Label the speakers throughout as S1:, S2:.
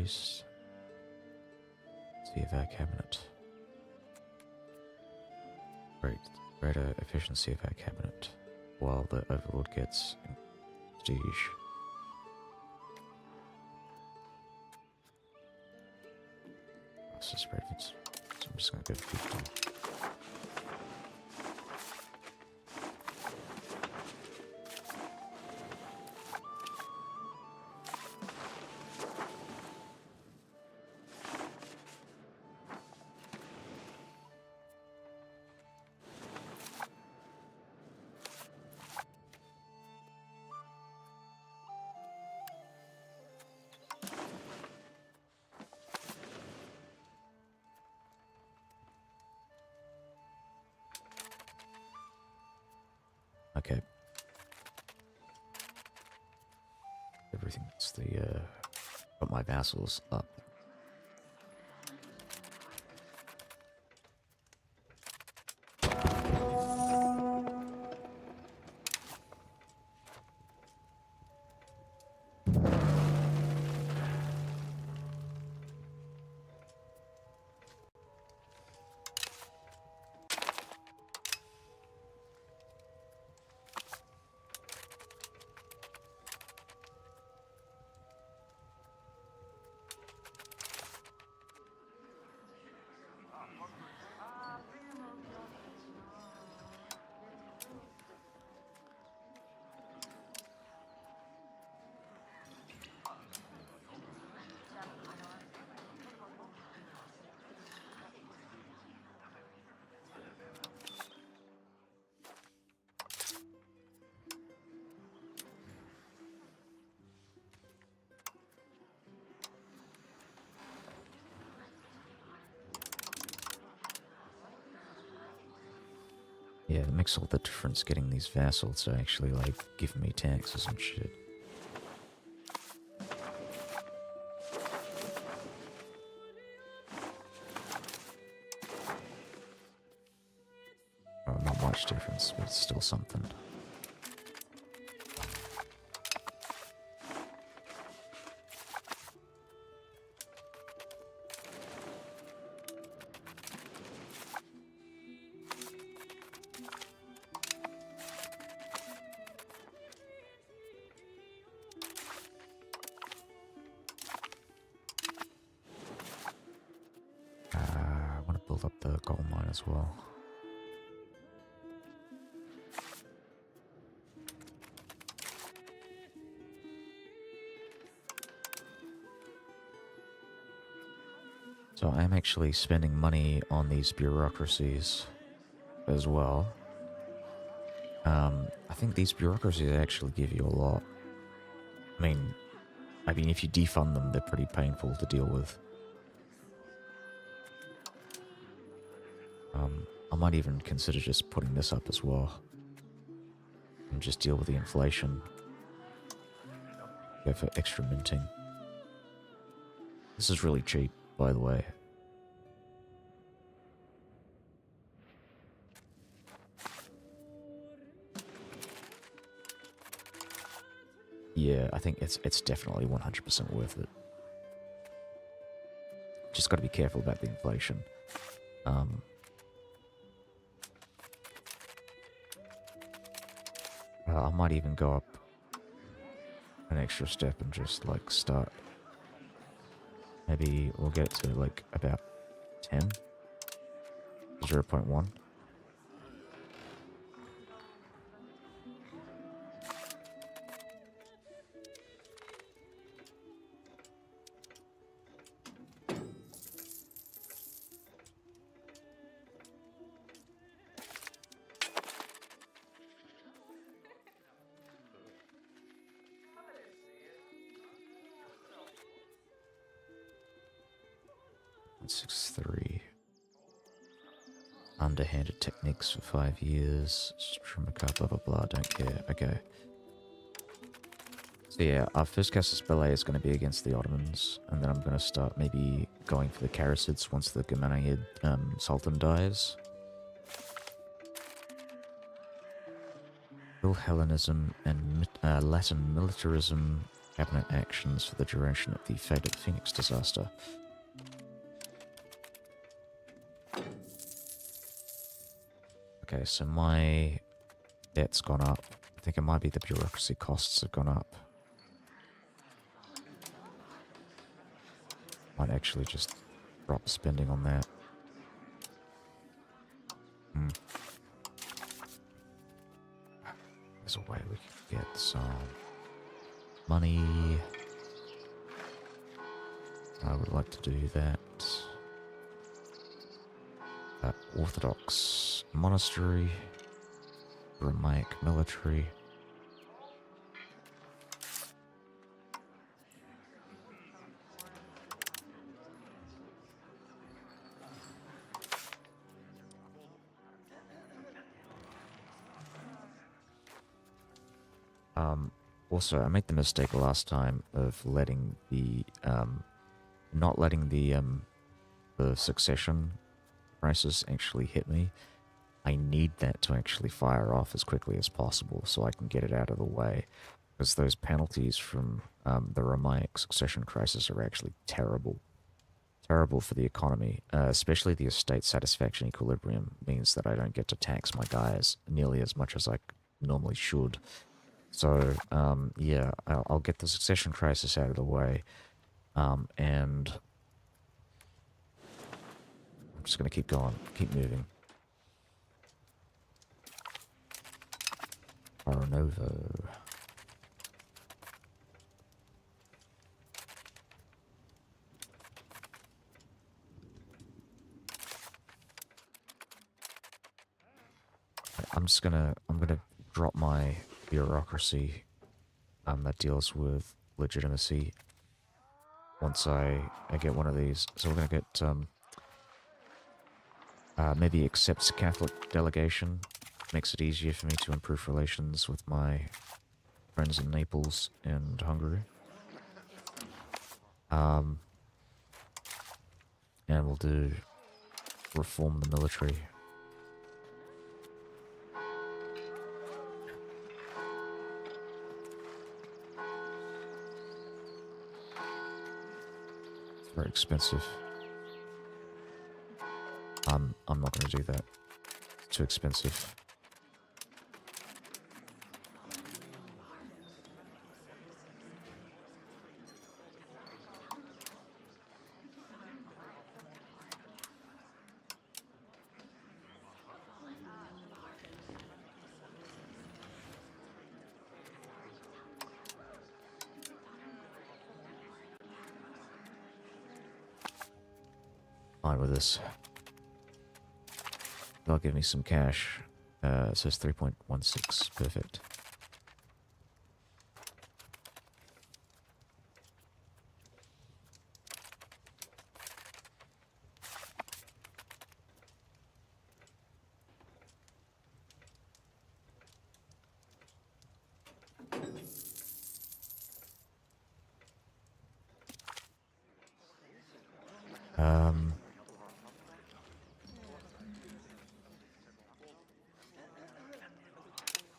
S1: Increase CFR cabinet. Greater efficiency of our cabinet while the Overlord gets prestige. So I'm just gonna go 50. Okay. Everything's got my vassals up. Yeah, it makes all the difference getting these vassals to actually, like, give me taxes and shit. Oh, not much difference, but it's still something. I want to build up the gold mine as well. So I'm actually spending money on these bureaucracies as well. I think these bureaucracies actually give you a lot. I mean, if you defund them, they're pretty painful to deal with. I might even consider just putting this up as well. And just deal with the inflation. Go for extra minting. This is really cheap, by the way. Yeah, I think it's definitely 100% worth it. Just got to be careful about the inflation. I might even go up an extra step and just, like, start. Maybe we'll get it to, like, about 10. 0.1. Underhanded techniques for 5 years. Strumica, blah blah blah, don't care. Okay. So yeah, our first Casus Belli is going to be against the Ottomans, and then I'm going to start maybe going for the Karasids once the Germanid Sultan dies. Philhellenism and Latin militarism Cabinet actions for the duration of the Fated Phoenix disaster. Okay, so my debt's gone up. I think it might be the bureaucracy costs have gone up. Might actually just drop spending on that. There's a way we can get some money. I would like to do that. Orthodox monastery. Ramaic military. Also, I made the mistake last time of letting the, not letting the succession crisis actually hit me. I need that to actually fire off as quickly as possible so I can get it out of the way. Because those penalties from the Ramaic succession crisis are actually terrible. Terrible for the economy, especially the estate satisfaction equilibrium means that I don't get to tax my guys nearly as much as I normally should. So, yeah, I'll get the succession crisis out of the way, and I'm just going to keep going, keep moving. Arnovo. I'm gonna drop my bureaucracy that deals with legitimacy once I get one of these. So we're gonna get maybe accepts Catholic delegation. Makes it easier for me to improve relations with my friends in Naples and Hungary. And we'll do reform the military. Very expensive. I'm not going to do that. It's too expensive. Fine with this. They'll give me some cash. It says 3.16. Perfect.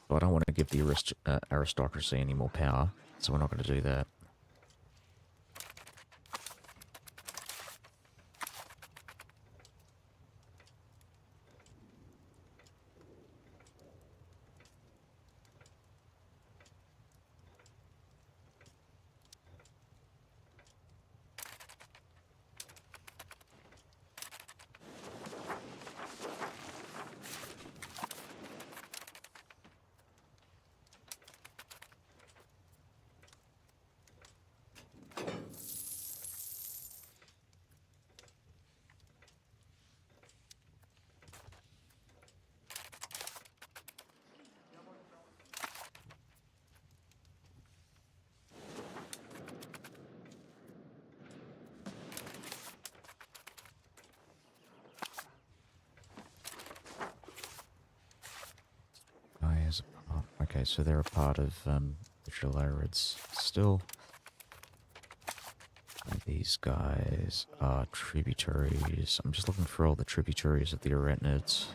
S1: But I don't want to give the aristocracy any more power, so we're not going to do that. Okay, so they're a part of the Jalarids still. And these guys are tributaries. I'm just looking for all the tributaries of the Arachnids.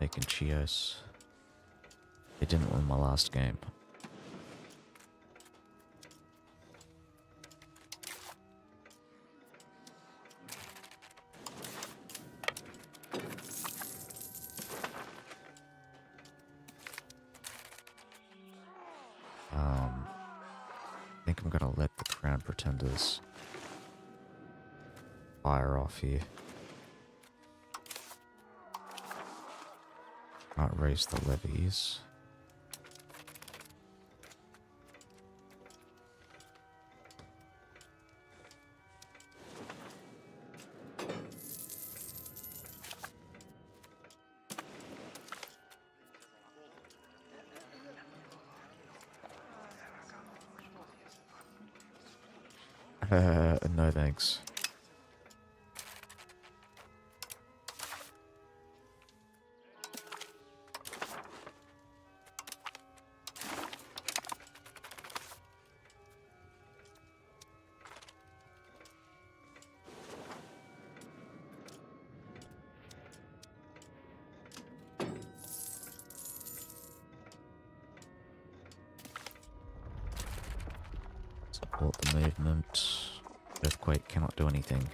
S1: taking Chios. They didn't win my last game. I think I'm gonna let the Crown Pretenders fire off here. Can't raise the levies. No thanks. Support the movement. Earthquake cannot do anything.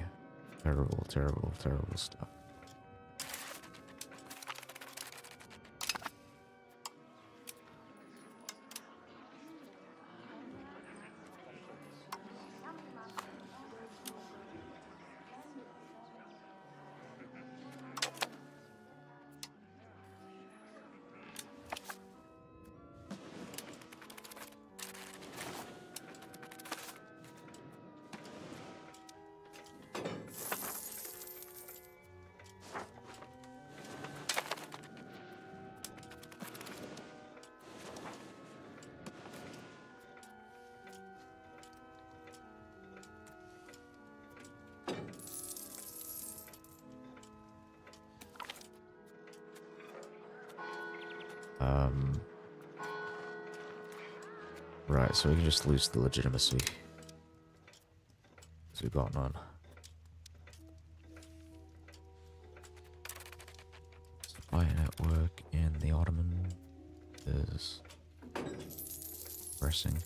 S1: Terrible, terrible, terrible stuff. Right, so we can just lose the legitimacy. Because we've got none. Supply network in the Ottoman is pressing.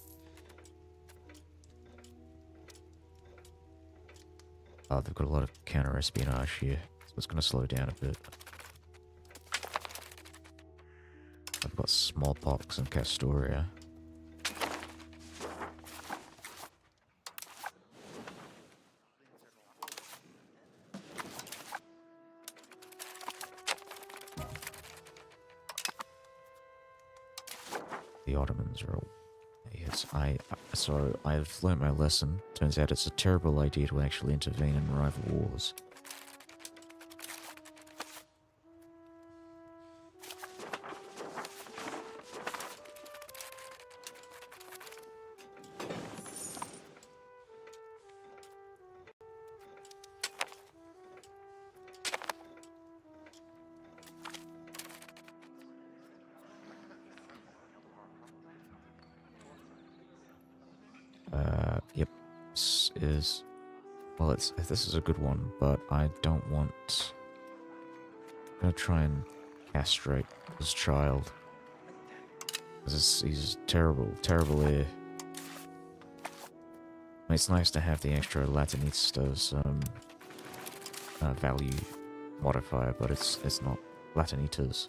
S1: Oh, they've got a lot of counter-espionage here, so it's going to slow down a bit. I've got smallpox and Castoria. The Ottomans are all... Yes, so I've learnt my lesson. Turns out it's a terrible idea to actually intervene in rival wars. Yep, this is... Well, this is a good one, but I don't want... I'm gonna try and castrate this child. Because he's terrible, terrible heir. I mean, it's nice to have the extra Latinista's value modifier, but it's not Latinitas.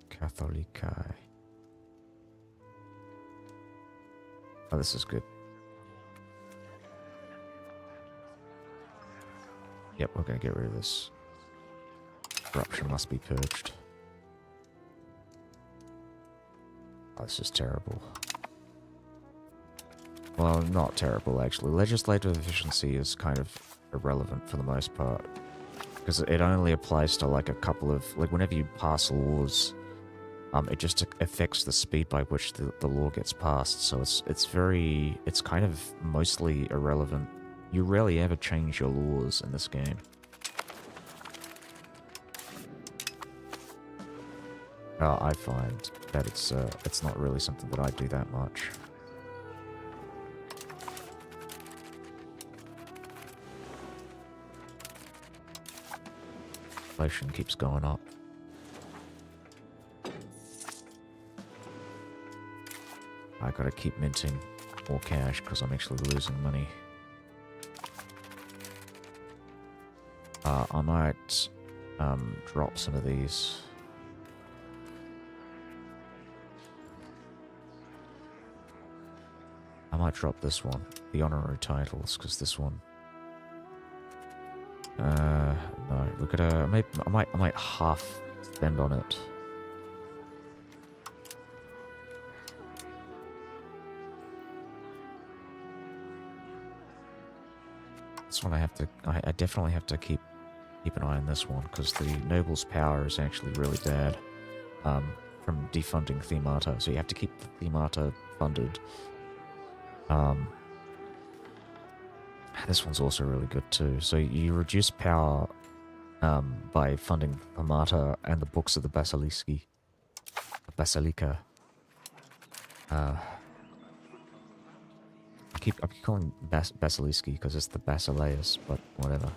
S1: Catholicae. Oh, this is good. Yep, we're gonna get rid of this. Corruption must be purged. Oh, this is terrible. Well, not terrible, actually. Legislative efficiency is kind of irrelevant for the most part. Because it only applies to, like, a couple of... Like, whenever you pass laws, it just affects the speed by which the law gets passed. So it's kind of mostly irrelevant. You rarely ever change your laws in this game. I find... that it's not really something that I do that much. Inflation keeps going up. I gotta keep minting more cash because I'm actually losing money. I might drop some of these. I might drop this one, the honorary titles, because this one. No, look at I might half spend on it. This one I definitely have to keep an eye on this one, because the noble's power is actually really bad from defunding Themata, so you have to keep the Themata funded. This one's also really good too. So you reduce power by funding Themata and the books of the Basilica. I keep calling Basiliski because it's the Basileus, but whatever.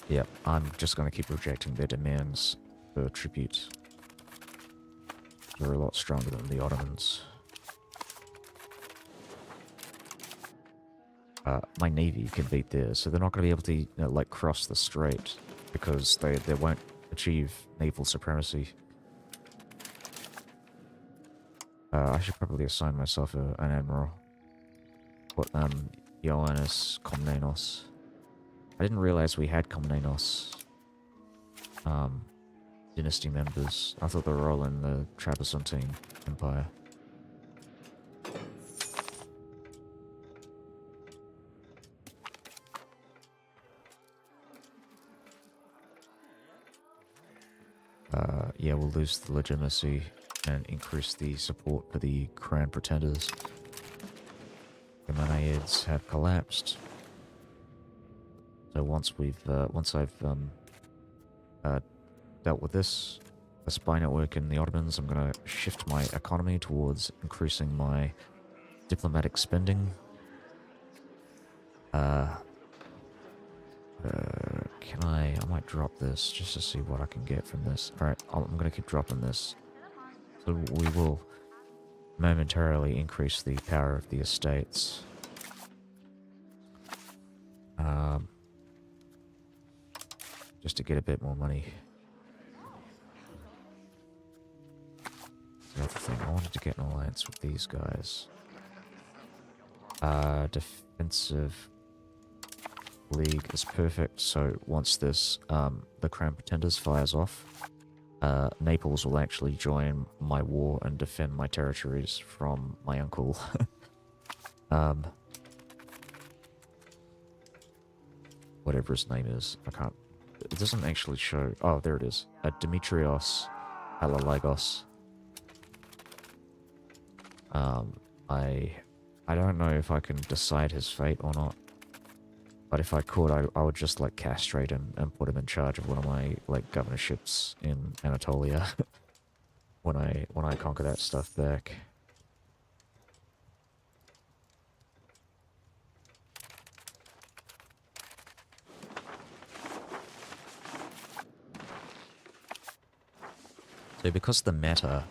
S1: Yep, I'm just going to keep rejecting their demands for tribute. They're a lot stronger than the Ottomans. My navy can beat theirs, so they're not going to be able to, you know, like, cross the strait because they won't achieve naval supremacy. I should probably assign myself an admiral. What, Ioannis Komnenos. I didn't realize we had Komnenos dynasty members. I thought they were all in the Trapezuntine Empire. Yeah, we'll lose the legitimacy and increase the support for the crown pretenders. The Manaids have collapsed. So once I've dealt with this spy network in the Ottomans, I'm going to shift my economy towards increasing my diplomatic spending. I might drop this just to see what I can get from this. Alright, I'm going to keep dropping this. So we will momentarily increase the power of the estates. Just to get a bit more money. The other thing, I wanted to get an alliance with these guys. Defensive league is perfect, so once this, the Crown Pretenders fires off, Naples will actually join my war and defend my territories from my uncle. Whatever his name is, I can't. It doesn't actually show. Oh, there it is. Dimitrios Alalagos. I don't know if I can decide his fate or not. But if I could, I would just, like, castrate him and put him in charge of one of my, like, governorships in Anatolia when I conquer that stuff back. So because the meta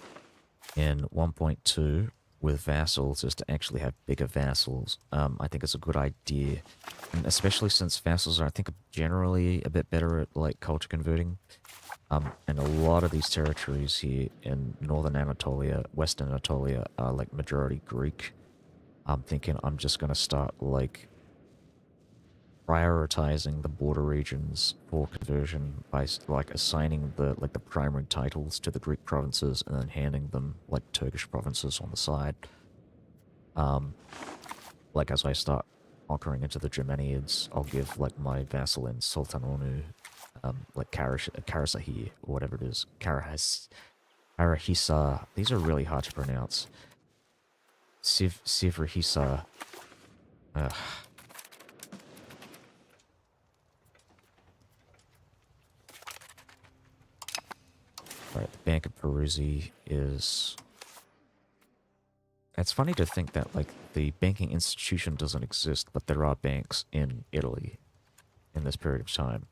S1: in 1.2 with vassals is to actually have bigger vassals, I think it's a good idea. And especially since vassals are, I think, generally a bit better at, like, culture converting. And a lot of these territories here in northern Anatolia, western Anatolia, are, like, majority Greek. I'm thinking I'm just going to start, like, prioritizing the border regions for conversion by, like, assigning the primary titles to the Greek provinces and then handing them, like, Turkish provinces on the side. Like, as I start conquering into the Germaniads, I'll give like my vassal in Sultanonu, like Karasahi or whatever it is, Karahisa. These are really hard to pronounce. Sivrihisa. Ugh. Right, the Bank of Peruzzi is... It's funny to think that, like, the banking institution doesn't exist, but there are banks in Italy in this period of time.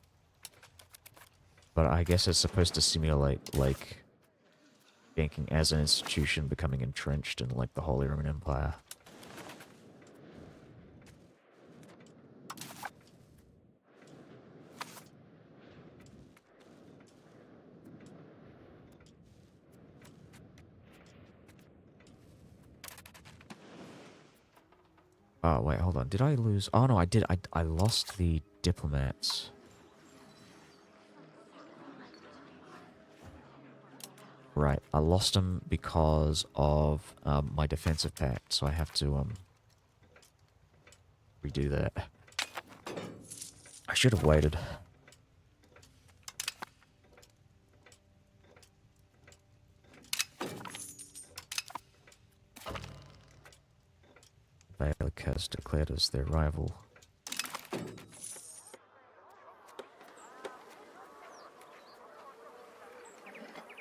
S1: But I guess it's supposed to simulate, like, banking as an institution becoming entrenched in, like, the Holy Roman Empire. Oh, wait, hold on. Did I lose? Oh, no, I did. I lost the diplomats. Right, I lost them because of my defensive pact, so I have to redo that. I should have waited. Valak has declared as their rival.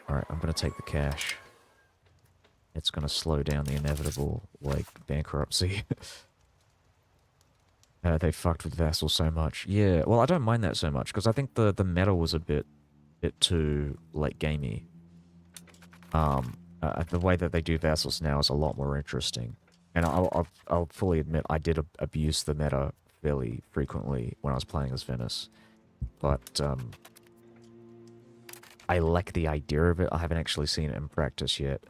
S1: Alright, I'm gonna take the cash. It's gonna slow down the inevitable, like, bankruptcy. They fucked with vassals so much. Yeah, well, I don't mind that so much, because I think the meta was a bit too, like, gamey. The way that they do vassals now is a lot more interesting. And I'll fully admit I did abuse the meta fairly frequently when I was playing as Venice. But, I like the idea of it. I haven't actually seen it in practice yet.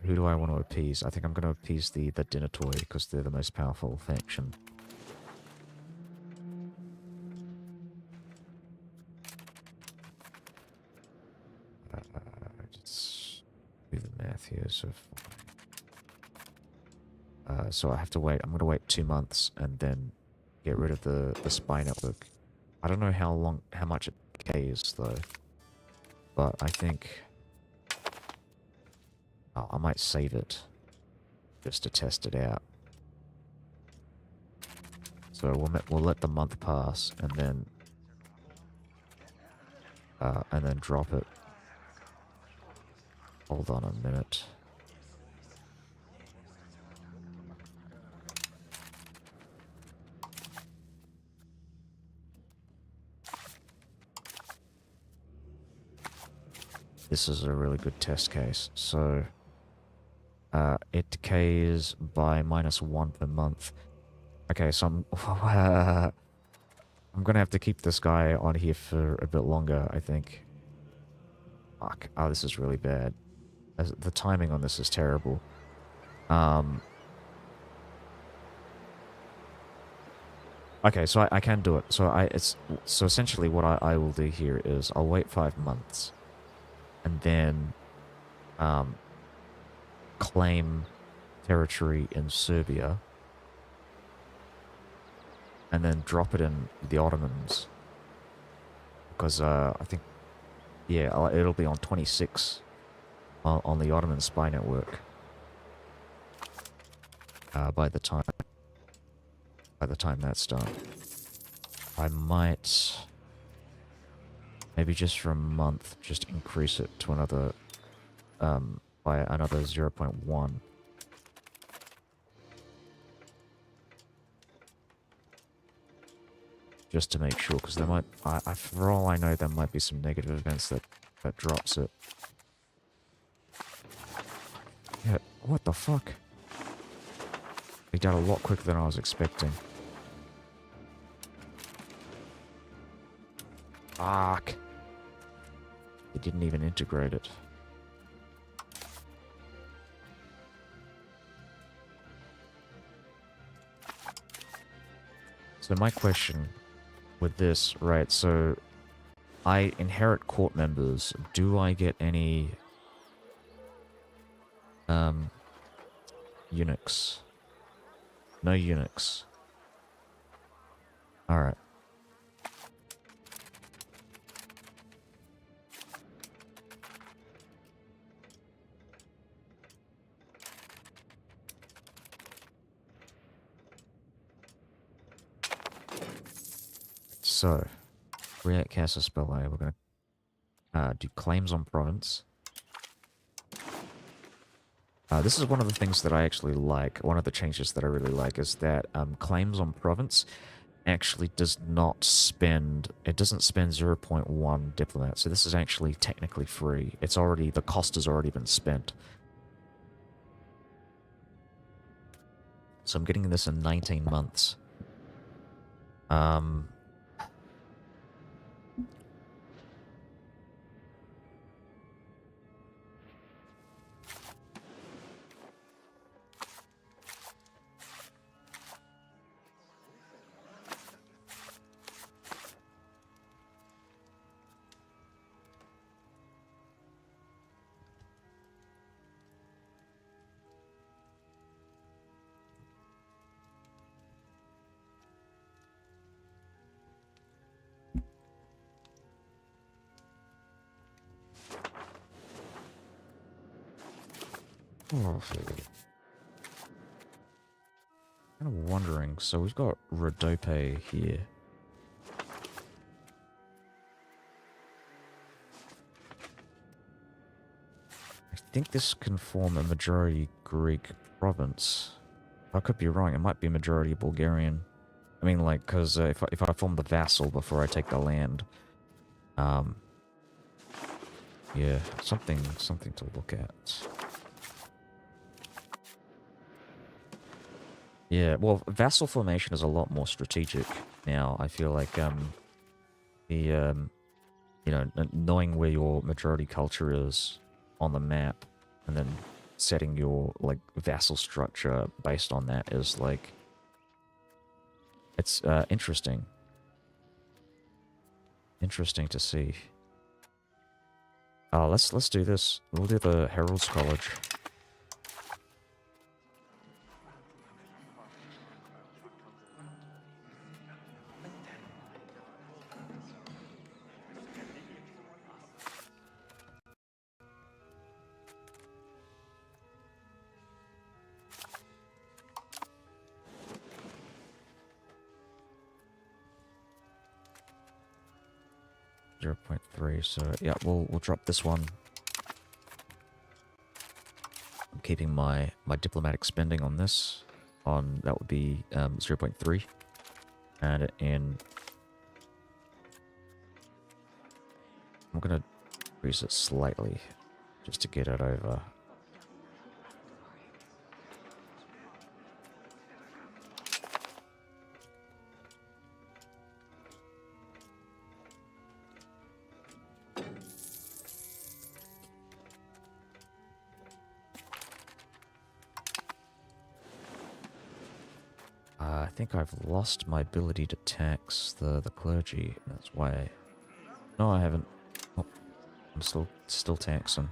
S1: Who do I want to appease? I think I'm going to appease the Dinatoi, because they're the most powerful faction. Let's do the math here. So I have to wait. I'm going to wait 2 months and then get rid of the spy network. I don't know how much it pays though, but I think I might save it just to test it out. So we'll let the month pass and then drop it. Hold on a minute. This is a really good test case. So, it decays by -1 per month. Okay, so I'm gonna have to keep this guy on here for a bit longer, I think. Fuck. Oh, this is really bad. The timing on this is terrible. Okay, so I can do it. So essentially what I will do here is I'll wait 5 months. And then claim territory in Serbia, and then drop it in the Ottomans, because I think, yeah, it'll be on 26 on the Ottoman spy network by the time that's done. I might... maybe just for a month, just increase it to another, by another 0.1. Just to make sure, because there might, for all I know, there might be some negative events that drops it. Yeah, what the fuck? They did a lot quicker than I was expecting. Fuck. They didn't even integrate it. So my question with this, right, so I inherit court members. Do I get any um eunuchs? No eunuchs. All right. So, create cast a spell. We're gonna do claims on province. This is one of the things that I actually like. One of the changes that I really like is that claims on province actually does not spend, it doesn't spend 0.1 diplomat. So this is actually technically free. It's already, the cost has already been spent. So I'm getting this in 19 months. Um, oh, kind of wondering. So we've got Rodope here. I think this can form a majority Greek province. I could be wrong. It might be majority Bulgarian. I mean, like, because if I form the vassal before I take the land, um, yeah, something to look at. Yeah, well, vassal formation is a lot more strategic now. I feel like the you know, knowing where your majority culture is on the map, and then setting your like vassal structure based on that is like it's interesting. Interesting to see. Let's do this. We'll do the Herald's College. Zero point 0.3, so yeah, we'll drop this one. I'm keeping my diplomatic spending on this. That would be 0 0.3. And I'm gonna increase it slightly just to get it over. I think I've lost my ability to tax the clergy. That's why. No, I haven't. Oh, I'm still taxing.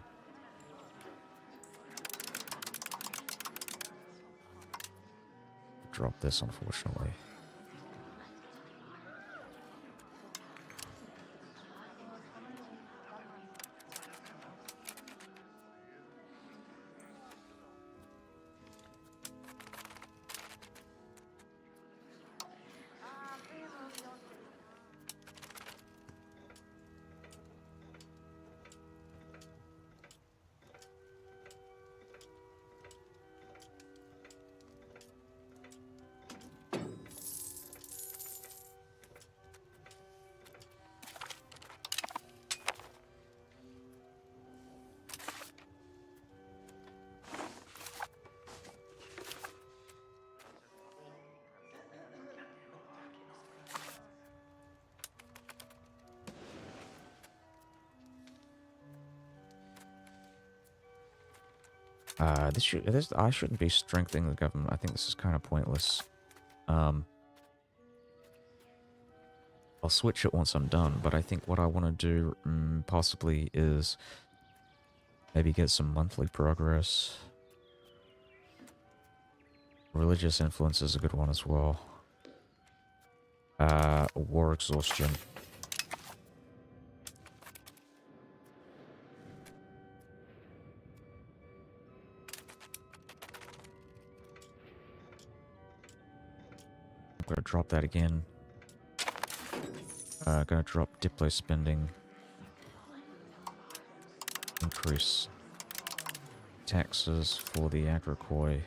S1: Drop this, unfortunately. I shouldn't be strengthening the government. I think this is kind of pointless. I'll switch it once I'm done, but I think what I want to do possibly is maybe get some monthly progress. Religious influence is a good one as well. War exhaustion. I'm gonna drop that again. Gonna drop diplo spending. Increase taxes for the agricoi.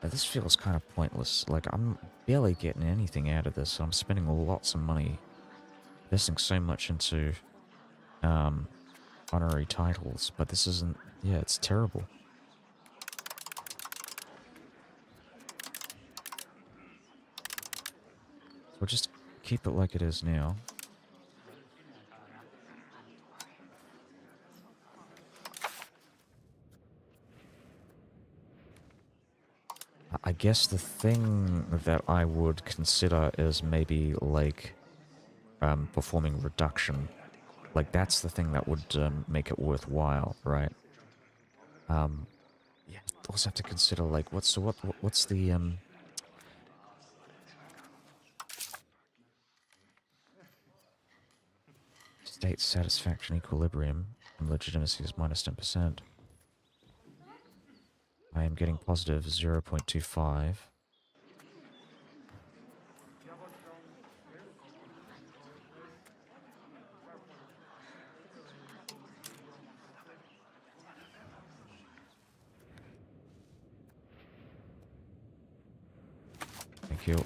S1: This feels kind of pointless. Like, I'm barely getting anything out of this. I'm spending lots of money. Investing so much into honorary titles, but this isn't... Yeah, it's terrible. So we'll just keep it like it is now. I guess the thing that I would consider is maybe, like, performing reduction. Like, that's the thing that would make it worthwhile, right? Yeah, also have to consider, like, what's the, state satisfaction equilibrium and legitimacy is minus 10%. I am getting positive 0.25. Thank you.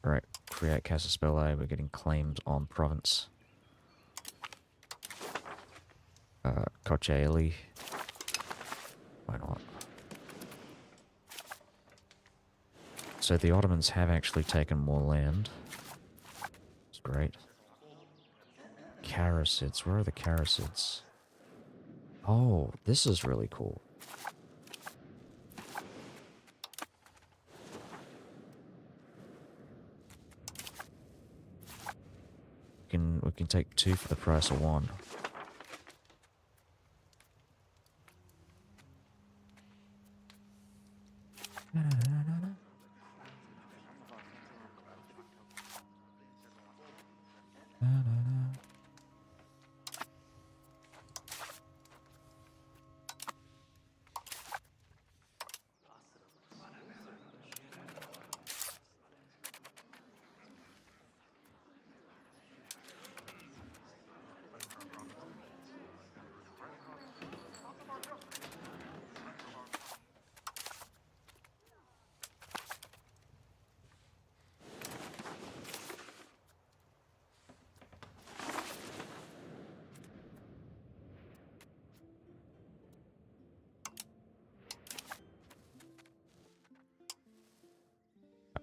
S1: Right. Create Casaspelli. We're getting claimed on province. Kochaeli. Why not? So the Ottomans have actually taken more land. It's great. Karasids. Where are the Karasids? Oh, this is really cool. We can take 2 for the price of 1.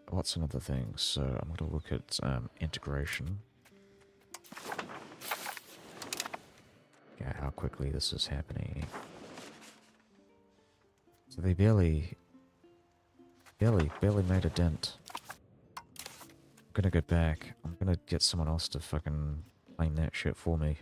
S1: What's another thing? So I'm going to look at integration. Yeah, how quickly this is happening. So they barely made a dent. I'm gonna go back. I'm gonna get someone else to fucking claim that shit for me.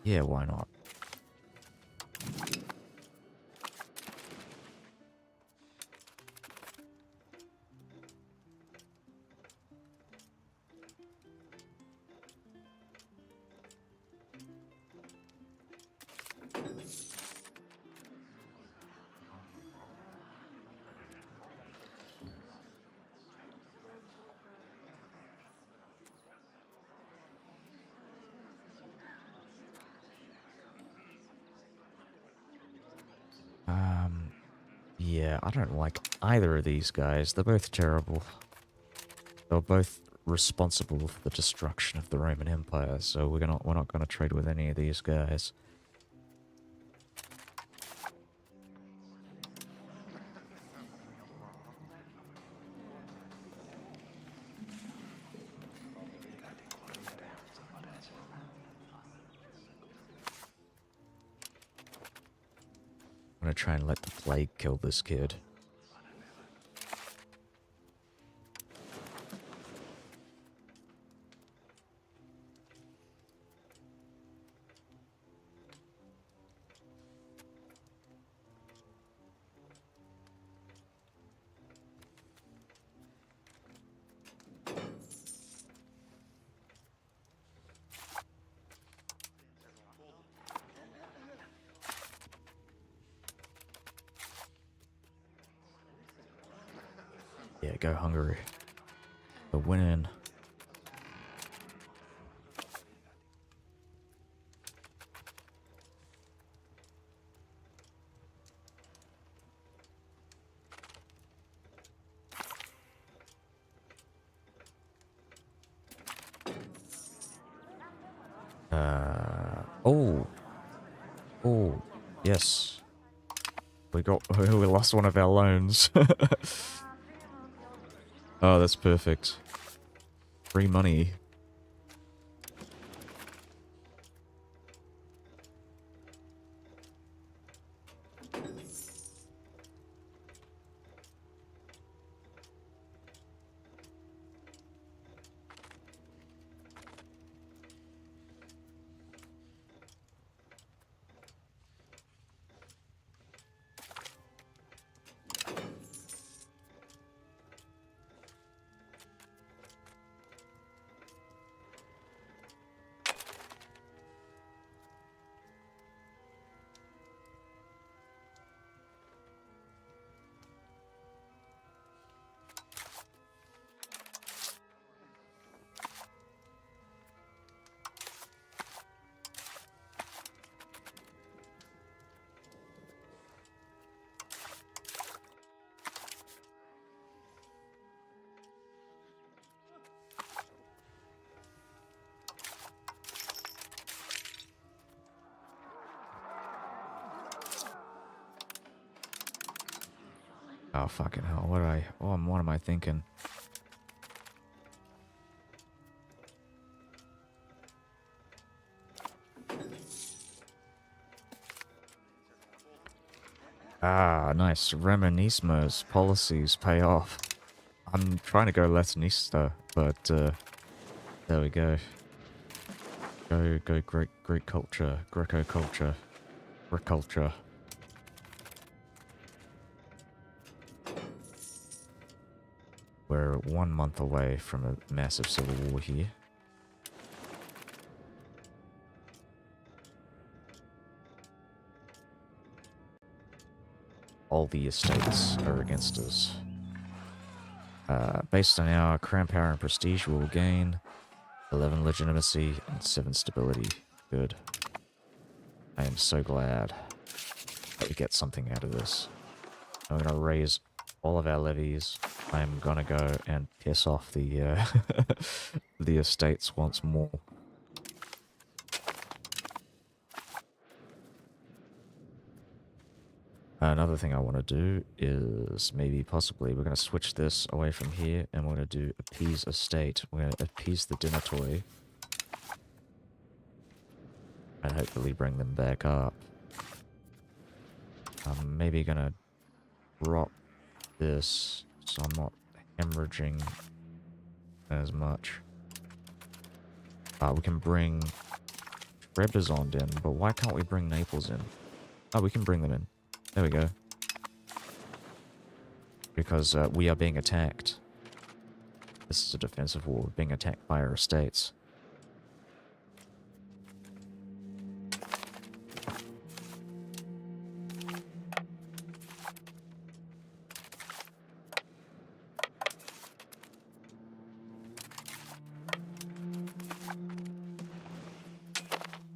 S1: Yeah, why not? Yeah, I don't like either of these guys. They're both terrible. They're both responsible for the destruction of the Roman Empire, so we're not gonna trade with any of these guys. I'm gonna try and let the plague kill this kid. Yeah, go Hungary. We're winning. Oh. Oh. Yes. We lost one of our loans. Oh, that's perfect. Free money. Oh, fucking hell. What am I thinking? Ah, nice. Reminismo's policies pay off. I'm trying to go Latinista, but, there we go. Go Greek culture, Greco culture, Greek culture. We're 1 month away from a massive civil war here. All the estates are against us. Based on our crown power and prestige, we will gain 11 legitimacy and 7 stability. Good. I am so glad that we get something out of this. I'm gonna raise all of our levies. I'm gonna go and piss off the the estates once more. Another thing I want to do is maybe possibly we're going to switch this away from here and we're going to do appease estate. We're going to appease the dinner toy and hopefully bring them back up. I'm maybe going to drop this so I'm not hemorrhaging as much. We can bring Trebizond in, but why can't we bring Naples in? Oh, we can bring them in. There we go. Because we are being attacked. This is a defensive war. We're being attacked by our estates.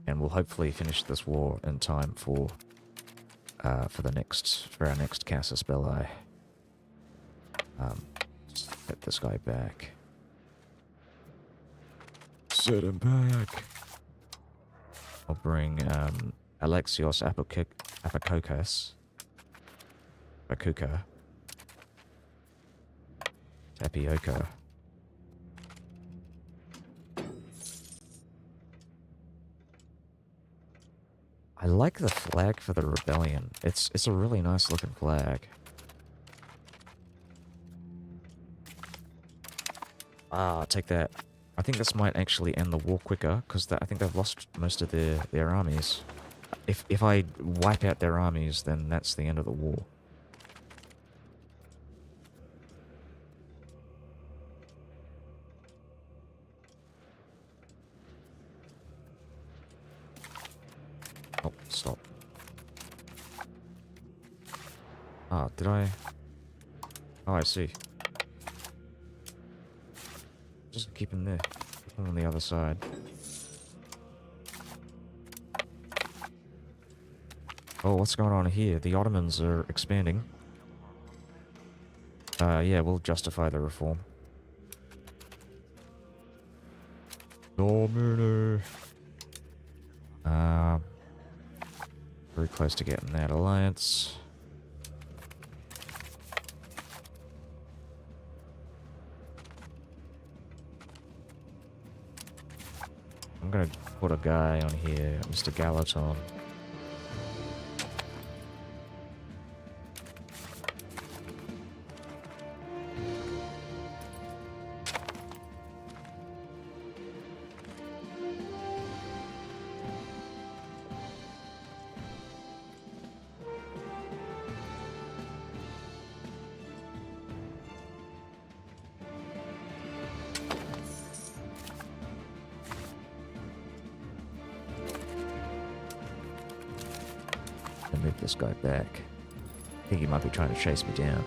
S1: And we'll hopefully finish this war in time for our next Casus Belli. Set this guy back. Set him back. I'll bring Alexios Apokokas. Bakuka. Tapioca. I like the flag for the rebellion. It's a really nice looking flag. Ah, take that. I think this might actually end the war quicker, because I think they've lost most of their armies. If I wipe out their armies, then that's the end of the war. Oh, stop. Ah, did I? Oh, I see. Just keep him there. Keep him on the other side. Oh, what's going on here? The Ottomans are expanding. Yeah, we'll justify the reform. Domino. Very close to getting that alliance. I'm gonna put a guy on here, Mr. Gallaton. Move this guy back. I think he might be trying to chase me down.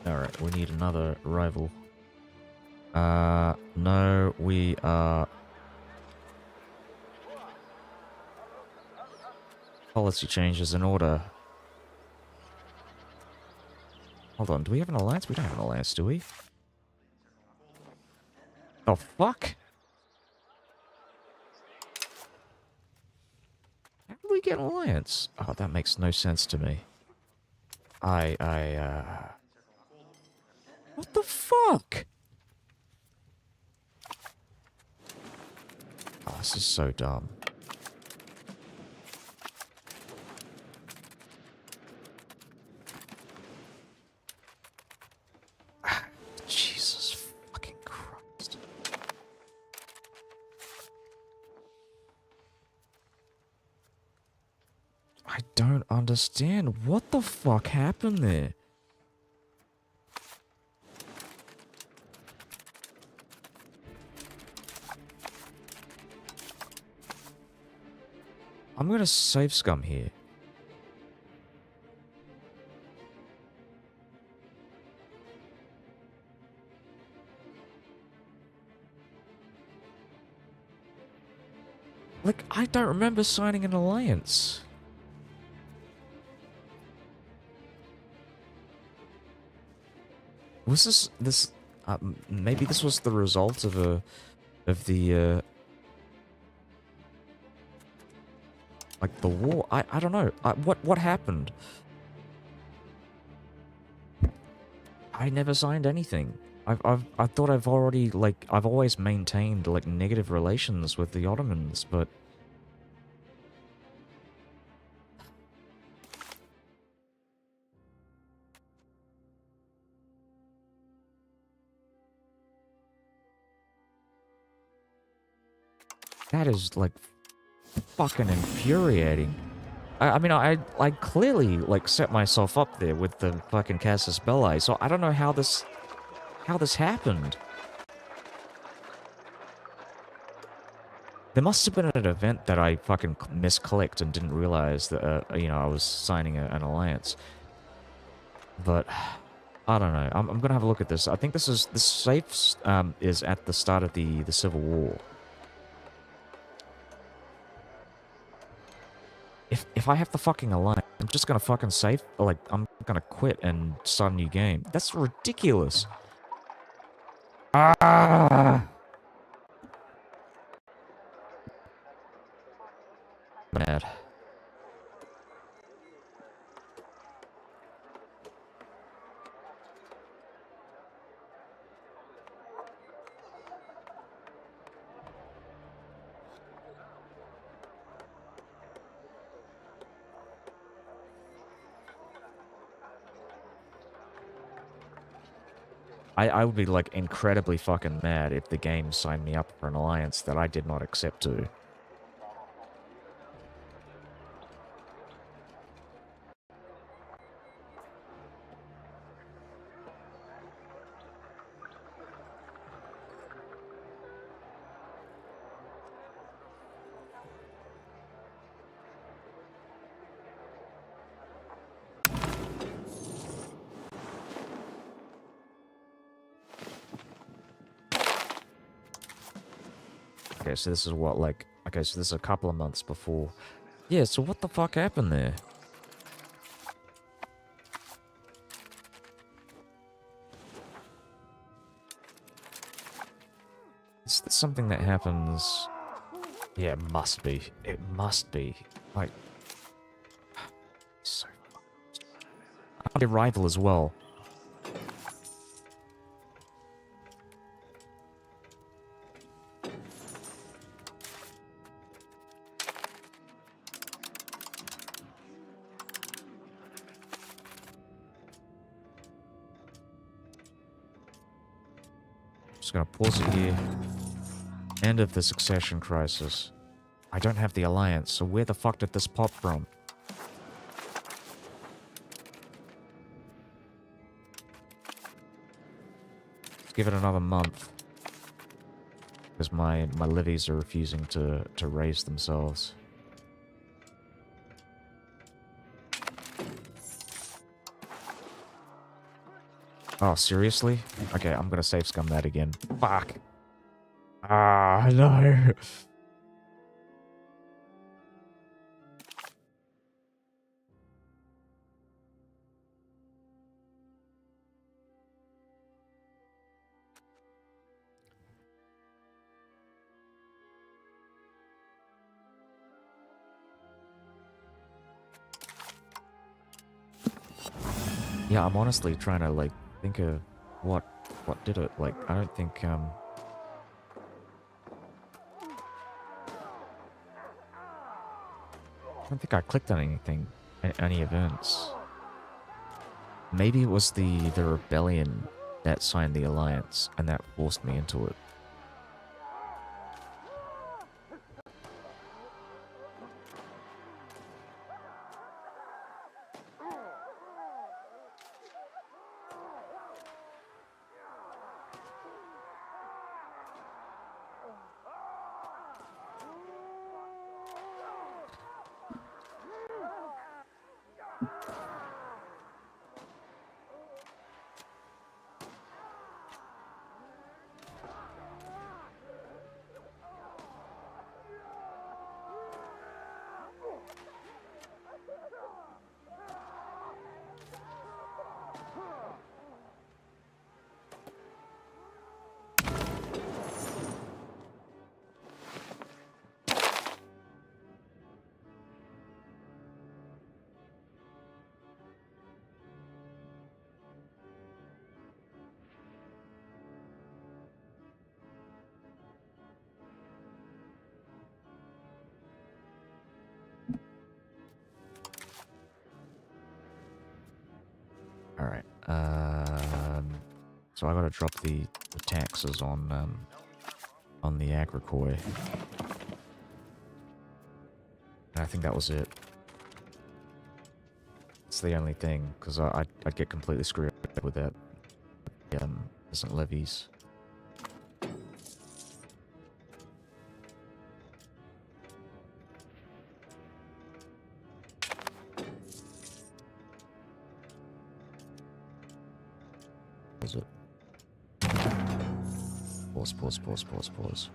S1: Alright, we need another rival. No, we are... Policy changes in order. Hold on, do we have an alliance? We don't have an alliance, do we? Oh, fuck? How do we get an alliance? Oh, that makes no sense to me. What the fuck? Oh, this is so dumb. Jesus fucking Christ. I don't understand. What the fuck happened there? I'm gonna save scum here. Like, I don't remember signing an alliance. Was this maybe this was the result of the like the war? I don't know. What happened? I never signed anything. I thought I've already, like, I've always maintained, like, negative relations with the Ottomans, but... That is, like, fucking infuriating. I mean, I clearly, like, set myself up there with the fucking Casus Belli, so I don't know how this happened. There must have been an event that I fucking misclicked and didn't realize that, you know, I was signing an alliance. But, I don't know. I'm gonna have a look at this. I think this safe, is at the start of the Civil War. If I have the fucking alliance, I'm just gonna fucking save, like, I'm gonna quit and start a new game. That's ridiculous. Ah! Mad. I would be, like, incredibly fucking mad if the game signed me up for an alliance that I did not accept to. Okay, so this is what, like... Okay, so this is a couple of months before... Yeah, so what the fuck happened there? Is this something that happens... Yeah, it must be. It must be. Like... So... The rival as well. Just gonna pause it here. End of the succession crisis. I don't have the alliance, so where the fuck did this pop from? Let's give it another month. Because my levies are refusing to raise themselves. Oh, seriously? Okay, I'm gonna save scum that again. Fuck. Ah, no. Yeah, I'm honestly trying to, like, think of what did it. Like, I don't think, I don't think I clicked on anything, any events. Maybe it was the rebellion that signed the alliance, and that forced me into it. So I gotta drop the taxes on the agricoi. And I think that was it. It's the only thing, because I'd get completely screwed up with that. Isn't levies. Is it? Pause, pause, pause, pause, pause.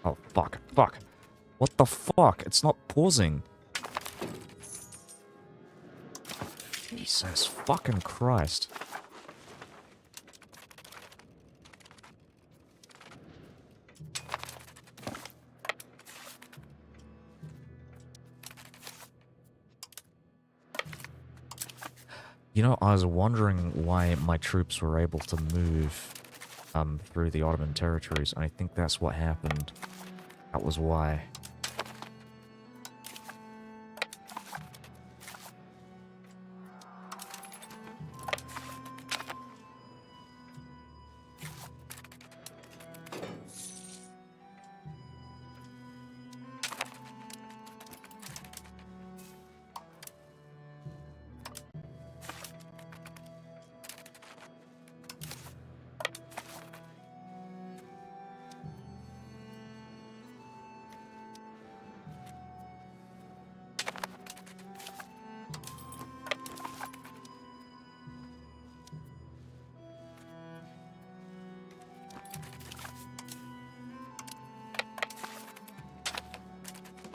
S1: Oh, fuck, fuck. What the fuck? It's not pausing. Jesus fucking Christ. You know, I was wondering why my troops were able to move through the Ottoman territories, and I think that's what happened. That was why.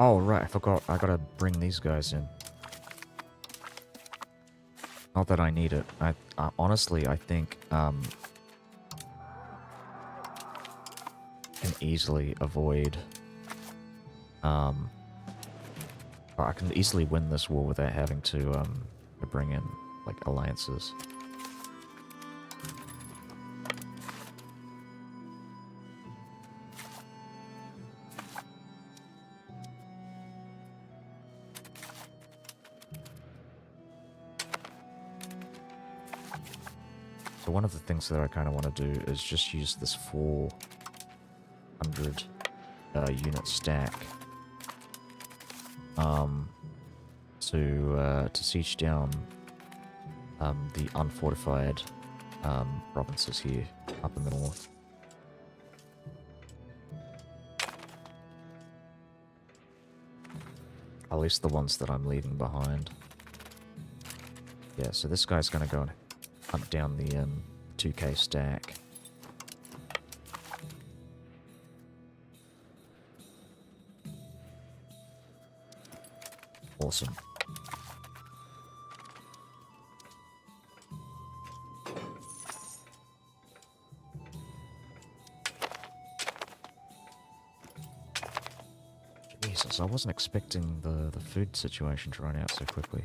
S1: Oh, right, I forgot. I gotta bring these guys in. Not that I need it. Honestly, I think, can easily avoid, I can easily win this war without having to bring in, like, alliances. So one of the things that I kind of want to do is just use this 400 unit stack to siege down the unfortified provinces here up in the north. At least the ones that I'm leaving behind. Yeah, so this guy's gonna go and hunt down the 2k stack. Awesome. Jesus, I wasn't expecting the food situation to run out so quickly.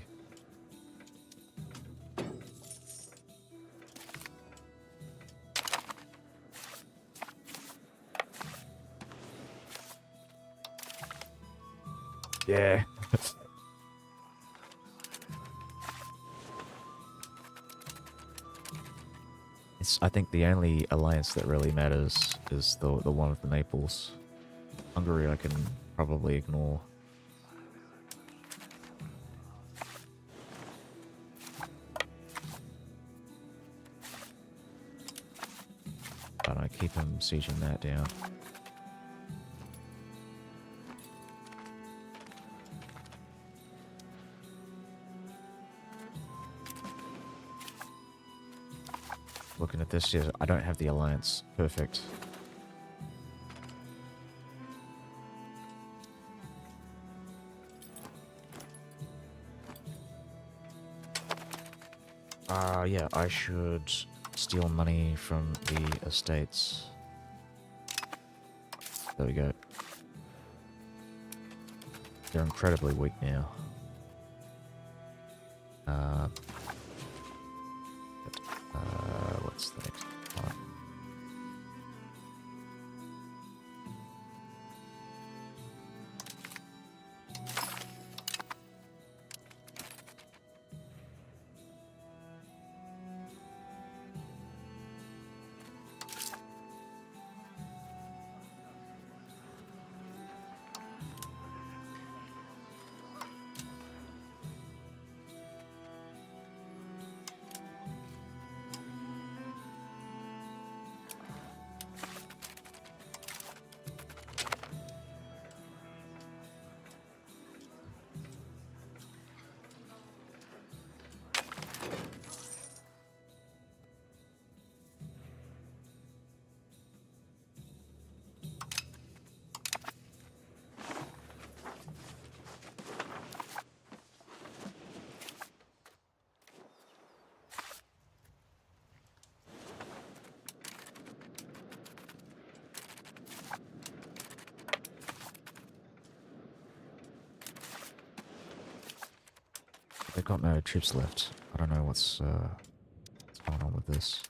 S1: Yeah. I think the only alliance that really matters is the one with the Naples. Hungary I can probably ignore. But I keep him sieging that down. Looking at this, yeah, I don't have the alliance. Perfect. Yeah, I should steal money from the estates. There we go. They're incredibly weak now. What's the next one? They've got no troops left. I don't know what's going on with this.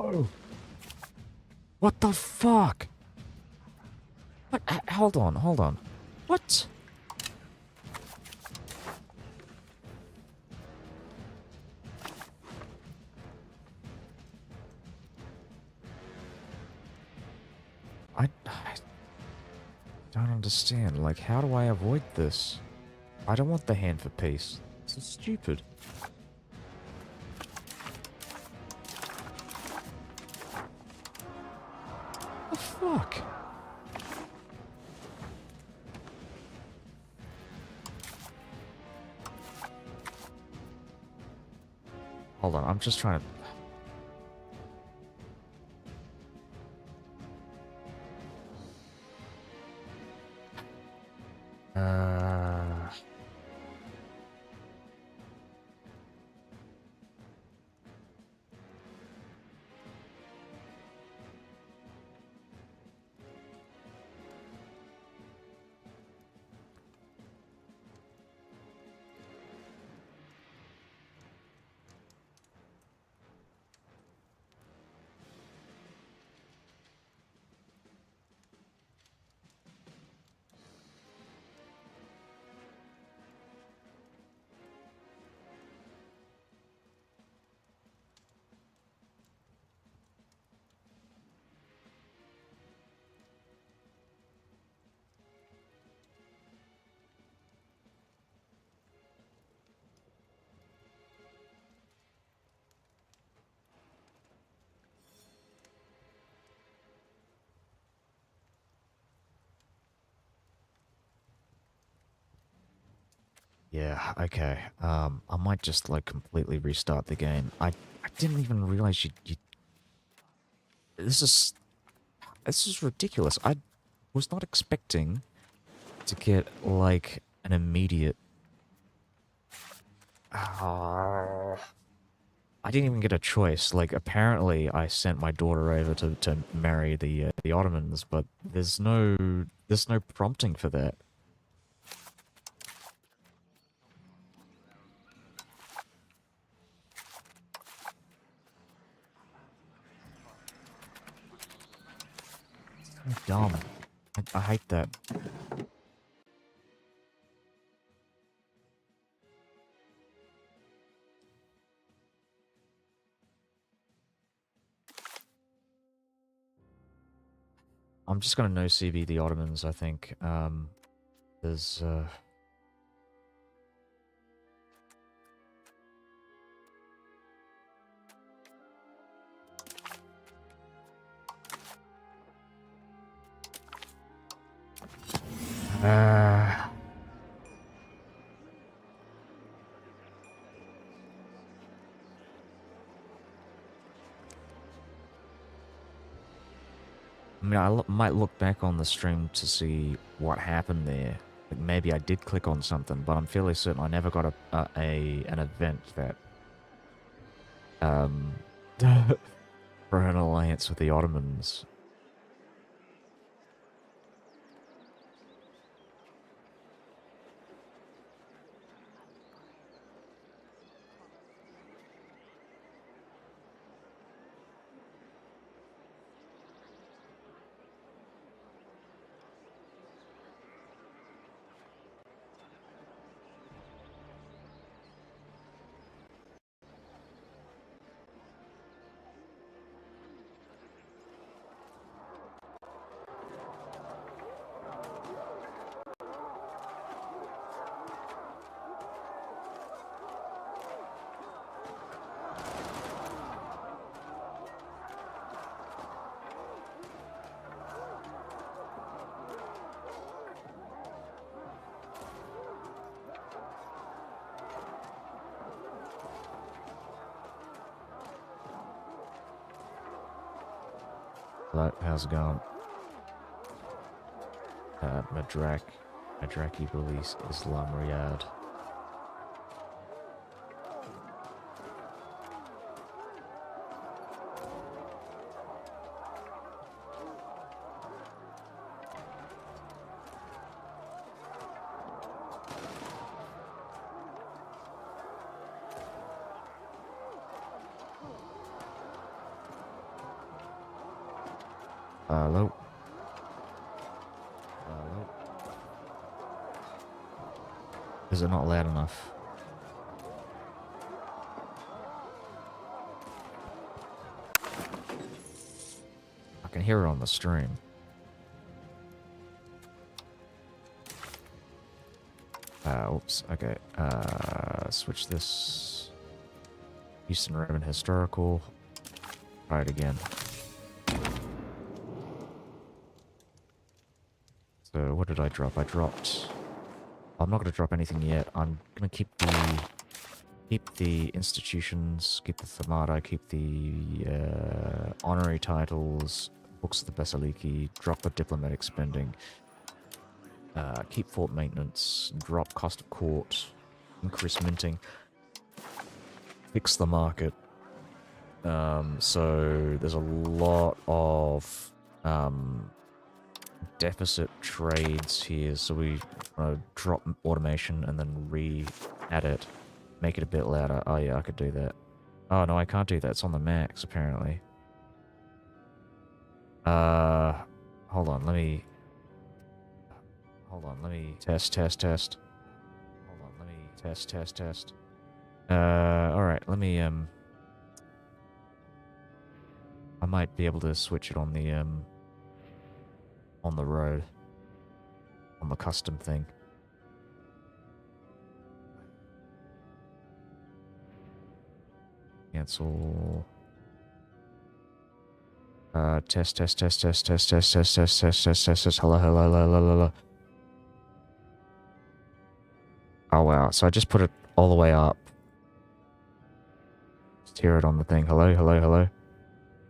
S1: Oh. What the fuck? What? Hold on, hold on. What? I don't understand. Like, how do I avoid this? I don't want the hand for peace. This is stupid. What the fuck? Hold on, I'm just trying to... Yeah, okay. I might just, like, completely restart the game. I didn't even realize you... This is ridiculous. I was not expecting to get, like, an immediate... I didn't even get a choice. Like, apparently I sent my daughter over to marry the Ottomans, but there's no prompting for that. So dumb. I hate that. I'm just gonna no CB the Ottomans, I think. There's uh I mean, might look back on the stream to see what happened there. Like, maybe I did click on something, but I'm fairly certain I never got an event that um for an alliance with the Ottomans. Hello, how's it going? Madraki Police Islam Riyadh. Hello? Hello? Is it not loud enough? I can hear it on the stream. Oops, okay. Switch this. Houston Roman Historical. Try it again. So what did I drop? I dropped... I'm not going to drop anything yet. I'm going to keep the institutions, keep the themata, keep the honorary titles, books of the Basiliki, drop the diplomatic spending, keep fort maintenance, drop cost of court, increase minting, fix the market. So there's a lot of deficit trades here, so we want to drop automation and then re-add it, make it a bit louder. Oh yeah, I could do that. Oh no, I can't do that. It's on the max apparently. Hold on, let me test. Hold on, let me test. Alright, let me I might be able to switch it on the road, on the custom thing. Cancel. Test. Hello. Oh wow, so I just put it all the way up. Just hear it on the thing. Hello.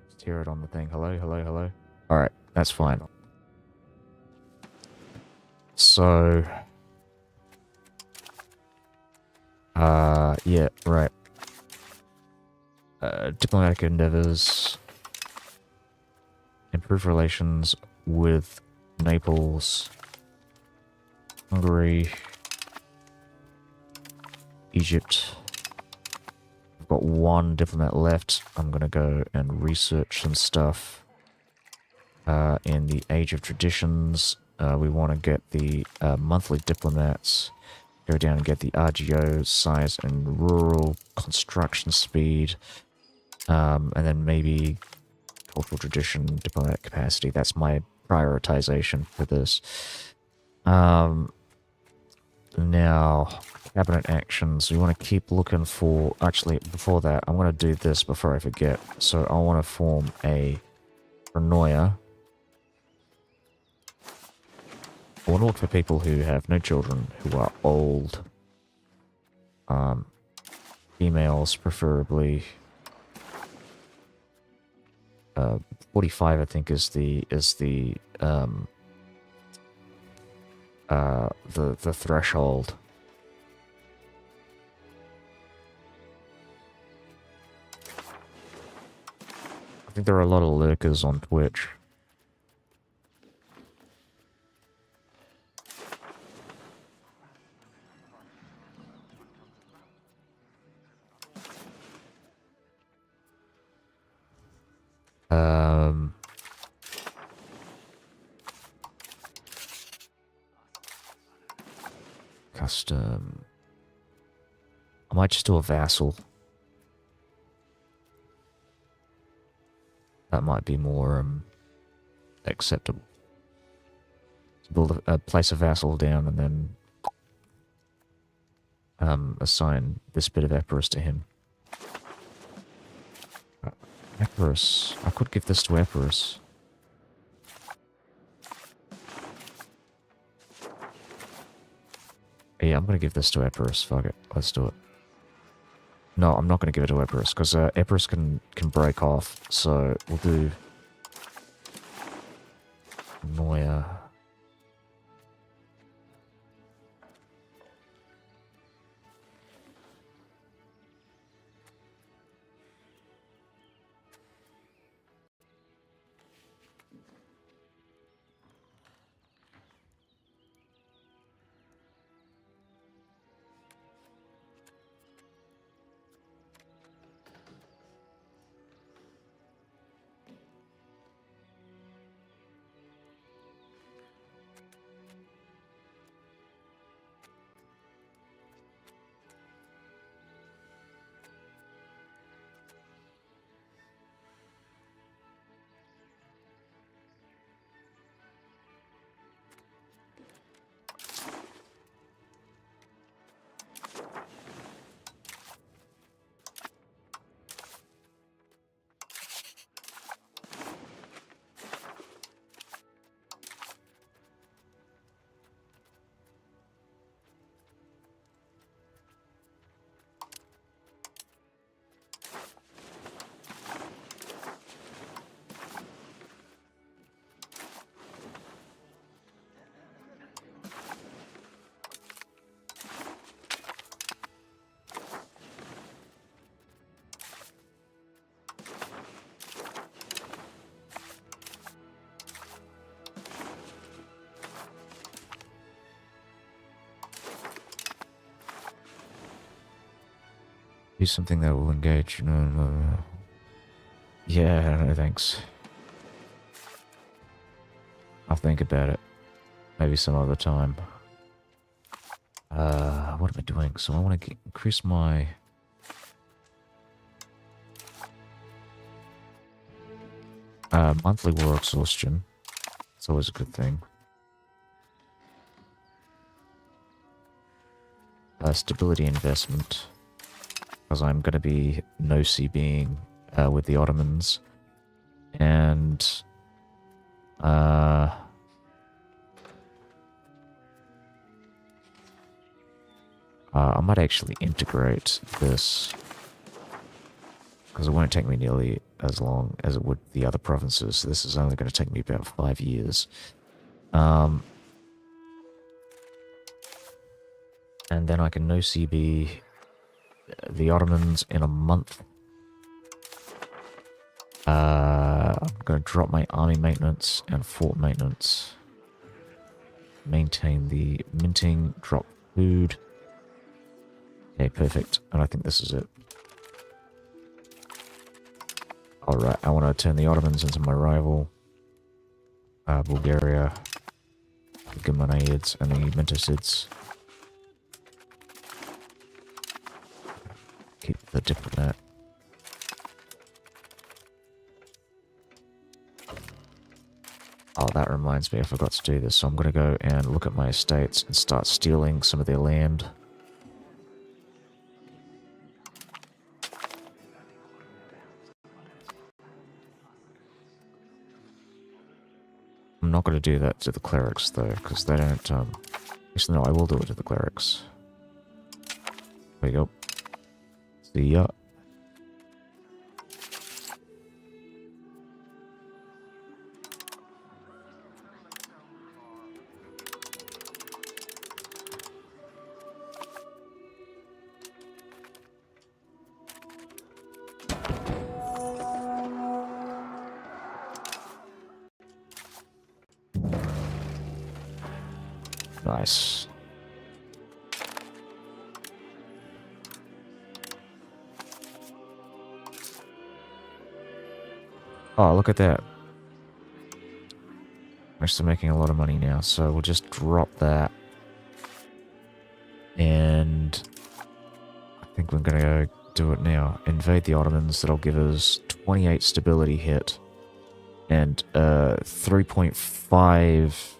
S1: Just hear it on the thing. Hello. Alright, that's fine. So, yeah, right. Diplomatic endeavors, improve relations with Naples, Hungary, Egypt. I've got one diplomat left. I'm gonna go and research some stuff. In the Age of Traditions, we want to get the monthly diplomats, go down and get the RGO size and rural construction speed, and then maybe cultural tradition, diplomatic capacity. That's my prioritization for this. Now, cabinet actions, we want to keep looking for... Actually, before that, I'm going to do this before I forget. So I want to form a paranoia. I want to look for people who have no children, who are old. Females, preferably. 45, I think, is the threshold. I think there are a lot of lurkers on Twitch. Custom. I might just do a vassal. That might be more acceptable. Build place a vassal down and then assign this bit of Epirus to him. Epirus. I could give this to Epirus. Yeah, I'm gonna give this to Epirus. Fuck it. Let's do it. No, I'm not gonna give it to Epirus, because Epirus can break off, so we'll do... Do something that will engage. No, no, no. Yeah, no thanks. I'll think about it. Maybe some other time. What am I doing? So I want to increase my... monthly war exhaustion. It's always a good thing. Stability investment. Because I'm going to be no-see being with the Ottomans. And... I might actually integrate this, because it won't take me nearly as long as it would the other provinces. This is only going to take me about 5 years. And then I can no CB the Ottomans in a month. I'm going to drop my army maintenance and fort maintenance. Maintain the minting, drop food. Okay, perfect. And I think this is it. Alright, I want to turn the Ottomans into my rival. Bulgaria. The Gimaniads and the Mentosids. Keep the diplomat. Oh, that reminds me, I forgot to do this. So I'm going to go and look at my estates and start stealing some of their land. I'm not going to do that to the clerics, though, because they don't, Actually, no, I will do it to the clerics. There you go. See ya. Nice. Oh, look at that. We're still making a lot of money now, so we'll just drop that. And I think we're going to go do it now. Invade the Ottomans. That'll give us 28 stability hit and 3.5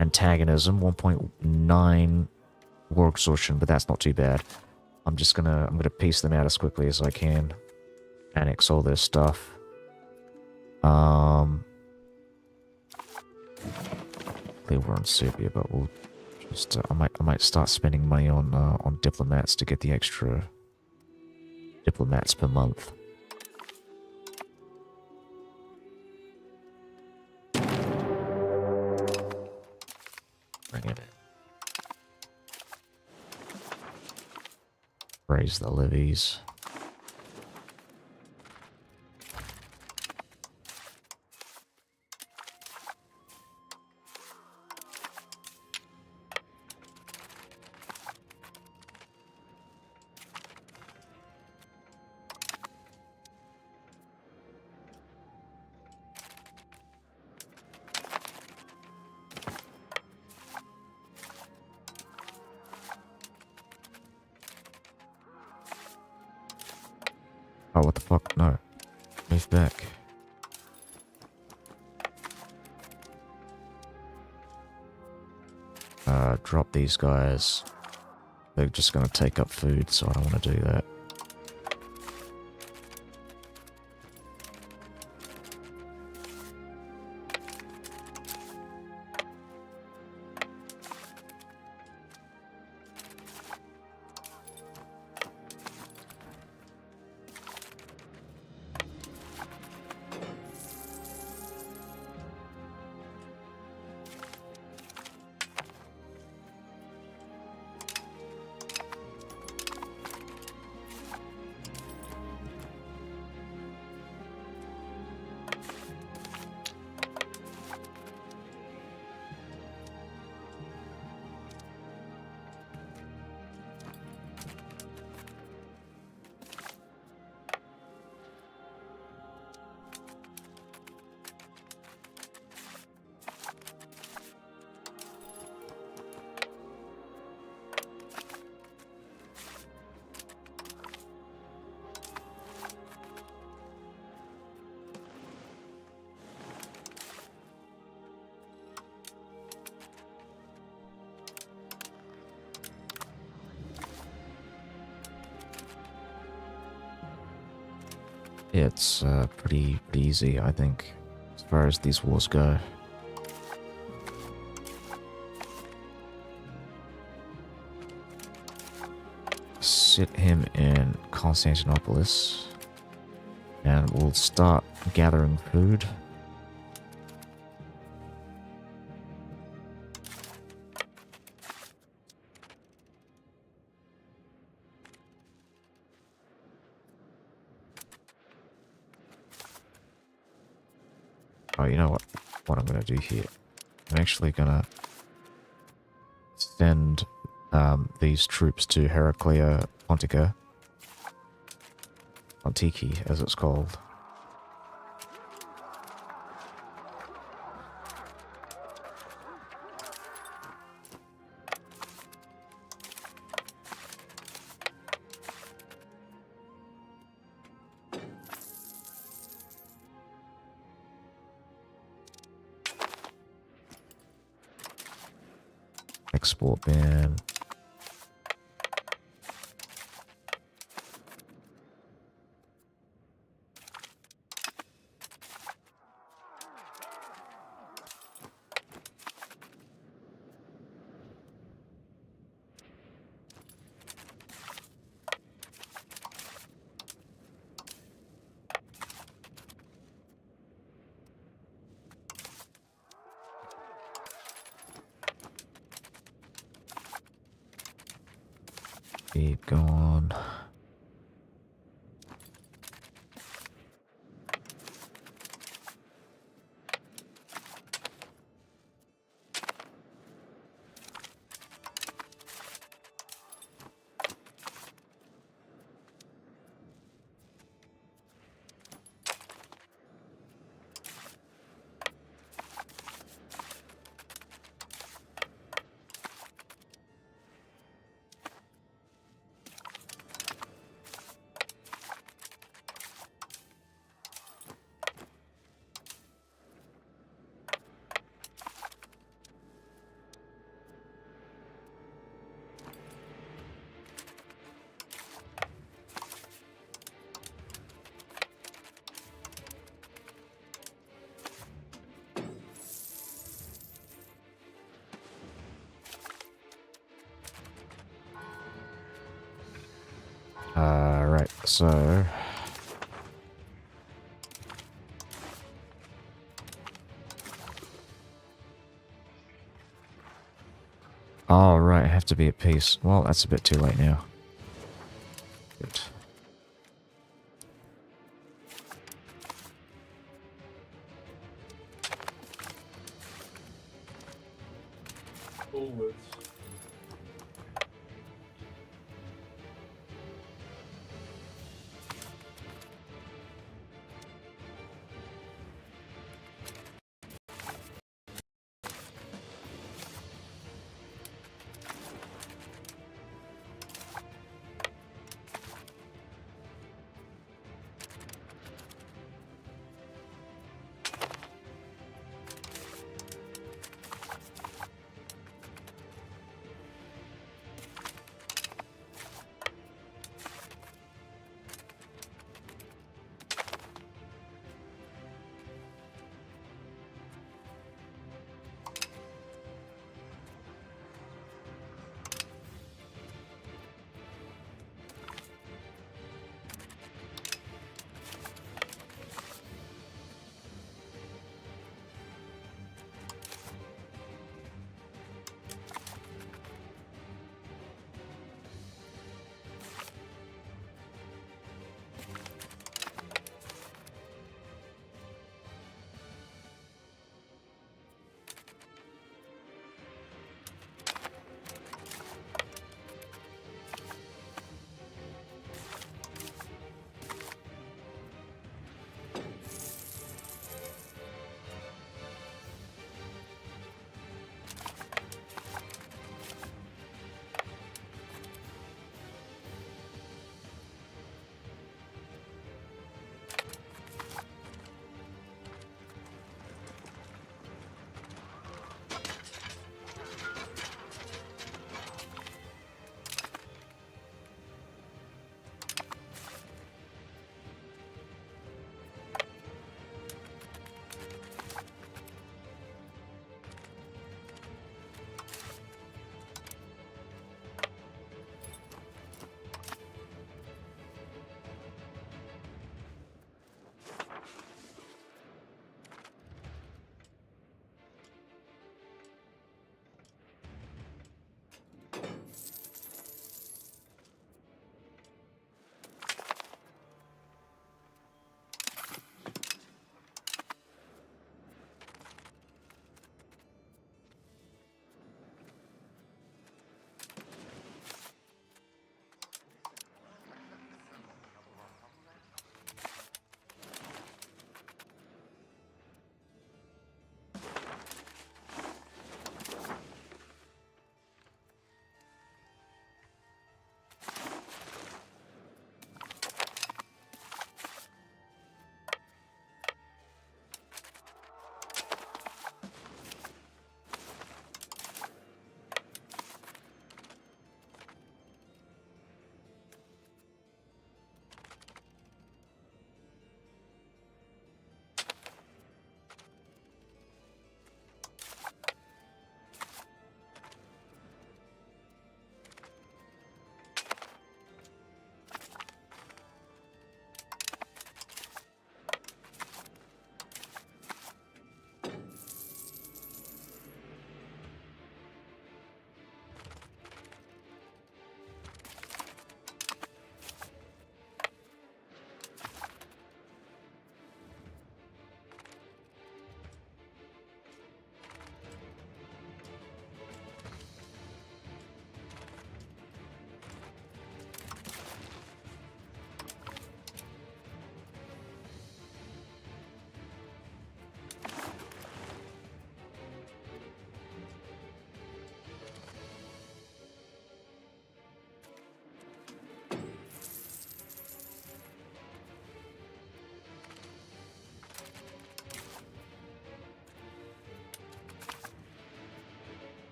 S1: antagonism, 1.9 war exhaustion, but that's not too bad. I'm gonna piece them out as quickly as I can. Annex all their stuff. Clear war on Serbia, but we'll just I might start spending money on diplomats to get the extra diplomats per month. Bring it in. Raise the levies. Oh, what the fuck? No. Move back. Drop these guys. They're just gonna take up food, so I don't want to do that. It's pretty easy, I think, as far as these wars go. Sit him in Constantinopolis, and we'll start gathering food. Oh, you know what I'm going to do here? I'm actually going to send these troops to Heraclea Pontica. Pontiki, as it's called. Export ban. Keep going. Right, so... Oh, right, I have to be at peace. Well, that's a bit too late now. Good.
S2: Always.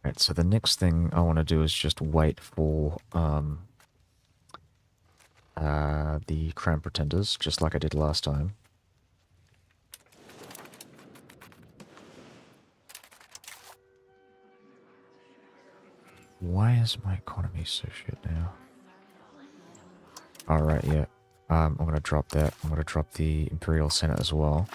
S1: Right, so the next thing I want to do is just wait for the Crown Pretenders, just like I did last time. Why is my economy so shit now? Alright, yeah. I'm gonna drop that. I'm gonna drop the Imperial Senate as well.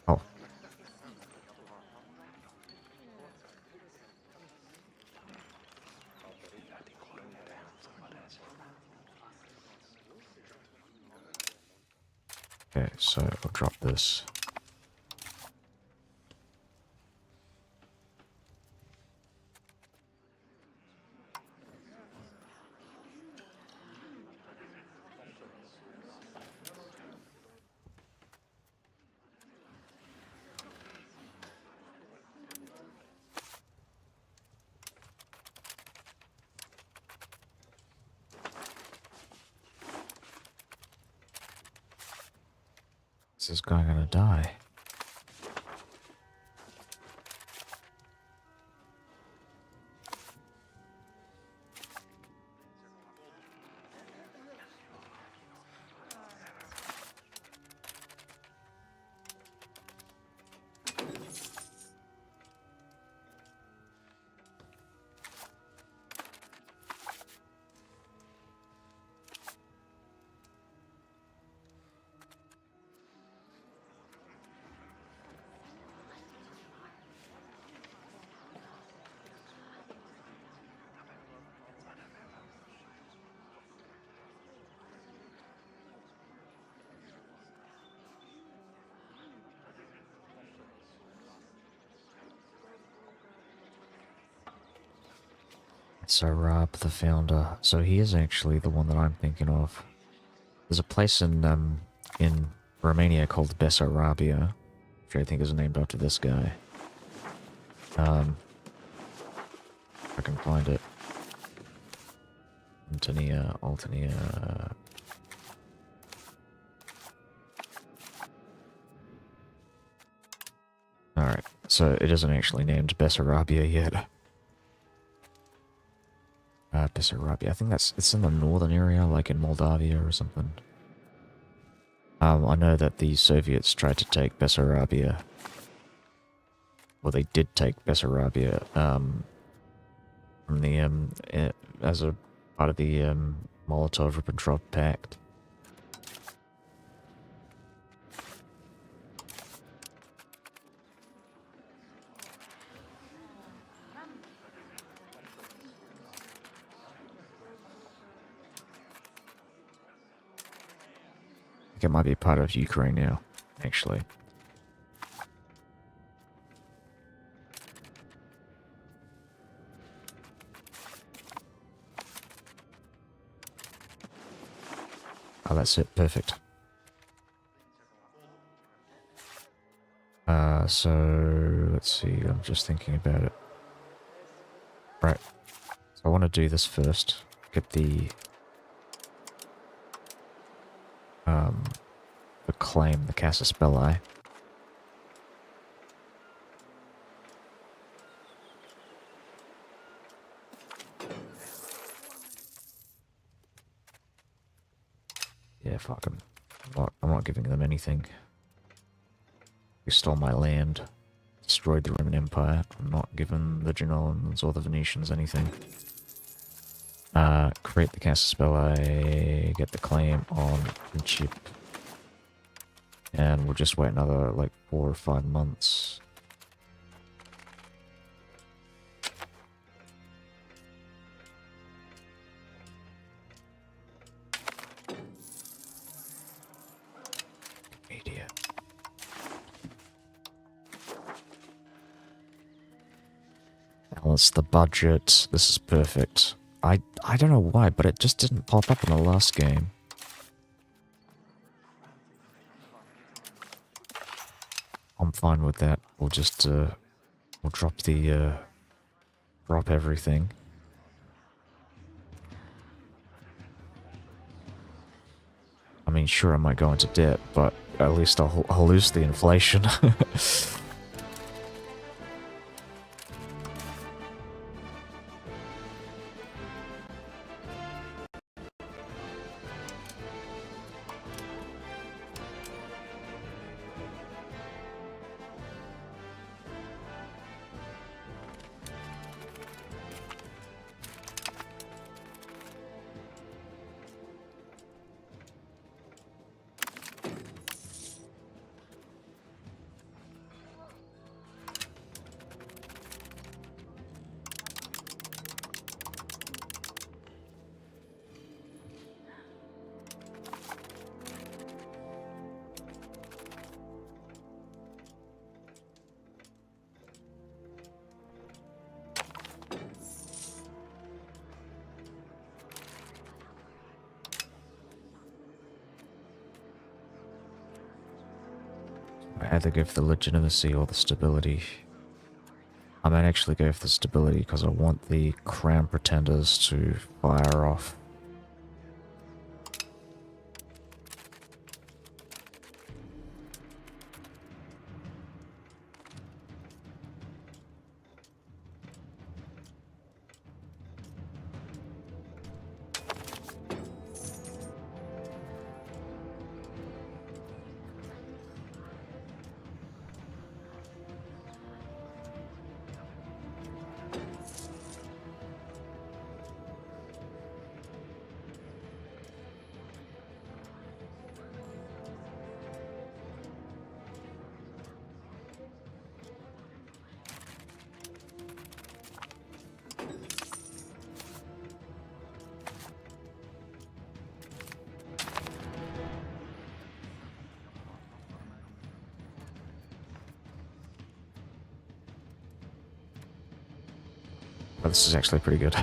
S1: Oh, okay, so I'll drop this. Is this guy gonna die? So Rob, the founder. So he is actually the one that I'm thinking of. There's a place in Romania called Bessarabia, which I think is named after this guy. If I can find it. Altonia. Alright, so it isn't actually named Bessarabia yet. Bessarabia. I think it's in the northern area, like in Moldavia or something. I know that the Soviets tried to take Bessarabia. Well, they did take Bessarabia, from the, as a part of the, Molotov-Ribbentrop Pact. I think it might be part of Ukraine now, actually. Oh, that's it. Perfect. So let's see. I'm just thinking about it. Right. So I want to do this first. Get the claim, the Casus Belli. Yeah, fuck 'em. I'm not giving them anything. They stole my land, destroyed the Roman Empire. I'm not giving the Genoans or the Venetians anything. Create the Casus Belli, get the claim on the chip. And we'll just wait another, like, 4 or 5 months. Media. Balance the budget. This is perfect. I don't know why, but it just didn't pop up in the last game. I'm fine with that. We'll just, we'll drop the, drop everything. I mean, sure, I might go into debt, but at least I'll lose the inflation. I either go for the legitimacy or the stability. I might actually go for the stability because I want the crown pretenders to fire off. But this is actually pretty good.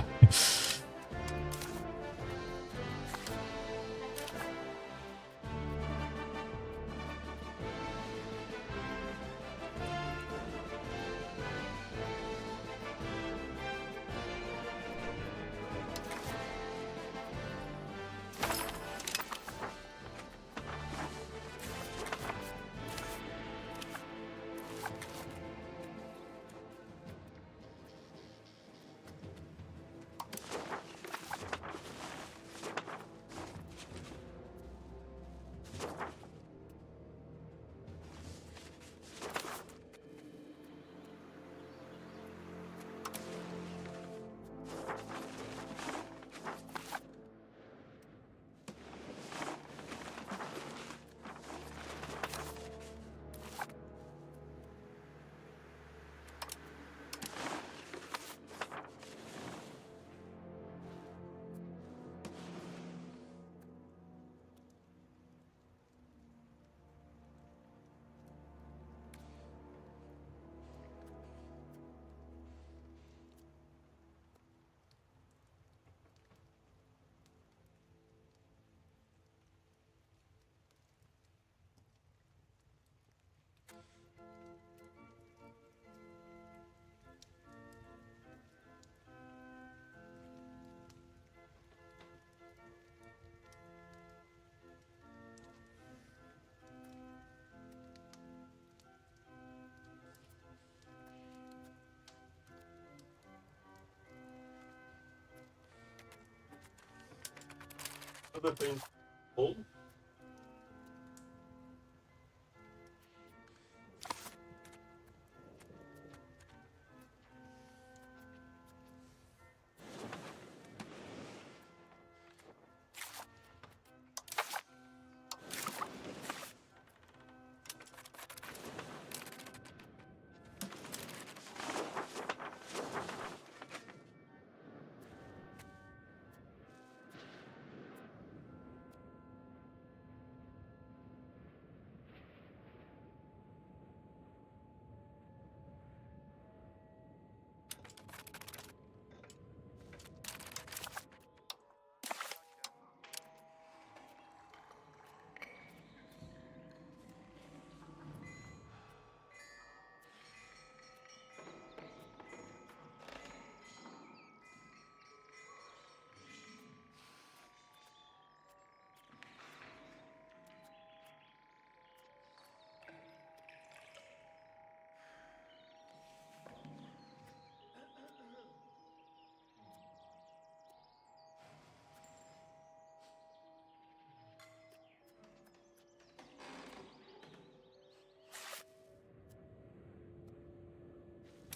S2: Other things hold.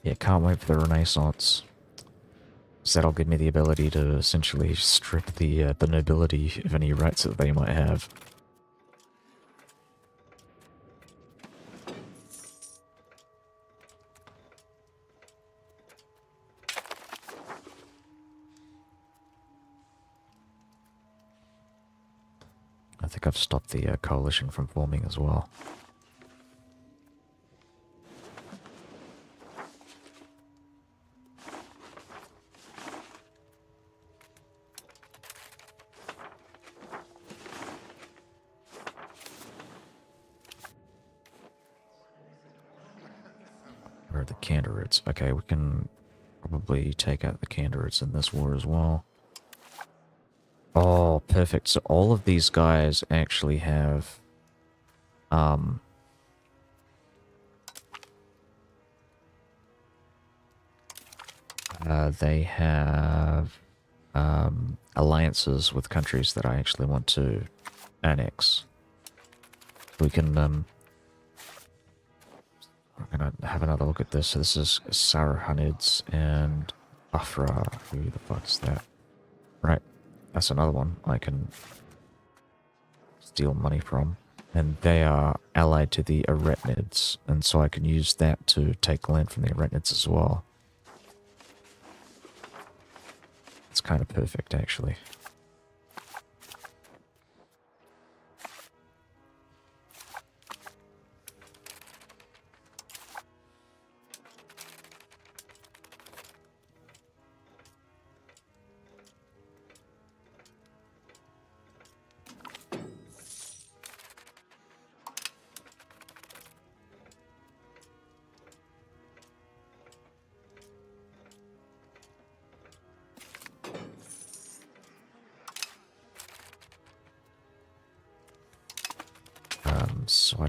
S1: Yeah, can't wait for the Renaissance. So that'll give me the ability to essentially strip the nobility of any rights that they might have. I think I've stopped the coalition from forming as well. Where are the candidates? Okay, we can probably take out the candidates in this war as well. Oh, perfect. So all of these guys actually have they have alliances with countries that I actually want to annex. We can we're gonna have another look at this. So this is Sarahanids and Afra. Who the fuck's that? Right, that's another one I can steal money from. And they are allied to the Aretnids, and so I can use that to take land from the Aretnids as well. It's kind of perfect, actually.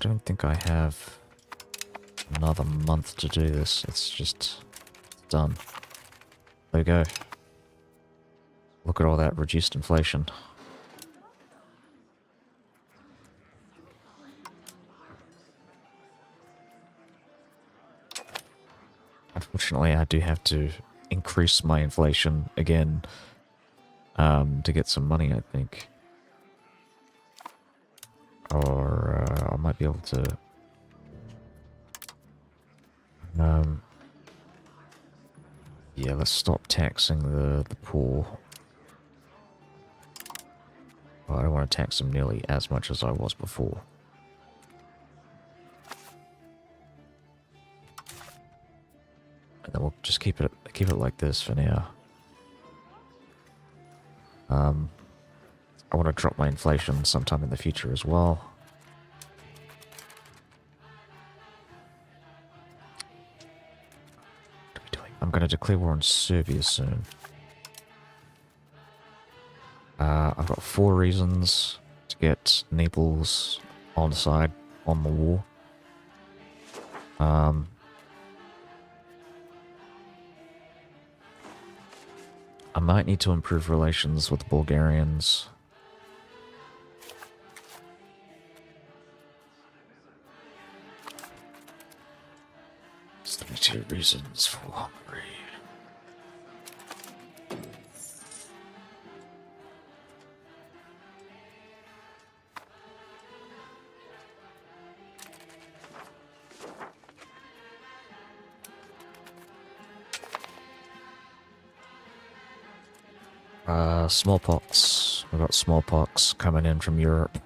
S1: don't think I have another month to do this. It's just done. There we go. Look at all that reduced inflation. Unfortunately, I do have to increase my inflation again to get some money, I think. Or I might be able to... yeah, let's stop taxing the poor. Well, I don't want to tax them nearly as much as I was before. And then we'll just keep it like this for now. I want to drop my inflation sometime in the future as well. What are we doing? I'm going to declare war on Serbia soon. I've got 4 reasons to get Naples on side on the war. I might need to improve relations with the Bulgarians. There's 32 reasons for Hungary. Smallpox. We've got smallpox coming in from Europe.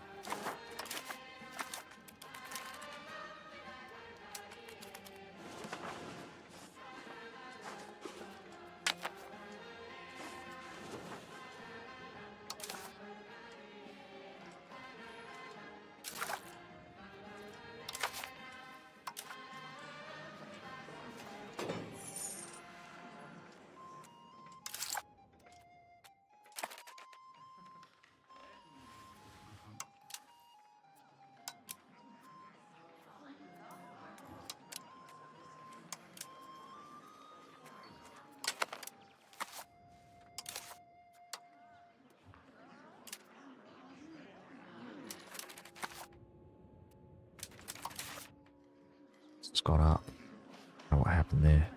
S1: It's gone up. I don't know what happened there.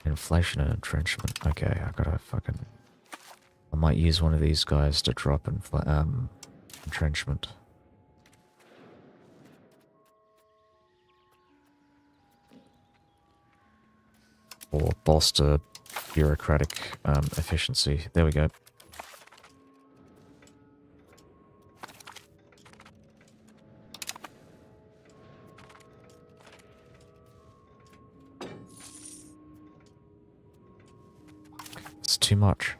S1: Inflation and entrenchment. Okay, I gotta fucking... I might use one of these guys to drop entrenchment. Or bolster bureaucratic efficiency. There we go. It's too much.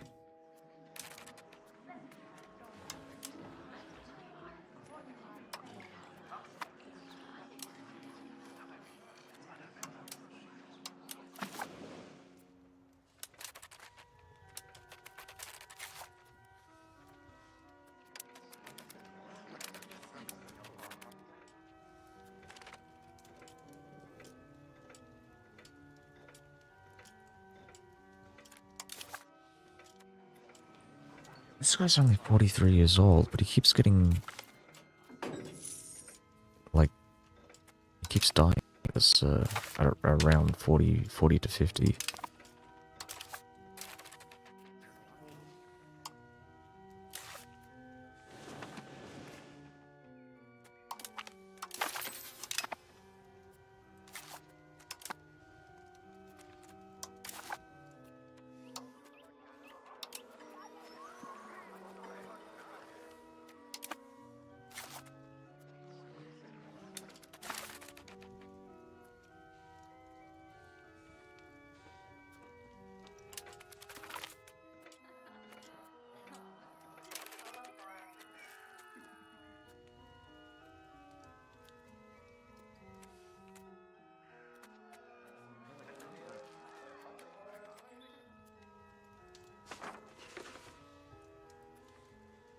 S1: This guy's only 43 years old, but he keeps getting... like... he keeps dying. It's around 40 to 50.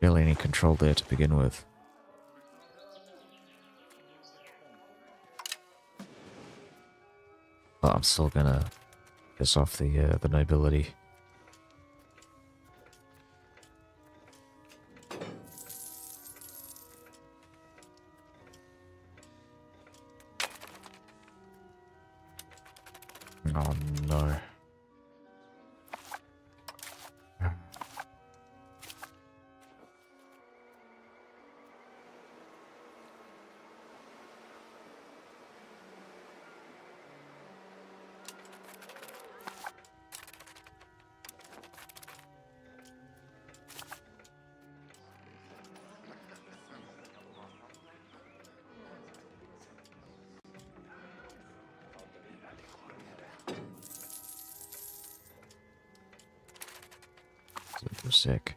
S1: Barely any control there to begin with. But I'm still gonna piss off the nobility. Oh no. Super sick.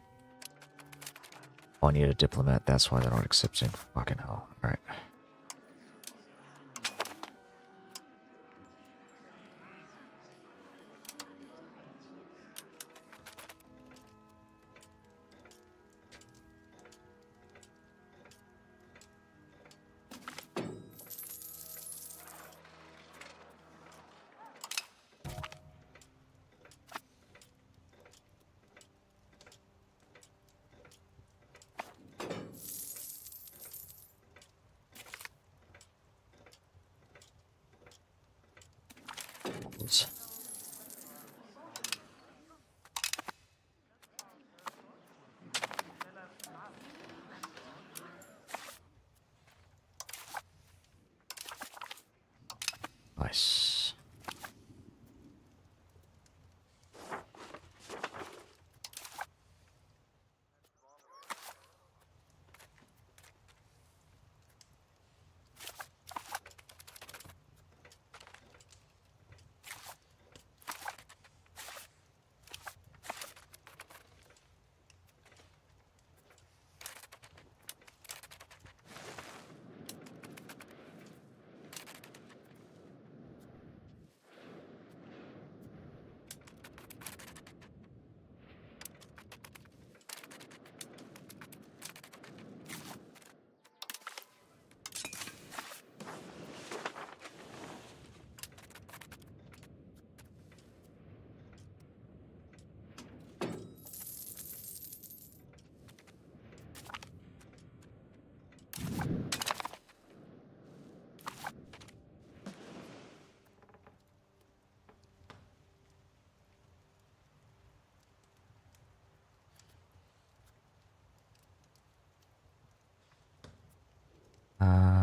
S1: Oh, I need a diplomat, that's why they're not accepting. Fucking hell. Alright. Nice.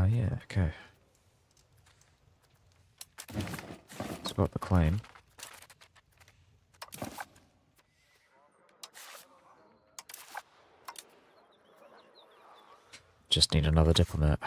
S1: Yeah, okay. It's got the claim. Just need another diplomat.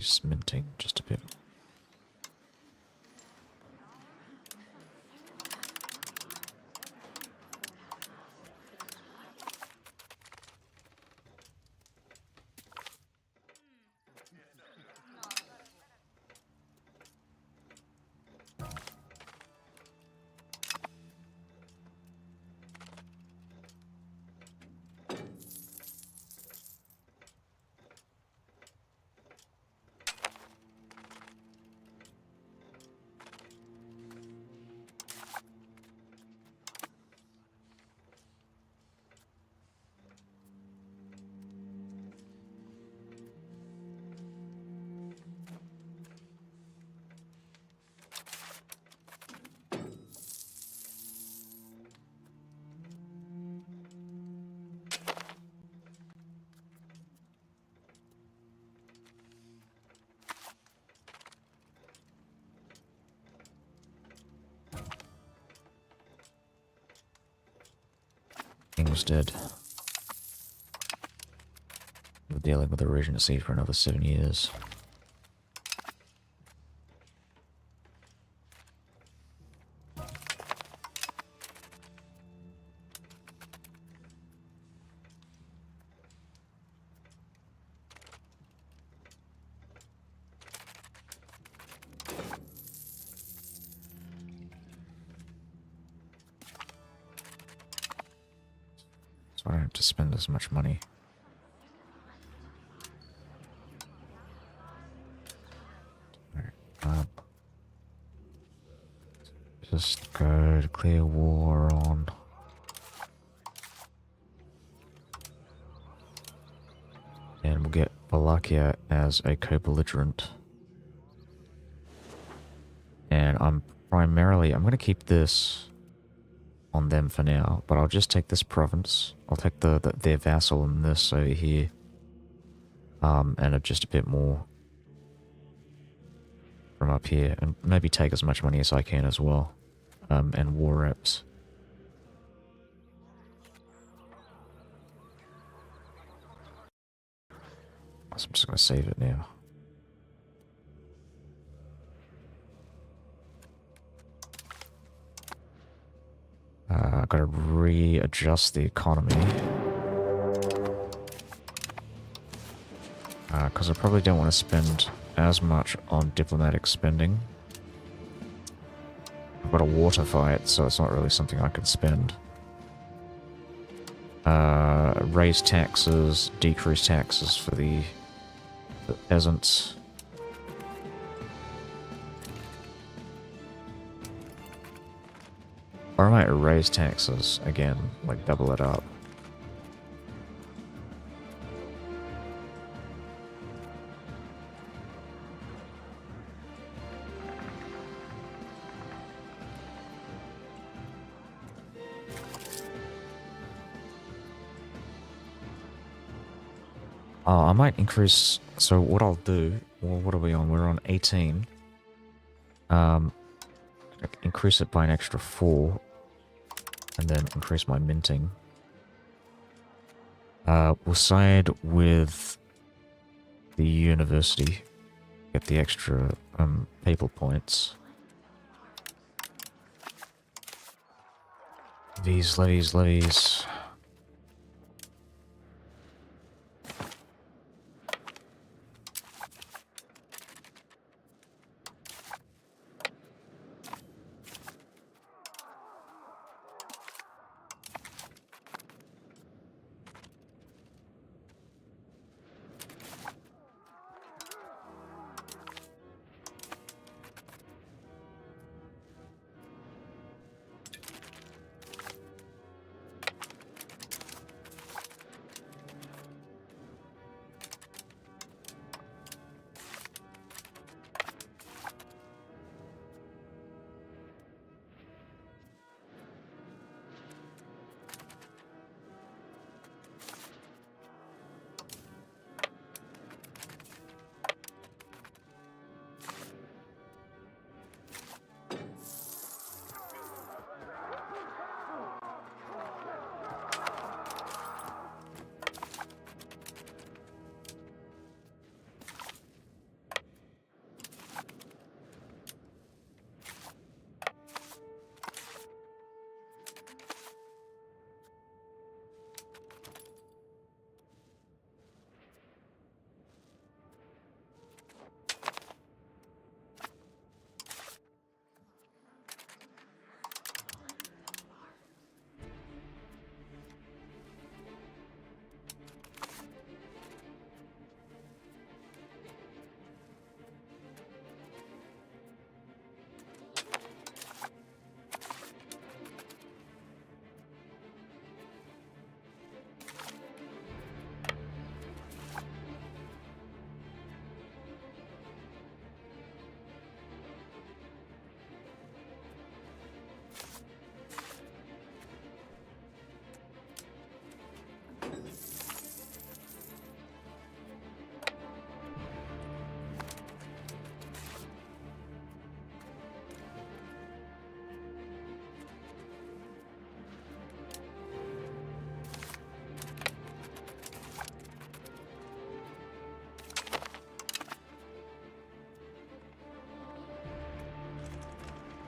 S1: increase minting just a bit. King was dead. We're dealing with the regency for another 7 years. So I don't have to spend as much money. Just go to clear war on. And we'll get Wallachia as a co-belligerent. And I'm going to keep this on them for now, but I'll just take this province. I'll take their vassal and this over here. And just a bit more from up here, and maybe take as much money as I can as well. And war reps. So I'm just going to save it now. I've got to readjust the economy. Because I probably don't want to spend as much on diplomatic spending. I've got a water fight, so it's not really something I can spend. Raise taxes, decrease taxes for the peasants. Or I might raise taxes again, like double it up. Oh, I might increase. So what I'll do, well, what are we on? We're on 18. Increase it by an extra 4. And then increase my minting. We'll side with the university. Get the extra papal points. Levies.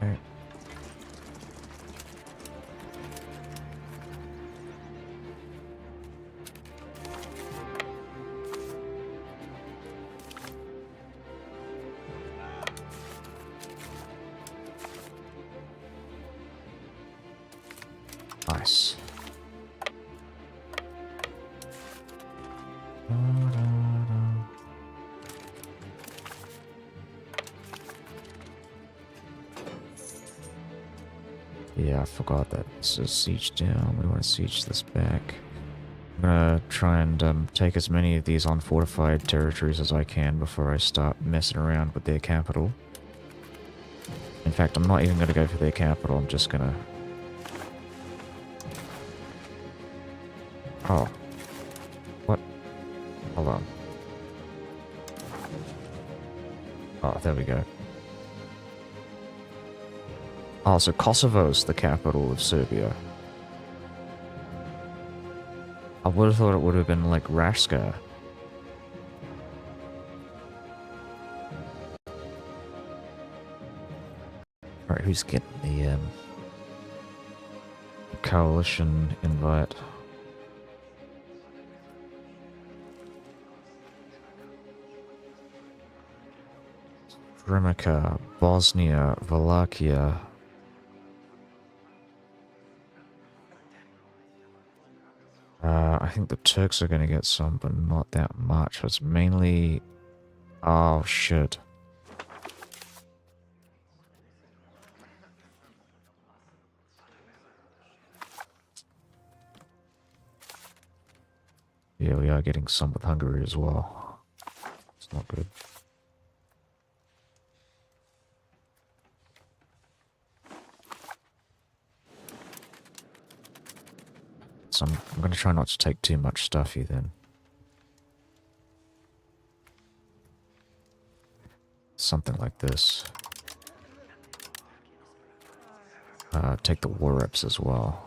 S1: Okay. Nice. Yeah, I forgot that this is siege down. We want to siege this back. I'm gonna try and take as many of these unfortified territories as I can before I start messing around with their capital. In fact, I'm not even gonna go for their capital. I'm just gonna... Oh. What? Hold on. Oh, there we go. Oh, so Kosovo's the capital of Serbia. I would have thought it would have been like Raška. Alright, who's getting the coalition invite? Sremska, Bosnia, Wallachia. I think the Turks are going to get some, but not that much. It's mainly... Oh, shit. Yeah, we are getting some with Hungary as well. It's not good. So I'm going to try not to take too much stuff here then. Something like this. Take the war reps as well.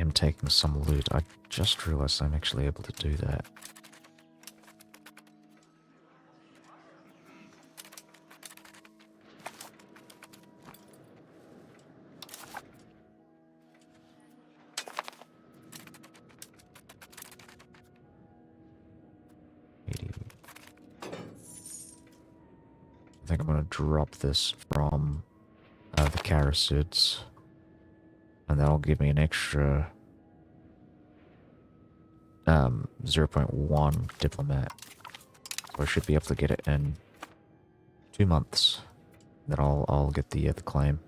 S1: I'm taking some loot. I just realized I'm actually able to do that. I think I'm going to drop this from the Karasids. And that'll give me an extra 0.1 diplomat. So I should be able to get it in 2 months. Then I'll get the claim.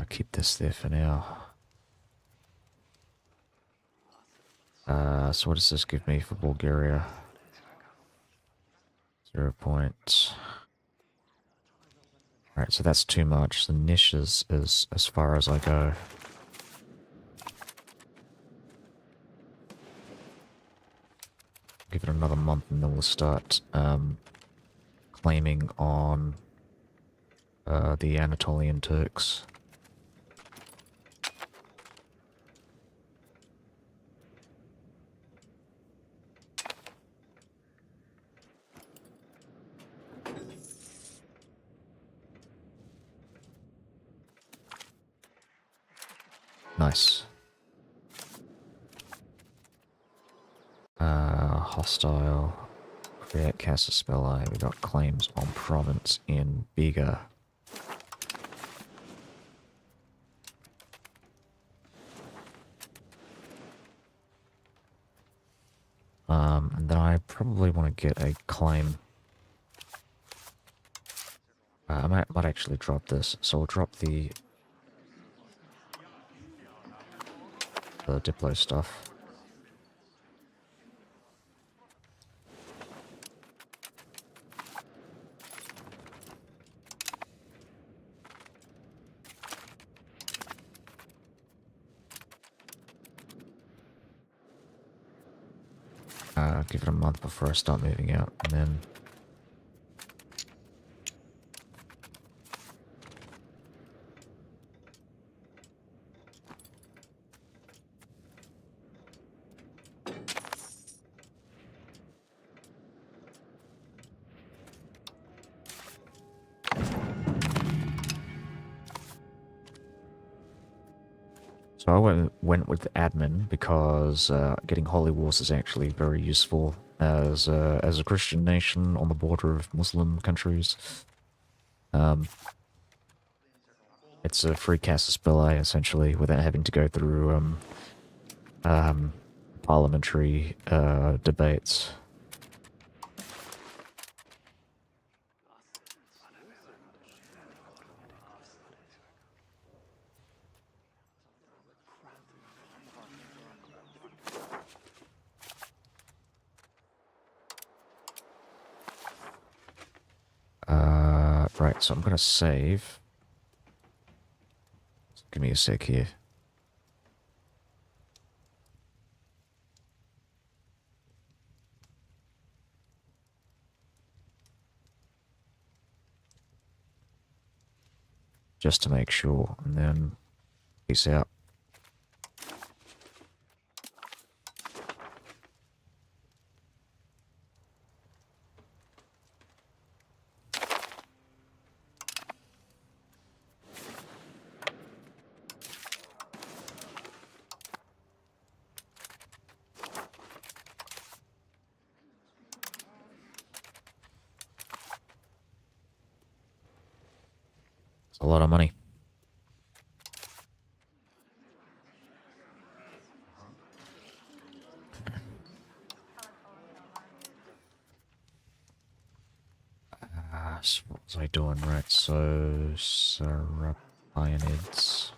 S1: Keep this there for now. So what does this give me for Bulgaria? 0 point. Alright, so that's too much. The niche is as far as I go. Give it another month and then we'll start claiming on the Anatolian Turks. Nice. Hostile. Create Casus Belli. We got claims on province in Bega. And then I probably want to get a claim. I might actually drop this. So we'll drop the Diplo stuff. Give it a month before I start moving out, and then so I went with admin because getting holy wars is actually very useful as a Christian nation on the border of Muslim countries. It's a free casus belli essentially without having to go through parliamentary debates. Right, so I'm gonna save. Give me a sec here. Just to make sure, and then peace out. It's a lot of money. So what was I doing? Right, so Serapionids.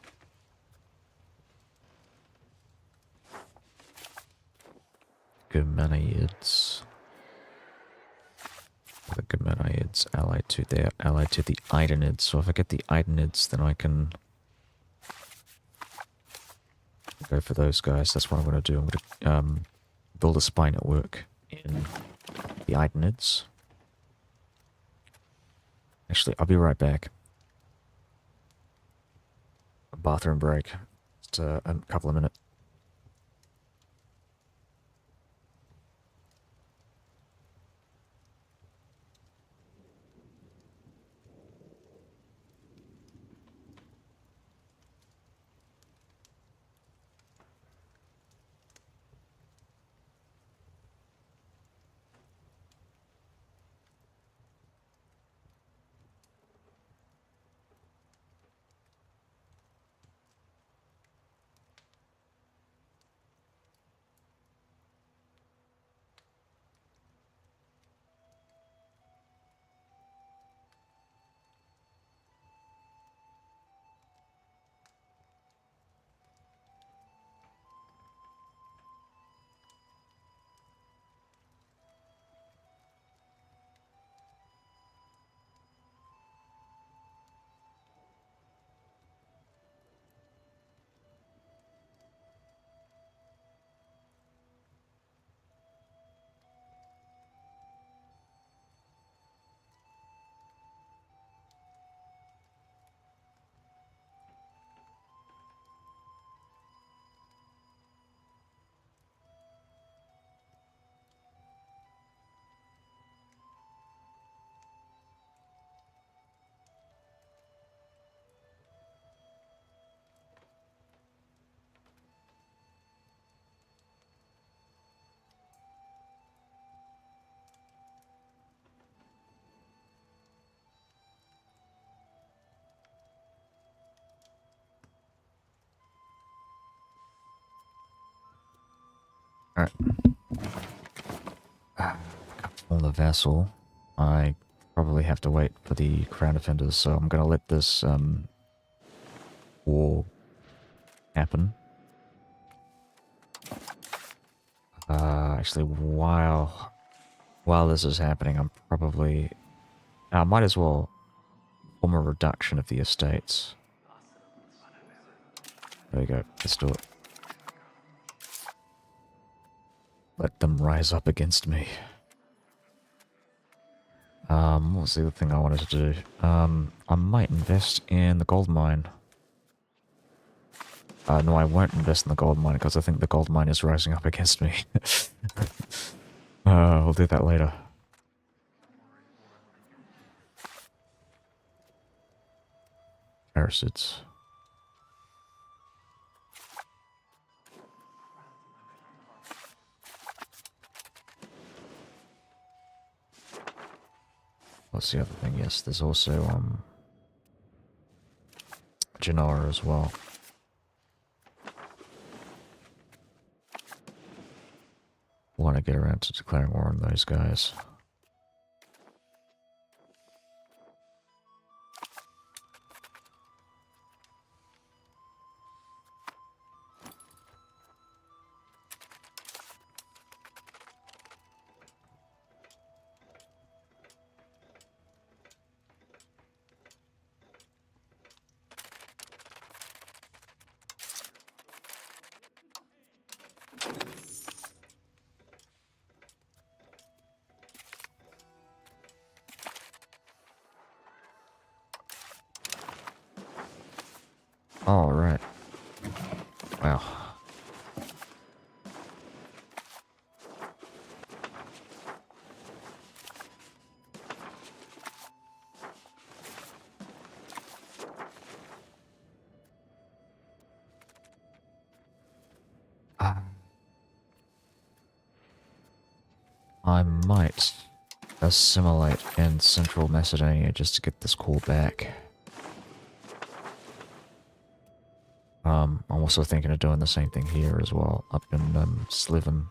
S1: Germanids. The Germanids allied to the Idanids. So if I get the Idanids, then I can go for those guys. That's what I'm going to do. I'm going to build a spy network in the Idanids. Actually, I'll be right back. A bathroom break. Just a couple of minutes. Alright. On the vessel, I probably have to wait for the crown defenders, so I'm gonna let this war happen. Actually, while this is happening, I'm probably I might as well form a reduction of the estates. There we go. Let's do it. Let them rise up against me. What was the other thing I wanted to do? I might invest in the gold mine. No, I won't invest in the gold mine because I think the gold mine is rising up against me. We'll do that later. Parasites. What's the other thing? Yes, there's also Genoa as well. Want to get around to declaring war on those guys. All right. Wow. I might assimilate in Central Macedonia just to get this core back. I'm also thinking of doing the same thing here as well, up in Sliven.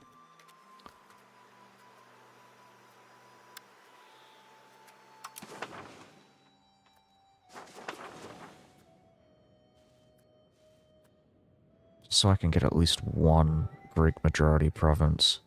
S1: So I can get at least one Greek majority province.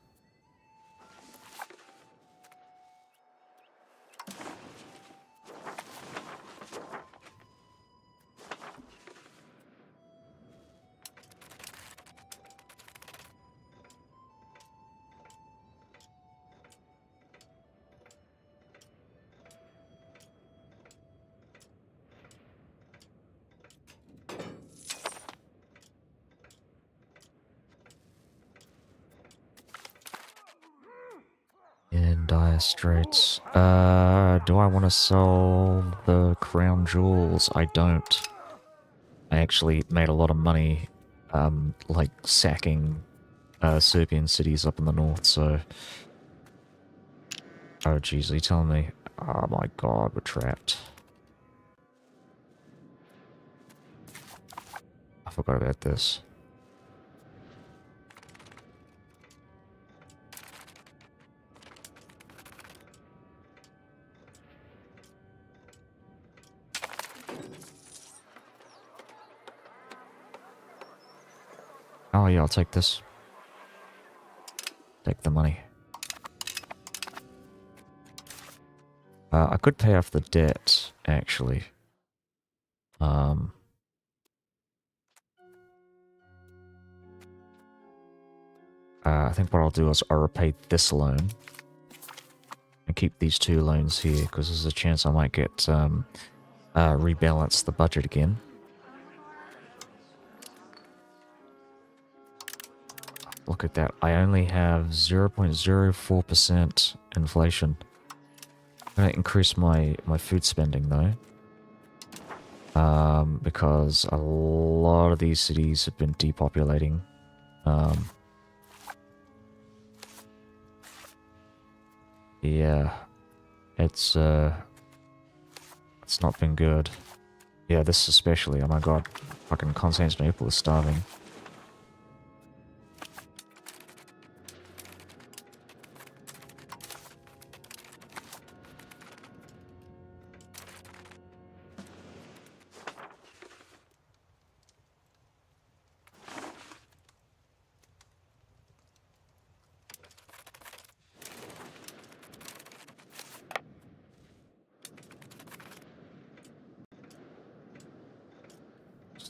S1: In dire straits. Do I want to sell the crown jewels? I don't. I actually made a lot of money, like sacking Serbian cities up in the north, so... Oh jeez, are you telling me? Oh my god, we're trapped. I forgot about this. Oh yeah, I'll take this. Take the money. I could pay off the debt, actually. I think what I'll do is I'll repay this loan and keep these two loans here, because there's a chance I might get rebalance the budget again. Look at that. I only have 0.04% inflation. I'm going to increase my food spending, though. Because a lot of these cities have been depopulating. Yeah. It's not been good. Yeah, this especially. Oh my god. Fucking Constantinople is starving.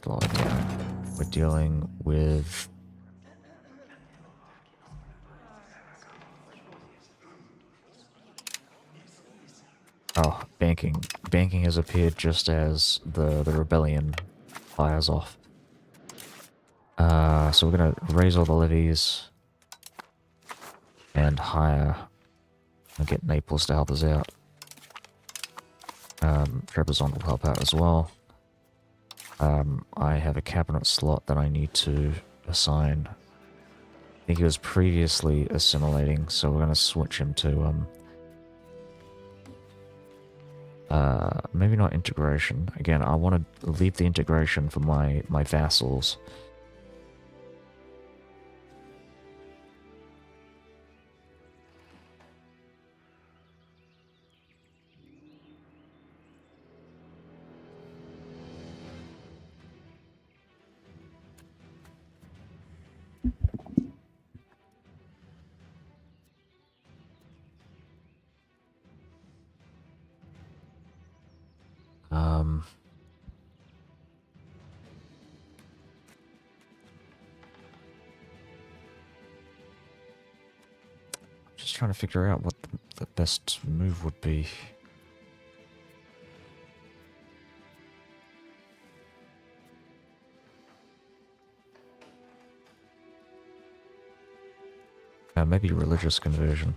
S1: slow it down. We're dealing with... Oh, banking. Banking has appeared just as the rebellion fires off. So we're gonna raise all the levies and hire and get Naples to help us out. Trebizond will help out as well. I have a cabinet slot that I need to assign. I think he was previously assimilating, so we're gonna switch him to maybe not integration. Again, I want to leave the integration for my vassals. Just trying to figure out what the best move would be. Maybe religious conversion.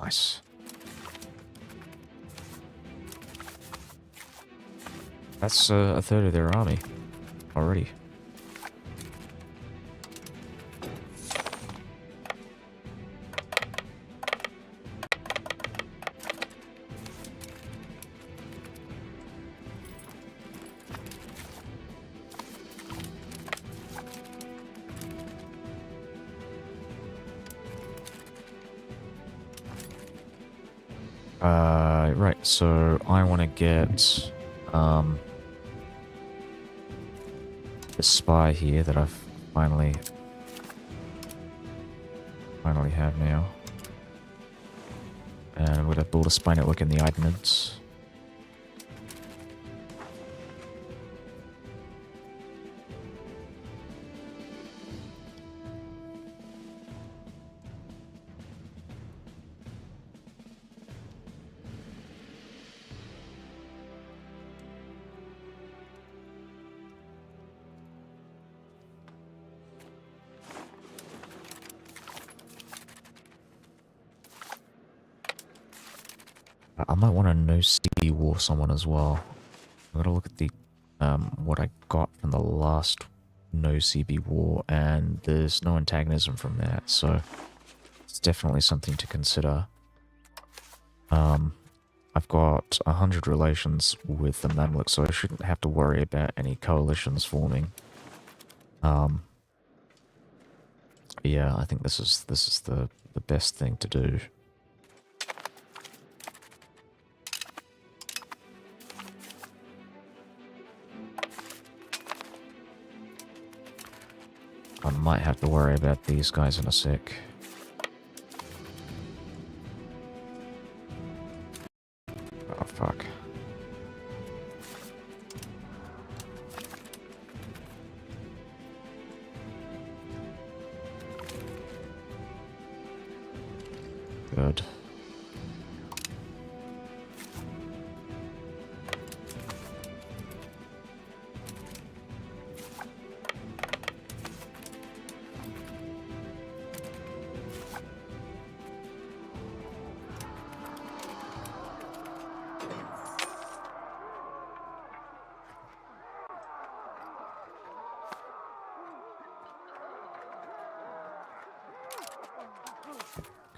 S1: Nice. That's a third of their army already. Right, so I want to get the spy here that I've finally have now. And I'm going to build a spy network in the Idenids. I might want to no CB war someone as well. I'm gonna look at the what I got from the last no CB war, and there's no antagonism from that, so it's definitely something to consider. I've got 100 relations with the Mamluk, so I shouldn't have to worry about any coalitions forming. Yeah, I think this is the best thing to do. I might have to worry about these guys in a sec. Oh, fuck. Good.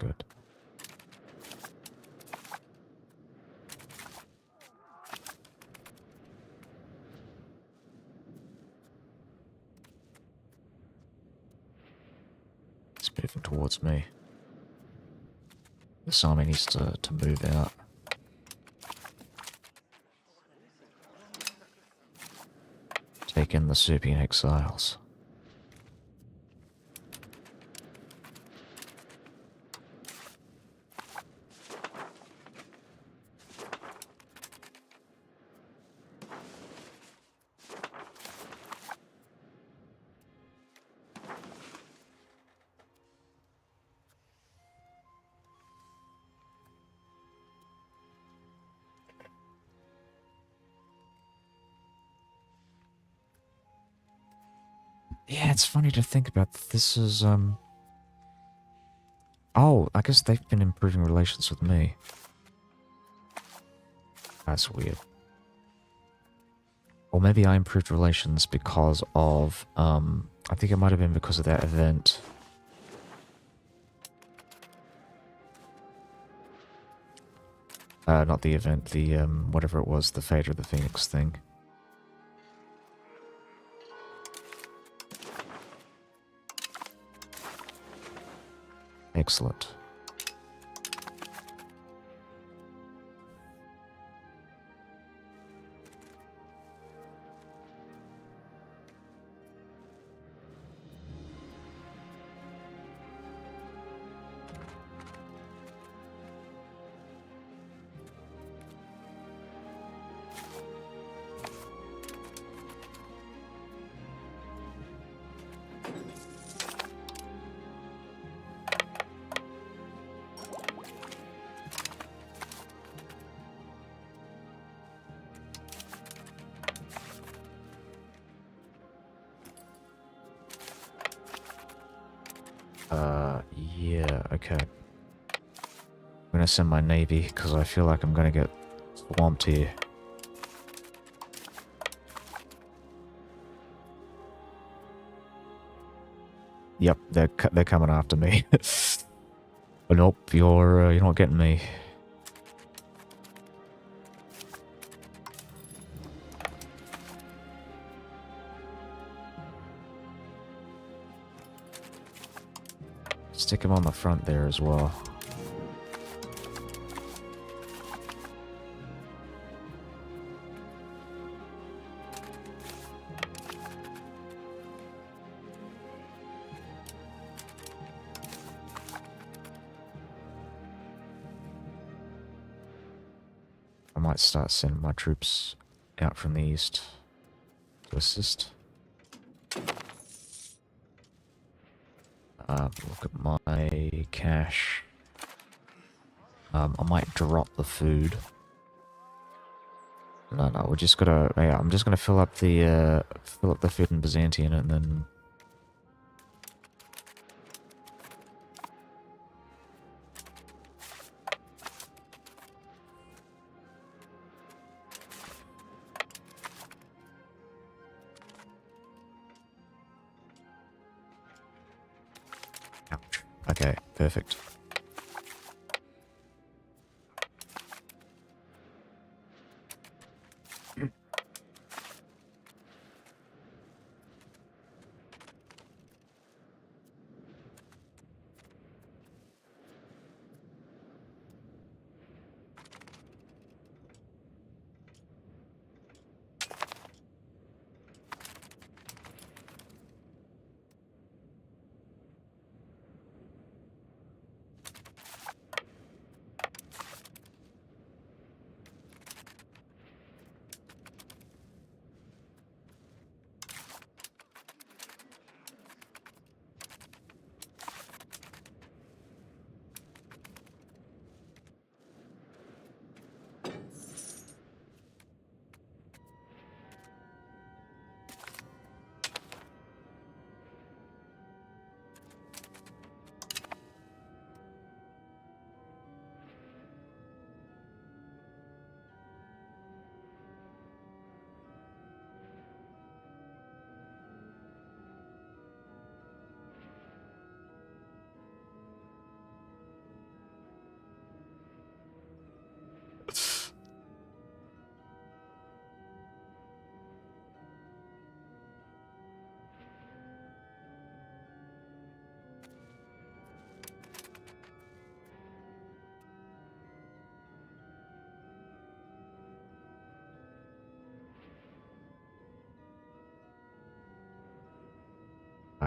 S1: good. It's moving towards me. This army needs to move out. Take in the Serbian exiles. Yeah, it's funny to think about. This is, oh, I guess they've been improving relations with me. That's weird. Or maybe I improved relations because of, I think it might have been because of that event. Not the event, the, whatever it was, the Fate of the Phoenix thing. Excellent. Yeah, okay. I'm gonna send my navy, because I feel like I'm gonna get swamped here. Yep, they're coming after me. But nope, you're not getting me. Stick him on the front there as well. I might start sending my troops out from the east to assist. Look at my cash. I might drop the food. No, we're just gonna. Yeah, I'm just gonna fill up the food in Byzantium and then. Ouch. Okay, perfect.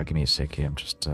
S1: give me a sec here. I'm just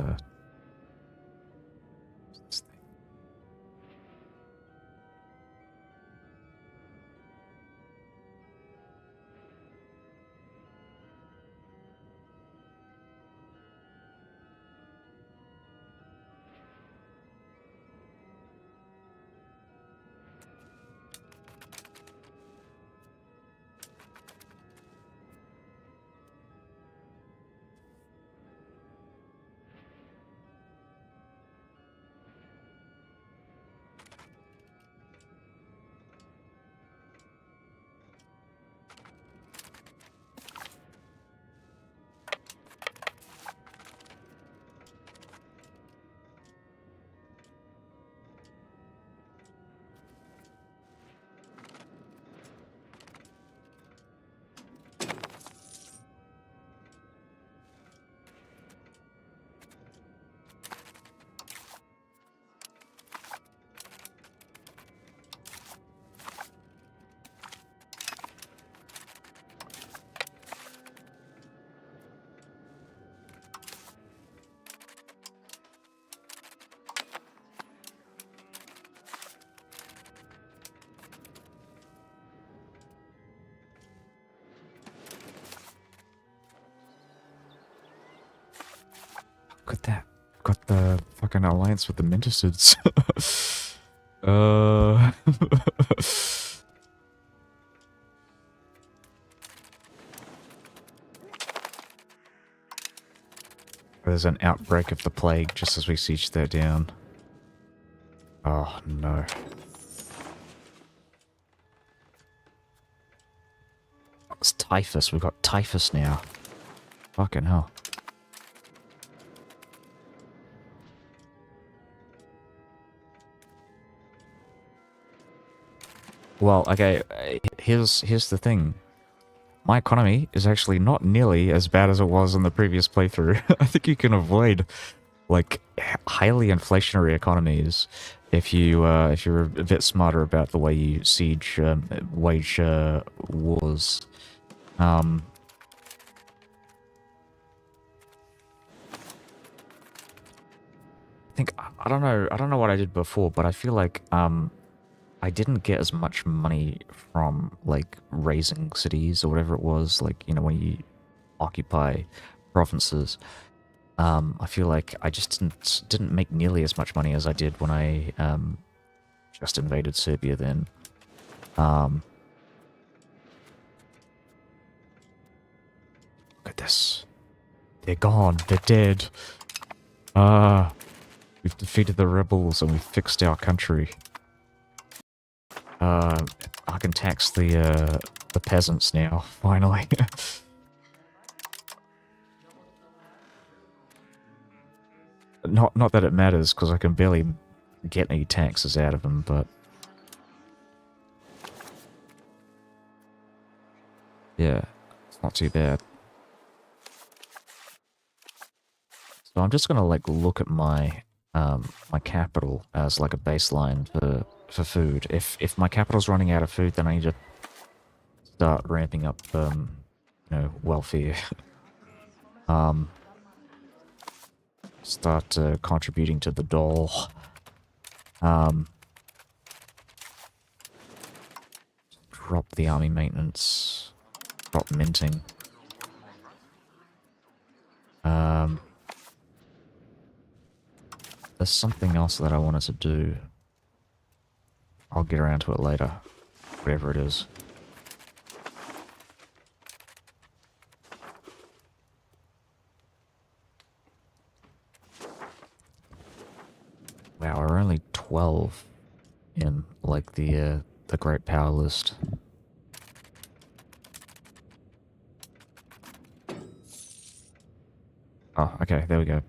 S1: look at that. Got the fucking alliance with the Minticids. uh There's an outbreak of the plague just as we siege that down. Oh no. It's typhus. We've got typhus now. Fucking hell. Well, okay, here's the thing. My economy is actually not nearly as bad as it was in the previous playthrough. I think you can avoid like highly inflationary economies if you're a bit smarter about the way you siege wage wars. I think I don't know what I did before, but I feel like I didn't get as much money from like raising cities or whatever it was, like, you know, when you occupy provinces. I feel like I just didn't make nearly as much money as I did when I just invaded Serbia then. Look at this. They're gone. They're dead. We've defeated the rebels and we've fixed our country. I can tax the peasants now, finally. Not that it matters, because I can barely get any taxes out of them, but... yeah, it's not too bad. So I'm just gonna, like, look at my, my capital as, like, a baseline for food. If my capital's running out of food, then I need to start ramping up, you know, welfare. Start contributing to the dole. Drop the army maintenance. Drop minting. There's something else that I wanted to do. I'll get around to it later. Whatever it is. Wow, we're only 12 in, like, the Great Power list. Oh, okay, there we go.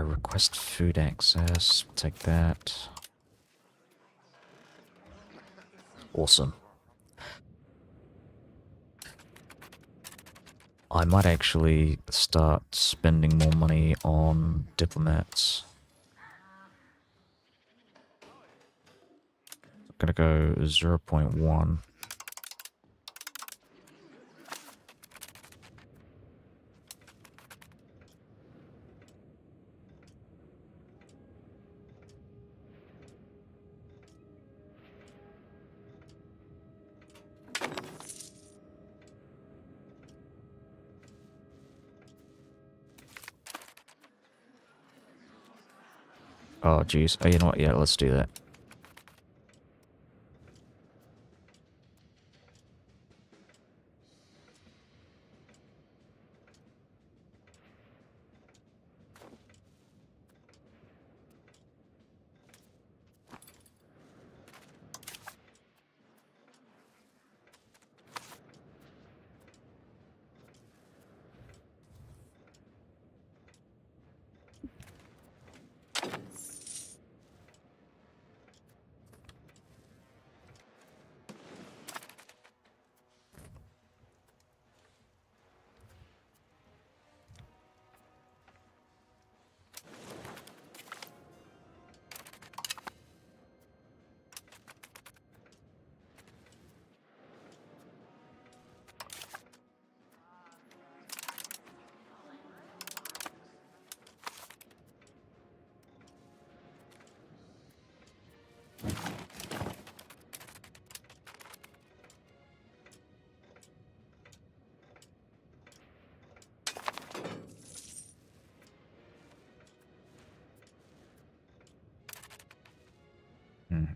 S1: Request food access. Take that. Awesome. I might actually start spending more money on diplomats. I'm gonna go 0.1. Oh, jeez. Oh, you know what? Yeah, let's do that.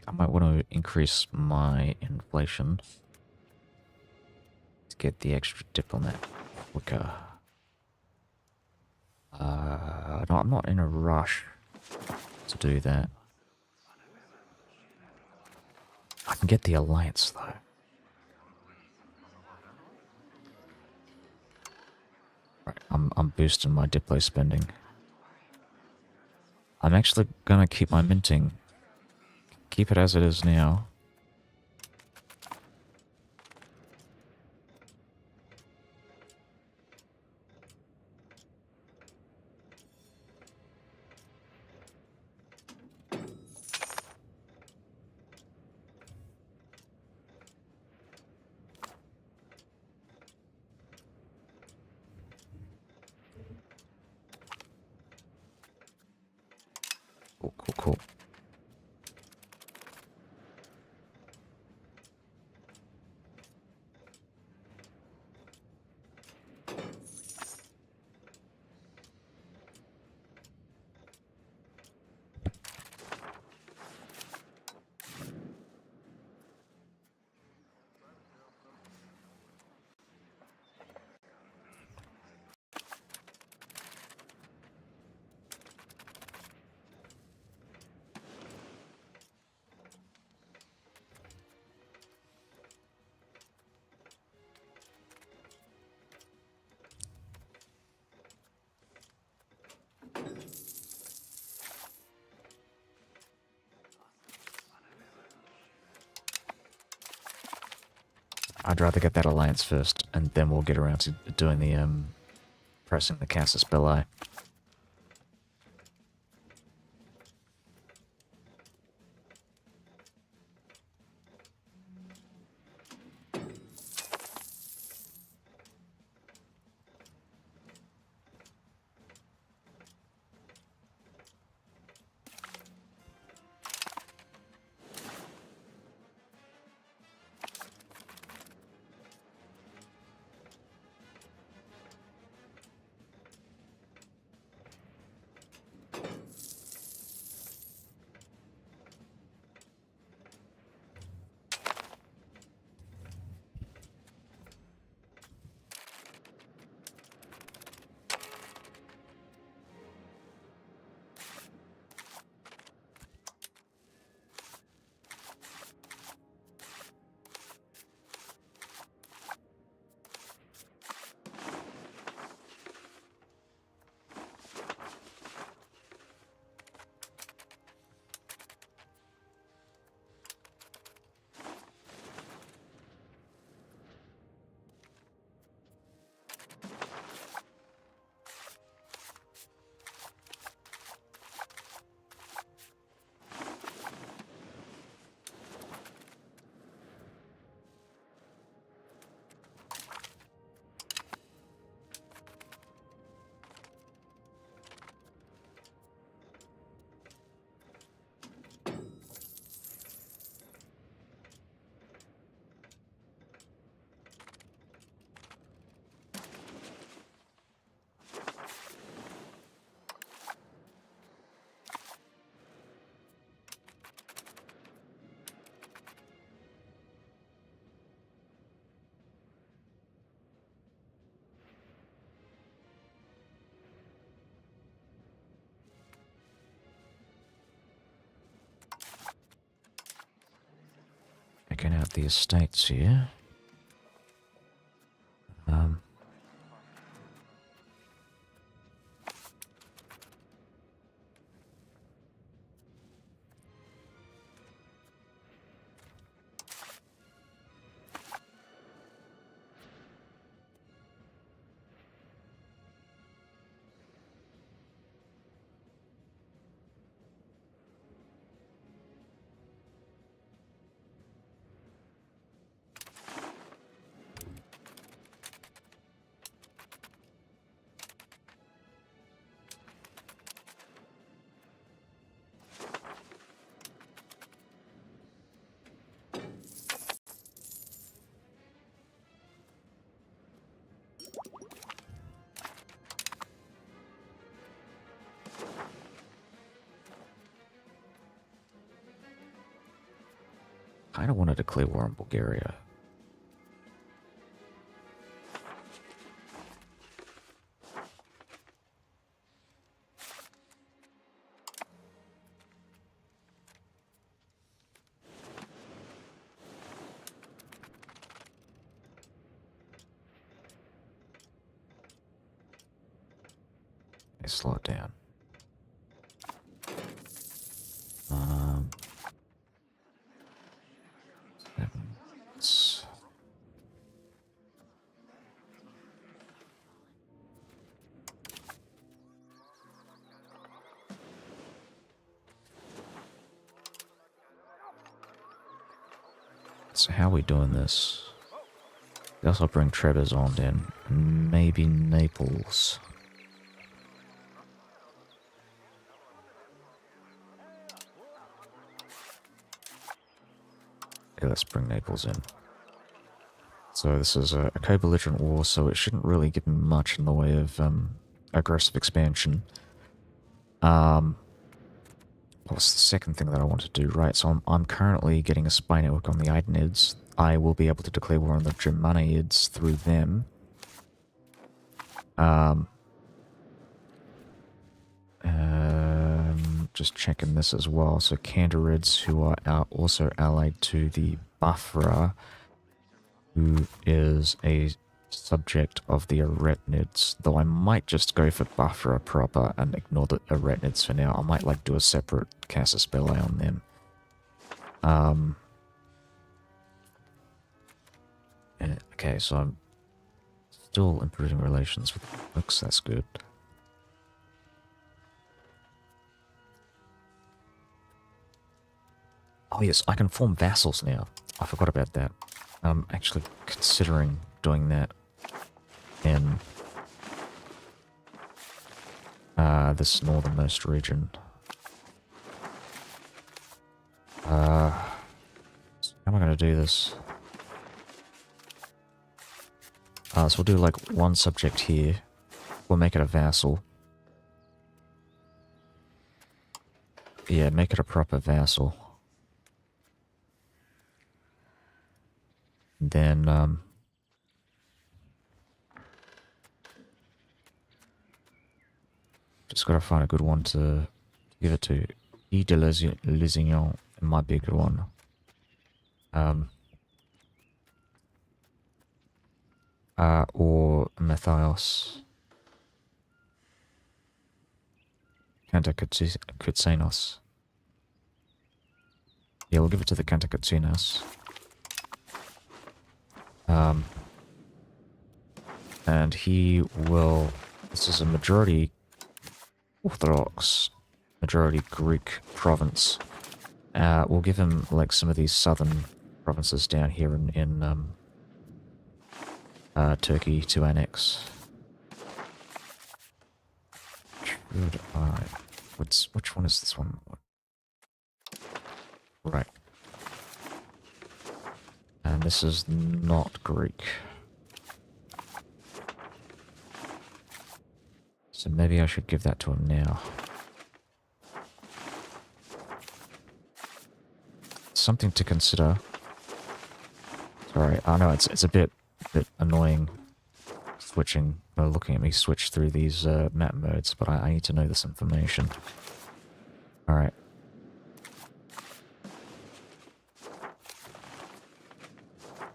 S1: I might want to increase my inflation to get the extra diplomat quicker. No, I'm not in a rush to do that. I can get the alliance though. Right, I'm boosting my diplo spending. I'm actually gonna keep my minting. Keep it as it is now. Cool, cool, cool. I'd rather get that alliance first, and then we'll get around to doing the, pressing the Casus Belli. checking out the estates here. Kind of wanted to declare war on Bulgaria. Okay, slow it down. Let's- So how are we doing this? They also bring Trebizond in. Maybe Naples. Okay, let's bring Naples in. So this is a co-belligerent war, so it shouldn't really give me much in the way of aggressive expansion. What's the second thing that I want to do? Right, so I'm currently getting a spy network on the Idanids. I will be able to declare war on the Germanids through them. Just checking this as well. So Kandarids, who are also allied to the Bafra, who is a subject of the Aretnids, though I might just go for Bafra proper and ignore the Aretnids for now. I might like do a separate Casus Belli on them. Okay, so I'm still improving relations with the Turks, that's good. Oh yes, I can form vassals now. I forgot about that. I'm actually considering doing that in this northernmost region. How am I going to do this? So we'll do like one subject here. We'll make it a vassal. Yeah, make it a proper vassal. Then, just gotta find a good one to give it to. E de Lusignan might be a good one. Or Matthias. Kantakutsenos. Yeah, we'll give it to the Kantakutsenos. And he will... This is a majority Orthodox, majority Greek province. We'll give him like some of these southern provinces down here in Turkey to annex. Should I... Which one is this one? Right. And this is not Greek. So maybe I should give that to him now. Something to consider. Sorry, I know it's a bit annoying switching, looking at me switch through these map modes, but I need to know this information. Alright.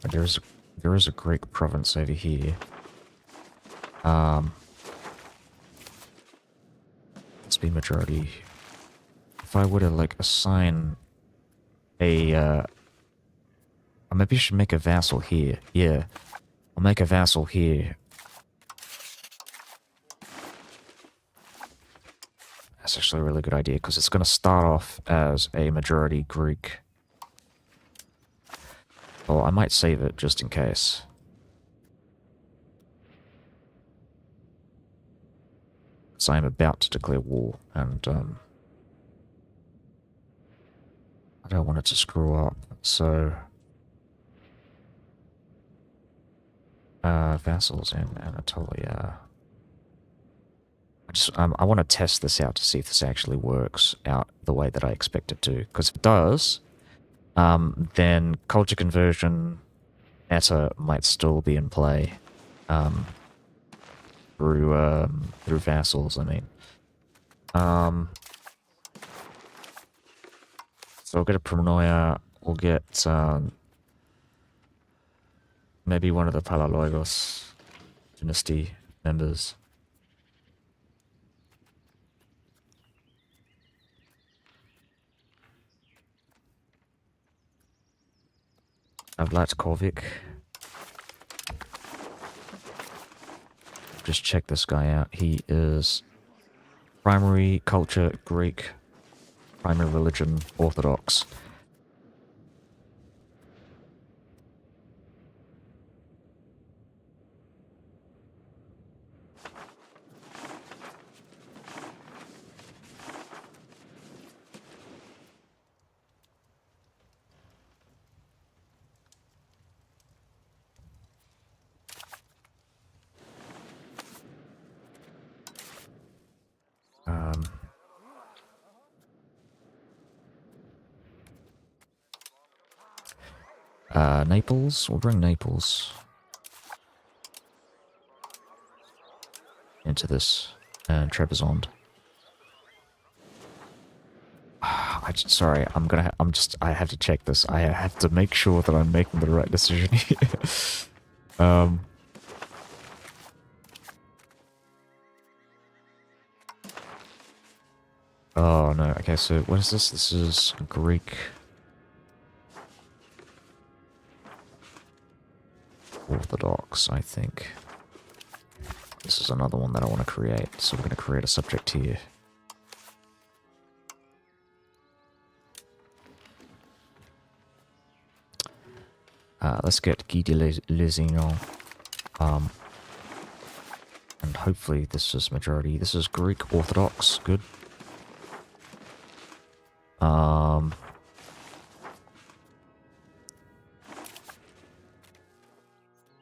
S1: There's there is a Greek province over here. Let's be majority. If I were to like assign a maybe I should make a vassal here. Yeah. I'll make a vassal here. That's actually a really good idea because it's going to start off as a majority Greek. Well, I might save it just in case. So I'm about to declare war, and I don't want it to screw up. So, vassals in Anatolia. I want to test this out to see if this actually works out the way that I expect it to. Because if it does, then culture conversion meta might still be in play through vassals. I mean, so we'll get a Pronoia. We'll get maybe one of the Palaiologos dynasty members. Vlatkovic. Just check this guy out. He is primary culture Greek, primary religion Orthodox. Naples? We'll bring Naples into this. And Trebizond. Sorry, I have to check this. I have to make sure that I'm making the right decision here. Oh no, okay, so what is this? This is Greek Orthodox, I think. This is another one that I want to create, so we're going to create a subject here. Let's get Guy de Lusignan. And hopefully this is majority. This is Greek Orthodox. Good.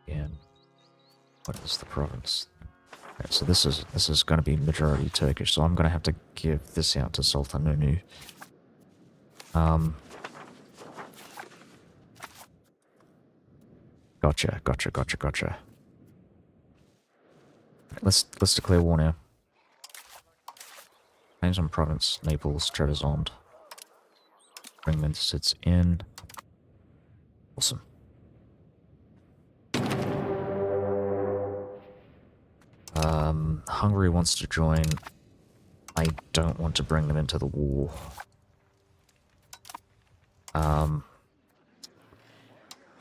S1: And what is the province? Right, so this is going to be majority Turkish. So I'm going to have to give this out to Sultan Nunu. Gotcha. Let's declare war now. Names on province, Naples, Trebizond. Bring ministers in. Awesome. Hungary wants to join. I don't want to bring them into the war.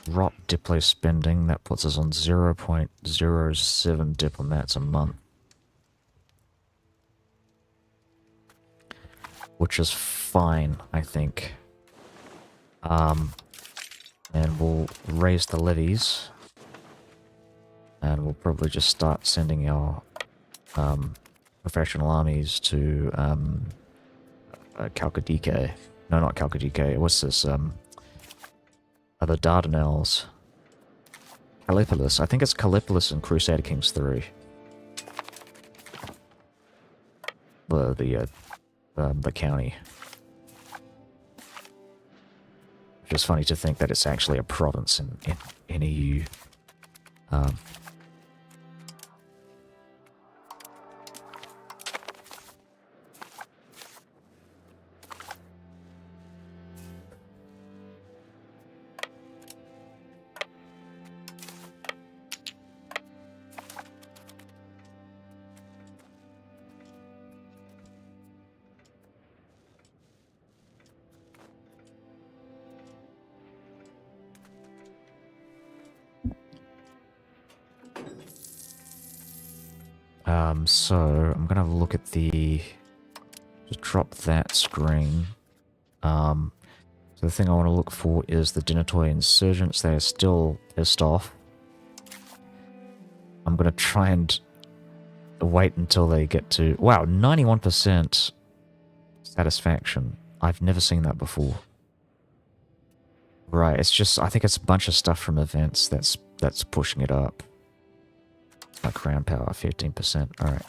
S1: Drop diplo spending, that puts us on 0.07 diplomats a month. Which is fine, I think. And we'll raise the levies. And we'll probably just start sending our professional armies to Chalkidike. No, not Chalkidike. What's this? The Dardanelles. Callipolis. I think it's Callipolis in Crusader Kings 3. The county. Which is funny to think that it's actually a province in EU. So I'm gonna have a look at the... Just drop that screen. So the thing I want to look for is the Dinatoy insurgents. They are still pissed off. I'm gonna try and wait until they get to... Wow, 91% satisfaction. I've never seen that before. Right, it's just... I think it's a bunch of stuff from events that's pushing it up. My crown power, 15%. Alright.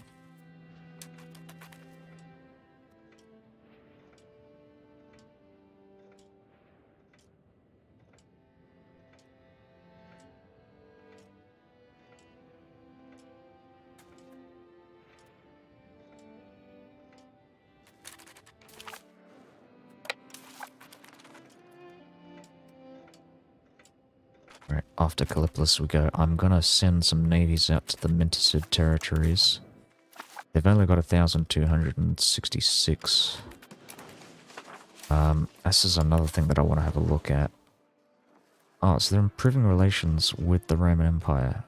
S1: Right, after Callipolis we go. I'm gonna send some navies out to the Minticid territories. They've only got 1,266. This is another thing that I want to have a look at. Oh, so they're improving relations with the Roman Empire.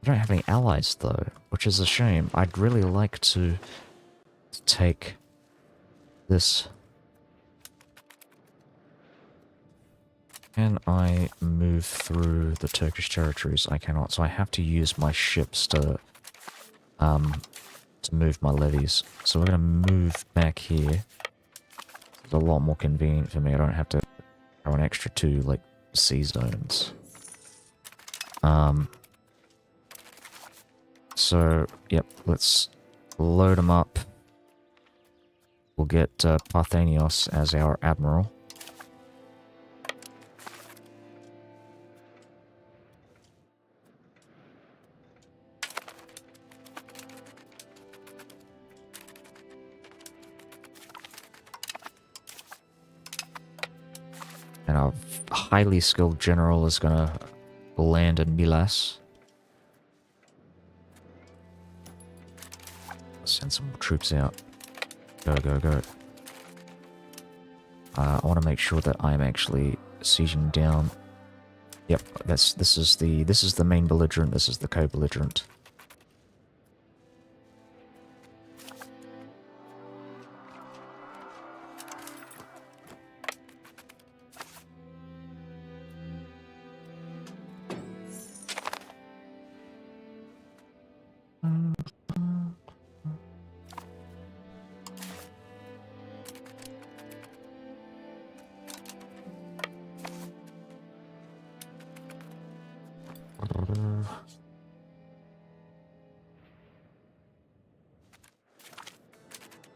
S1: They don't have any allies though, which is a shame. I'd really like to take this. Can I move through the Turkish territories? I cannot, so I have to use my ships to move my levies. So we're going to move back here. It's a lot more convenient for me. I don't have to throw an extra 2, like, sea zones. So, yep, let's load them up. We'll get Parthenios as our admiral. And our highly skilled general is going to land in Milas. Send some more troops out. Go, go, go. I want to make sure that I'm actually sieging down. Yep, this is the main belligerent, this is the co-belligerent.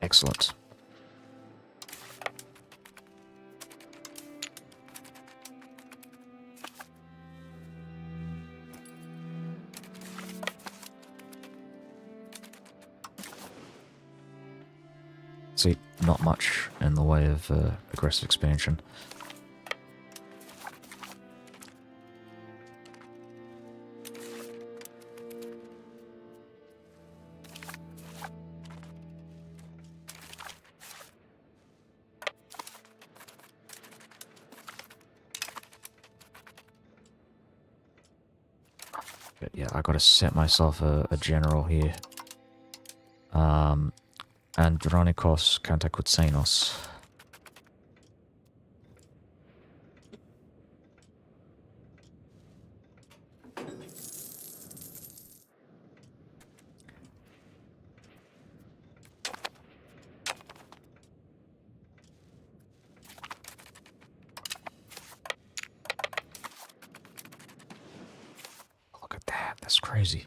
S1: Excellent. See, not much in the way of aggressive expansion. But yeah, I gotta set myself a general here. Andronikos Kantakoutsenos. Look at that, that's crazy.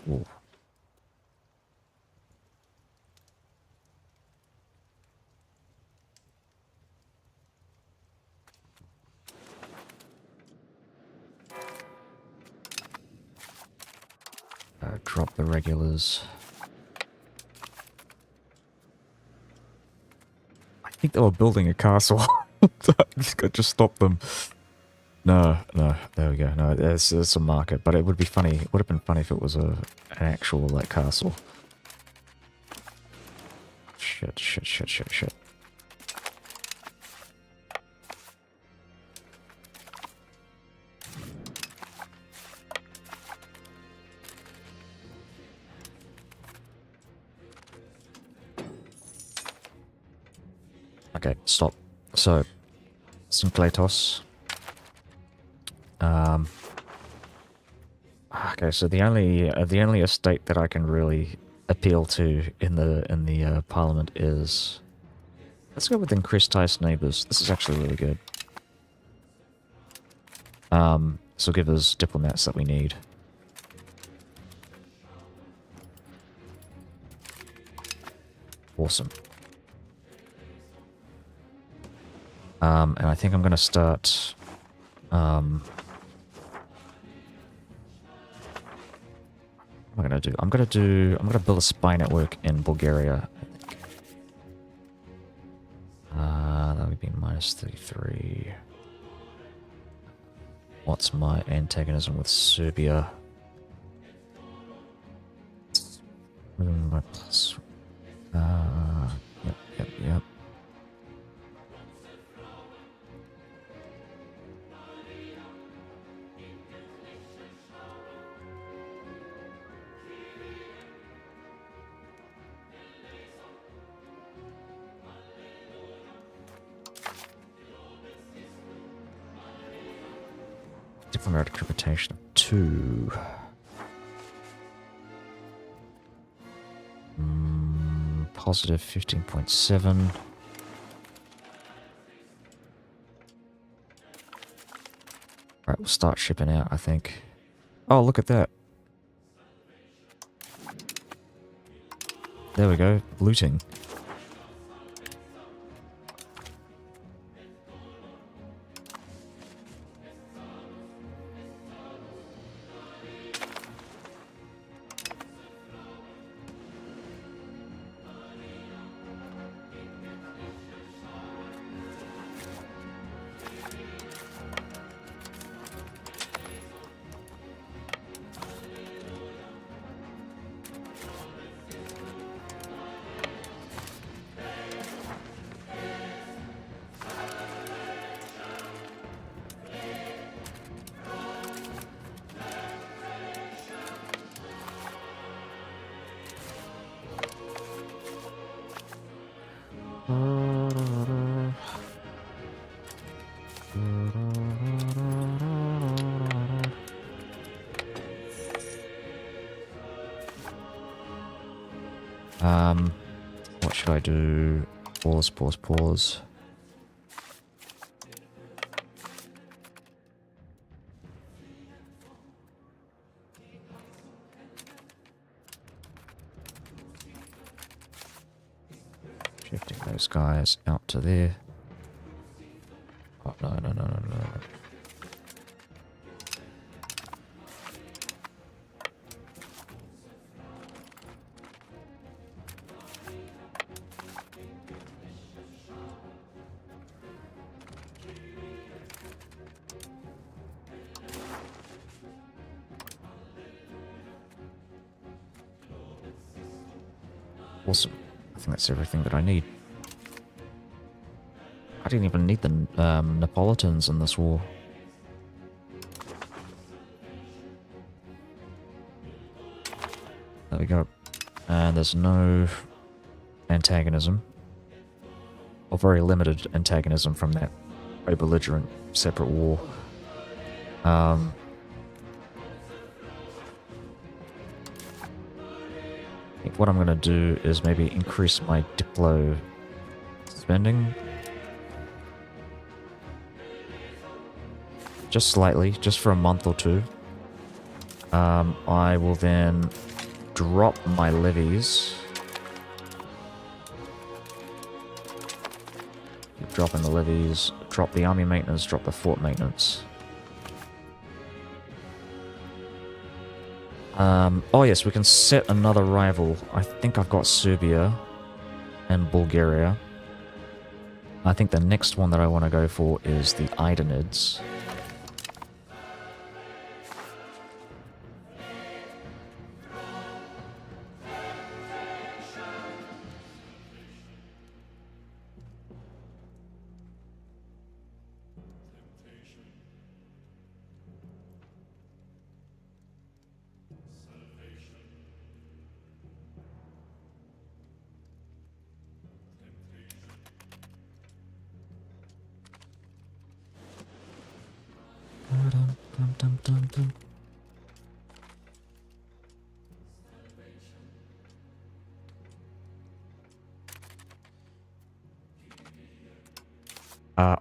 S1: Ooh. Drop the regulars. I think they were building a castle. Just stop them. No, there we go. No, it's a market, but it would be funny. It would have been funny if it was an actual, like, castle. Shit. Okay, stop. So, Syncletos. Um, okay, so the only estate that I can really appeal to in the parliament is, let's go with increased ties to neighbors. This is actually really good. This will give us diplomats that we need. Awesome. And I think I'm gonna start. What am I gonna do? I'm gonna build a spy network in Bulgaria. I think. That would be minus 33. What's my antagonism with Serbia? My plus. Yep. Diplomatic reputation of 2. Positive 15.7. Right, we'll start shipping out, I think. Oh, look at that. There we go. Looting. What should I do? Pause. Shifting those guys out to there. Oh, no. Awesome. I think that's everything that I need. I didn't even need the Neapolitans in this war. There we go. And there's no antagonism. Or very limited antagonism from that very belligerent separate war. I think what I'm going to do is maybe increase my Diplo spending. Just slightly, just for a month or 2. I will then drop my levies. Keep dropping the levies, drop the army maintenance, drop the fort maintenance. Oh yes, we can set another rival. I think I've got Serbia and Bulgaria. I think the next one that I want to go for is the Idanids. dum, dum, dum.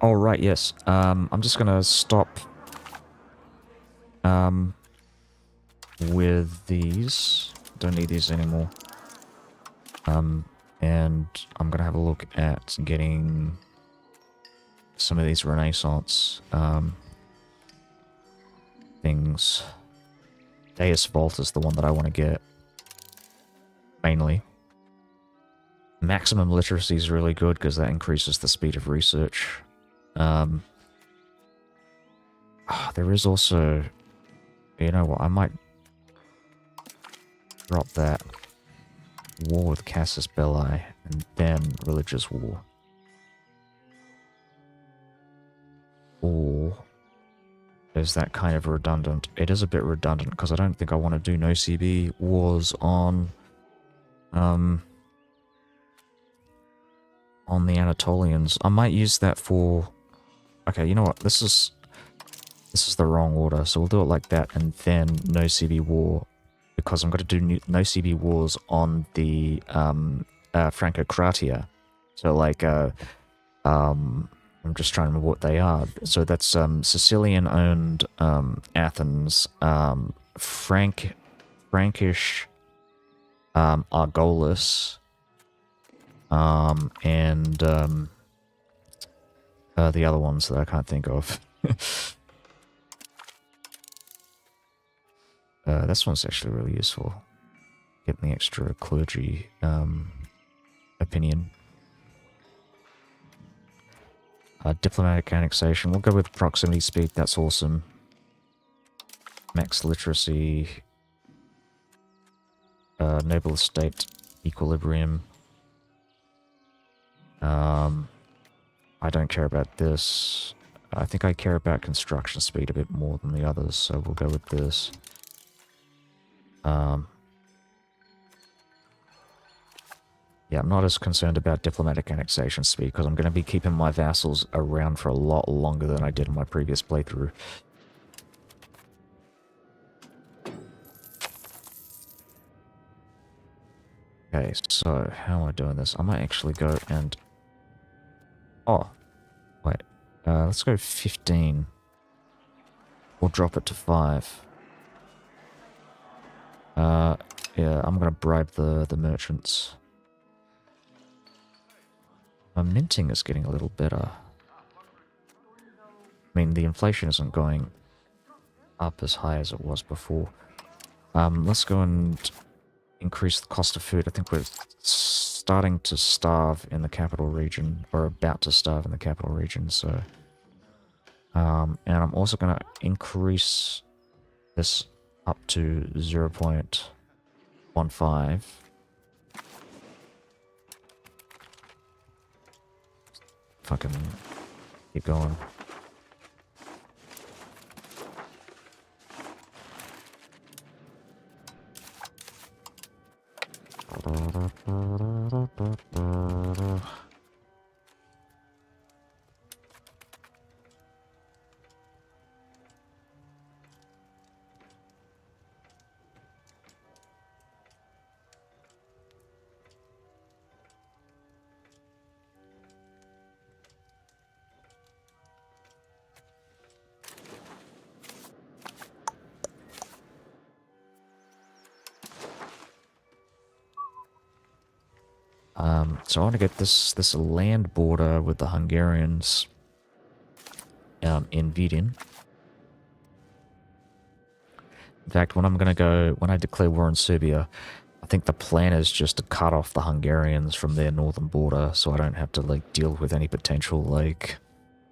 S1: Oh, right, yes. I'm just gonna stop with these. Don't need these anymore. And I'm gonna have a look at getting some of these Renaissance things. Deus Vault is the one that I want to get mainly. Maximum literacy is really good because that increases the speed of research. There is also, you know what, I might drop that war with Casus Belli and then religious war. Or is that kind of redundant? It is a bit redundant because I don't think I want to do no CB wars on the Anatolians. I might use that for... Okay, you know what? This is the wrong order, so we'll do it like that, and then no CB war, because I'm going to do no CB wars on the Francocratia. So like, I'm just trying to remember what they are. So that's Sicilian-owned Athens, Frankish Argolis, and the other ones that I can't think of. This one's actually really useful. Getting the extra clergy opinion. Diplomatic annexation. We'll go with proximity speed. That's awesome. Max literacy. Noble estate. Equilibrium. I don't care about this. I think I care about construction speed a bit more than the others, so we'll go with this. Yeah, I'm not as concerned about diplomatic annexation speed because I'm going to be keeping my vassals around for a lot longer than I did in my previous playthrough. Okay, so how am I doing this? I might actually go and... Oh, wait. Let's go 15. Or drop it to 5. Yeah, I'm going to bribe the merchants. My minting is getting a little better. I mean, the inflation isn't going up as high as it was before. Let's go and increase the cost of food. I think we're starting to starve in the capital region, or about to starve in the capital region, so... and I'm also going to increase this up to 0.15. Fucking keep going. So I want to get this land border with the Hungarians in Vidin. In fact, when I declare war on Serbia, I think the plan is just to cut off the Hungarians from their northern border, so I don't have to like deal with any potential like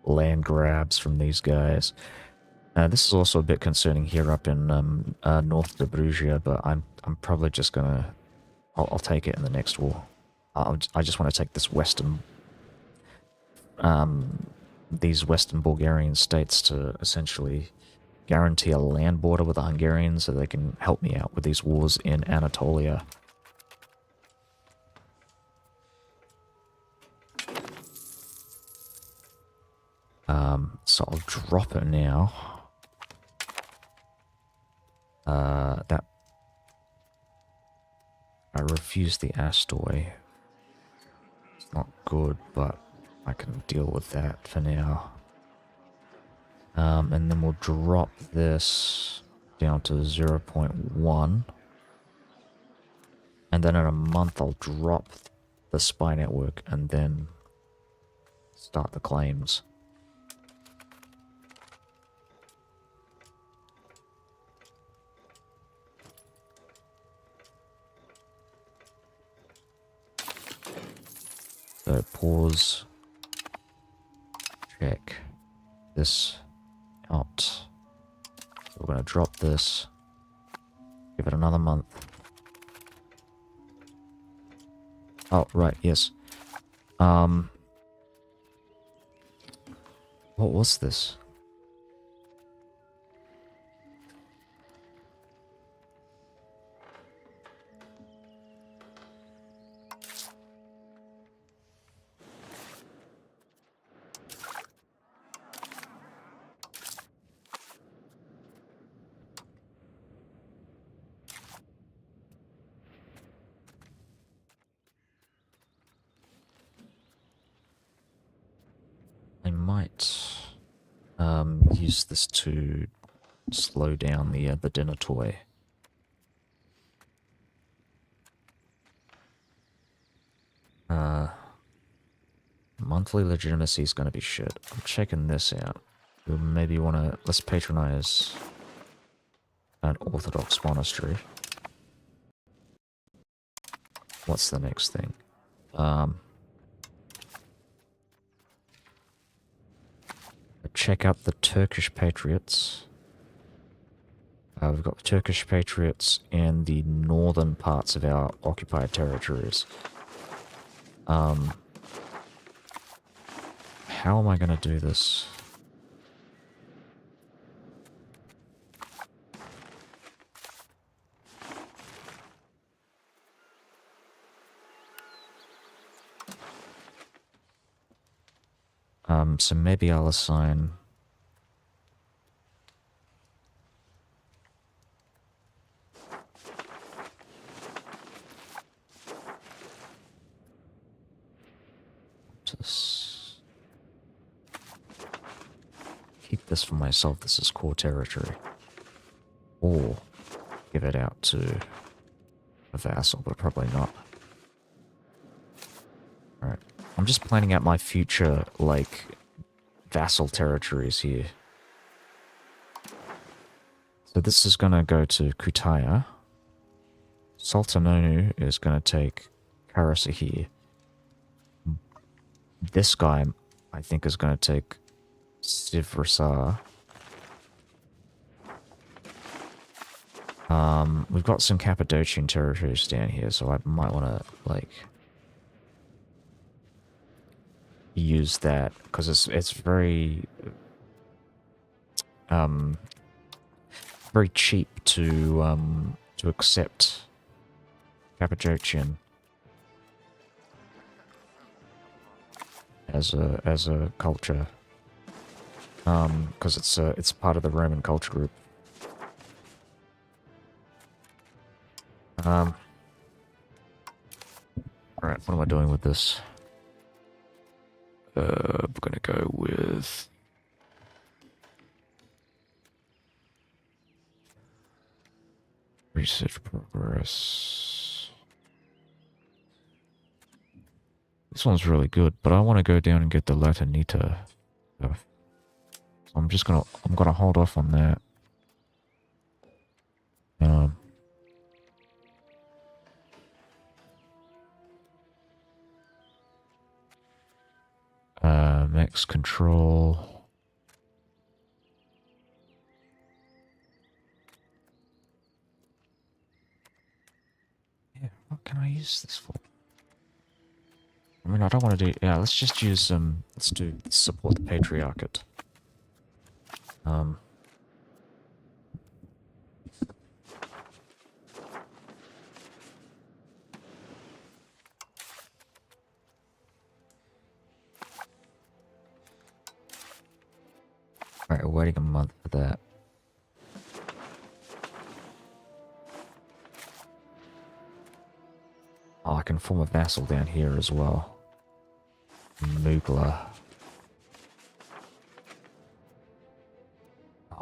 S1: land grabs from these guys. This is also a bit concerning here up in north of Brugia, but I'm probably just gonna I'll take it in the next war. I just want to take this these western Bulgarian states to essentially guarantee a land border with the Hungarians so they can help me out with these wars in Anatolia. So I'll drop it now. That I refuse the Astoy. It's not good, but I can deal with that for now. And then we'll drop this down to 0.1. And then in a month I'll drop the spy network and then start the claims. So pause, check this out. So we're going to drop this, give it another month. Oh, right, yes. What was this? I might use this to slow down the dinner toy. Monthly legitimacy is going to be shit. I'm checking this out. We maybe want to let's patronize an Orthodox monastery. What's the next thing? Check out the Turkish patriots. We've got Turkish patriots in the northern parts of our occupied territories. How am I going to do this? So maybe I'll assign just keep this for myself. This is core territory. Or give it out to a vassal, but probably not. Alright. I'm just planning out my future, like, vassal territories here. So this is going to go to Kutaya. Sultanonu is going to take Karasahir. This guy, I think, is going to take Sivrasar. We've got some Cappadocian territories down here, so I might want to, like, use that, because it's very, very cheap to accept Cappadocian as a culture, because it's part of the Roman culture group. Alright, what am I doing with this? We're gonna go with research progress. This one's really good, but I want to go down and get the Latinita stuff. So I'm gonna hold off on that. Max control. Yeah, what can I use this for? I mean, I don't want to do... Yeah, let's just use... let's do support the Patriarchate. Alright, we're waiting a month for that. form a vassal down here as well. Moogla.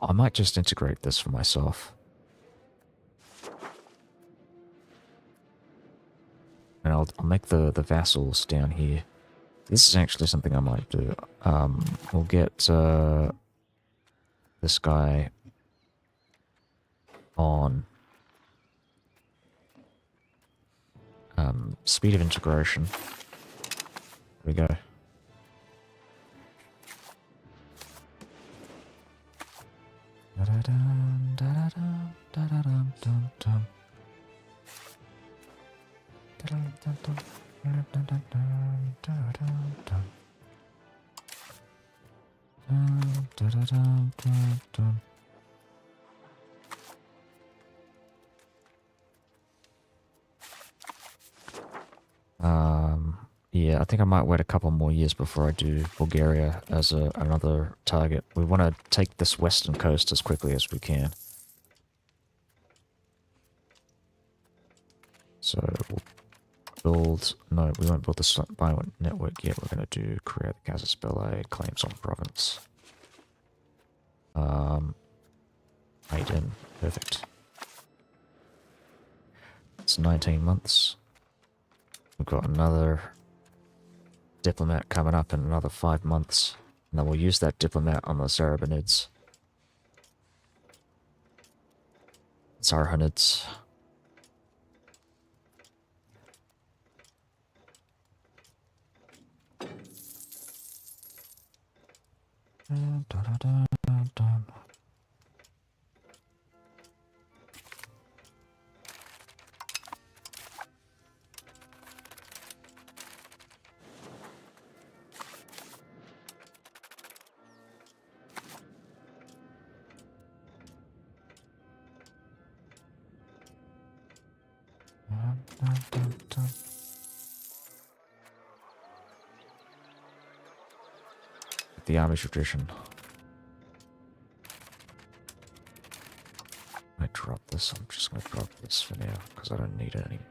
S1: I might just integrate this for myself. And I'll make the vassals down here. This is actually something I might do. We'll get this guy on speed of integration. There we go. Da-da-dum, da-da-dum, da-da-dum, dum-dum. Da-dum-dum-dum, da-dum-dum-dum, da-dum-dum. Da-da-dum, dum-dum. Yeah, I think I might wait a couple more years before I do Bulgaria as another target. We want to take this western coast as quickly as we can. So we'll build... No, we won't build the Bioware network yet. We're going to do create the Casus Belli, claims on province. Made in. Perfect. It's 19 months. We've got another diplomat coming up in another 5 months. And then we'll use that diplomat on the Sarabanids. Sarhanids. Dun, dun, dun, dun, dun. Dun, dun, dun. The army tradition. I drop this. I'm just going to drop this for now because I don't need it anymore.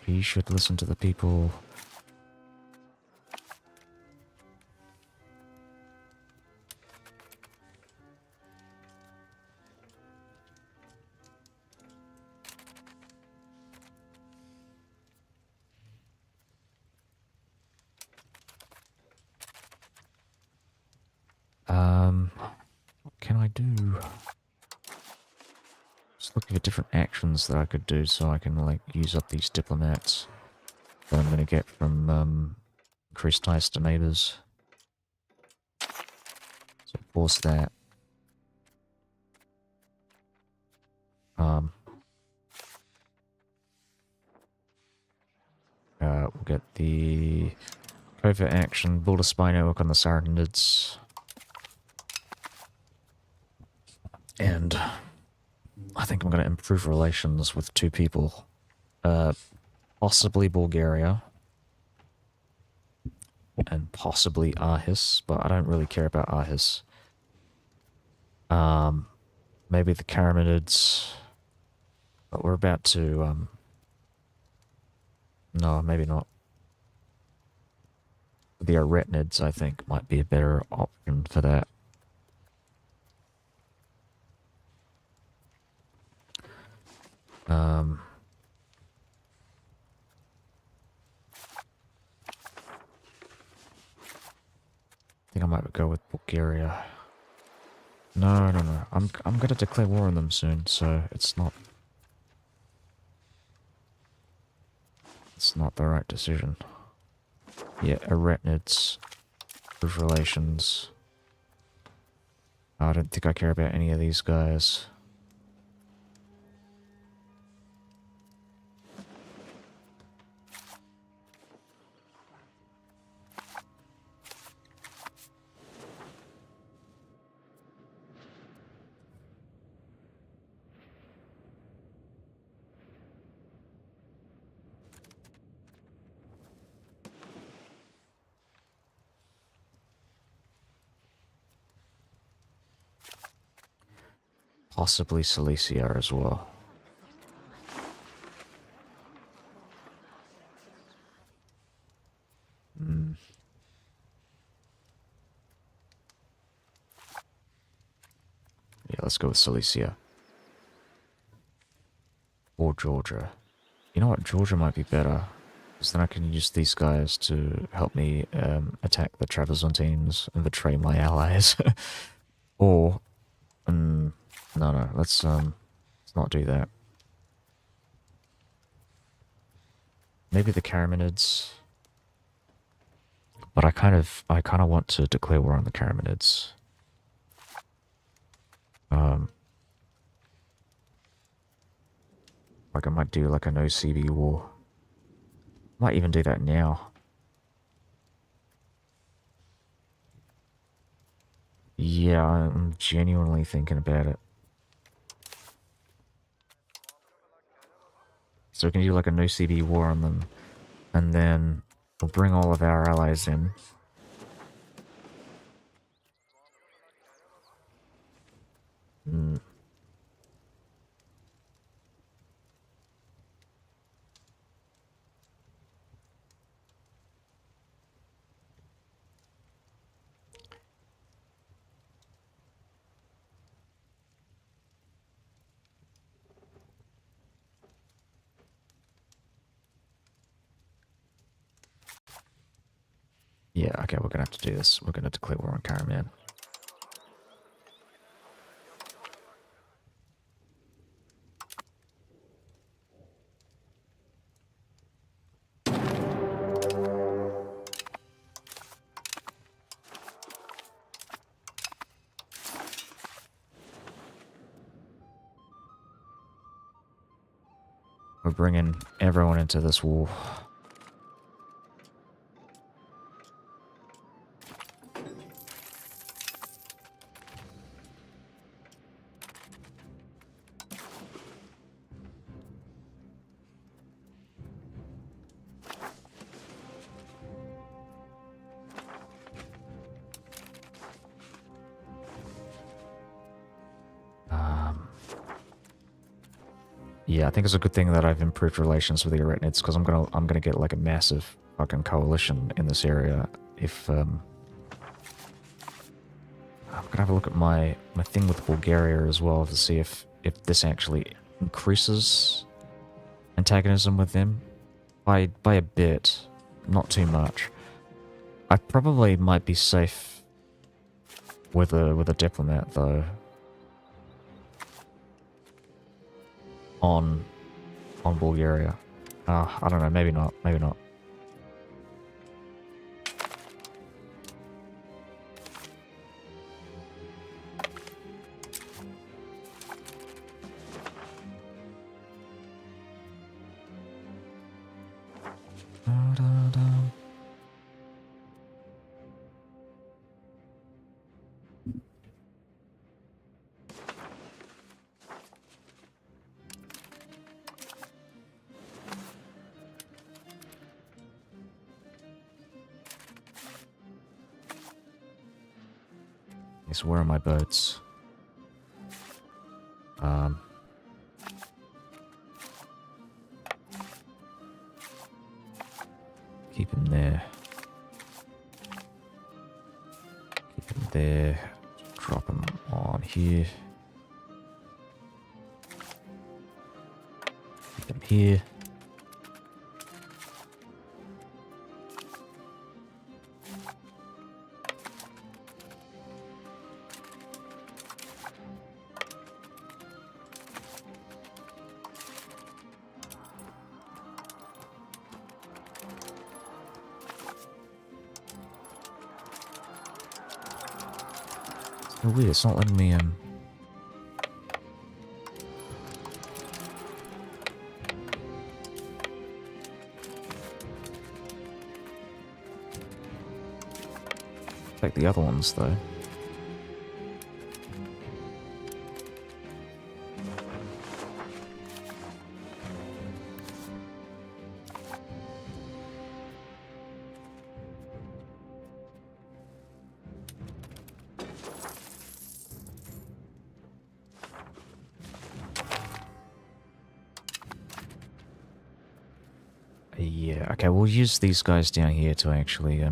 S1: He should listen to the people. What can I do? Just looking for different actions that I could do so I can like use up these diplomats that I'm going to get from increased ties to neighbors. So force that. We'll get the covert action, build a spy network on the Saranids. And I think I'm going to improve relations with two people. Possibly Bulgaria. And possibly Arhis, but I don't really care about Arhis. Maybe the Karamanids. But we're about to, no, maybe not. The Aretinids, I think, might be a better option for that. I think I might go with Bulgaria. No. I'm gonna declare war on them soon, so it's not the right decision. Yeah, Aretinids, improve relations. I don't think I care about any of these guys. possibly Cilicia as well. Hmm. Yeah, let's go with Cilicia. Or Georgia. You know what? Georgia might be better. Because then I can use these guys to help me attack the Trapezontines and betray my allies. Or, no, let's not do that. Maybe the Caraminids. But I kind of want to declare war on the Caraminids. Like I might do like a no CB war. Might even do that now. Yeah, I'm genuinely thinking about it. So we can do like a no CB war on them. And then we'll bring all of our allies in. Mm. Yeah, okay, we're gonna have to do this. We're gonna declare war on Caraman. We're bringing everyone into this war. Yeah, I think it's a good thing that I've improved relations with the Arachnids because I'm gonna get like a massive fucking coalition in this area if I'm gonna have a look at my thing with Bulgaria as well to see if this actually increases antagonism with them by a bit, not too much. I probably might be safe with a diplomat though. On Bulgaria. I don't know, maybe not, maybe not. So where are my boats? Keep him there. Keep him there. Drop him on here. Keep him here. Oh weird, it's not letting me take the other ones though. Yeah, okay, we'll use these guys down here to actually,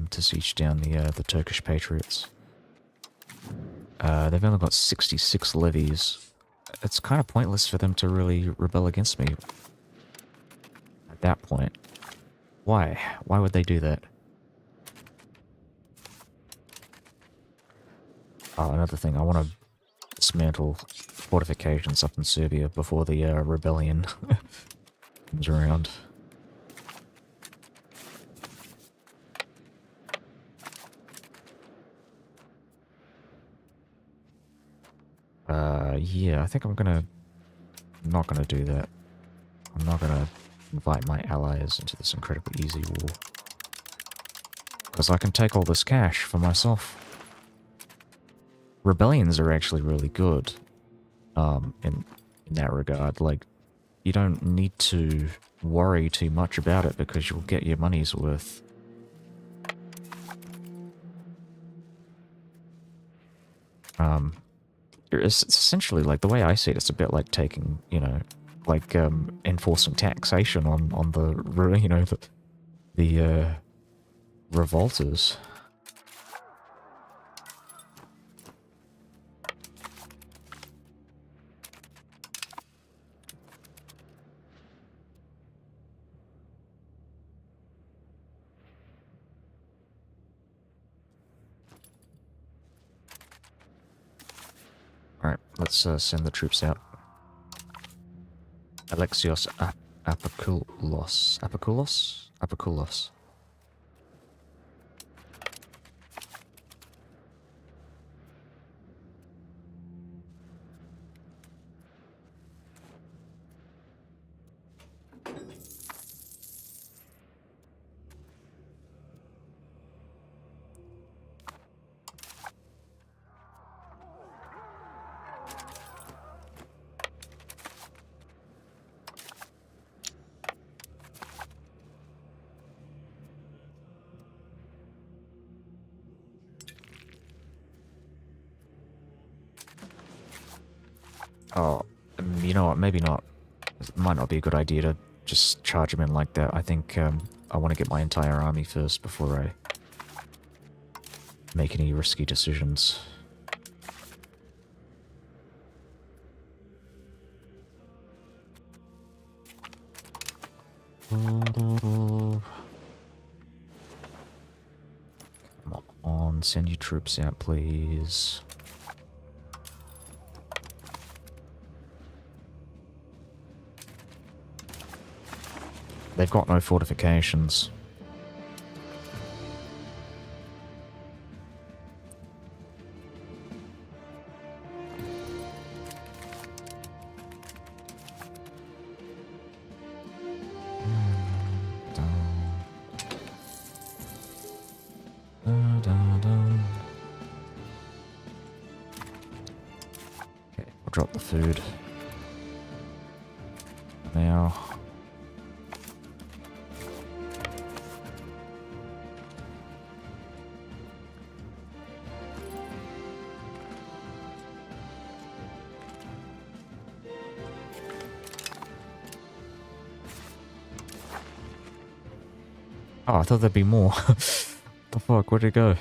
S1: to siege down the Turkish patriots. They've only got 66 levies. It's kind of pointless for them to really rebel against me at that point. Why? Why would they do that? Oh, another thing, I want to dismantle fortifications up in Serbia before the rebellion comes around. Yeah, I think I'm not gonna do that. I'm not gonna invite my allies into this incredibly easy war. Because I can take all this cash for myself. Rebellions are actually really good, in that regard. Like, you don't need to worry too much about it because you'll get your money's worth. It's essentially, like, the way I see it, it's a bit like taking, you know, like, enforcing taxation on the, you know, the revolters. Alright, let's send the troops out. Alexios Apokoulos. Apokoulos? Apokoulos. Oh, you know what, maybe not. It might not be a good idea to just charge them in like that. I think I want to get my entire army first before I make any risky decisions. Come on, send your troops out, please. They've got no fortifications. Okay, I'll drop the food. Now. Oh, I thought there'd be more. The fuck, where'd it go?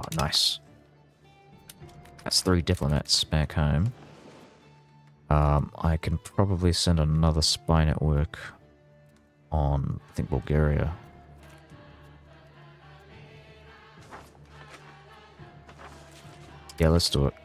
S1: Oh, nice. That's 3 diplomats back home. I can probably send another spy network on, I think, Bulgaria. Yeah, let's do it.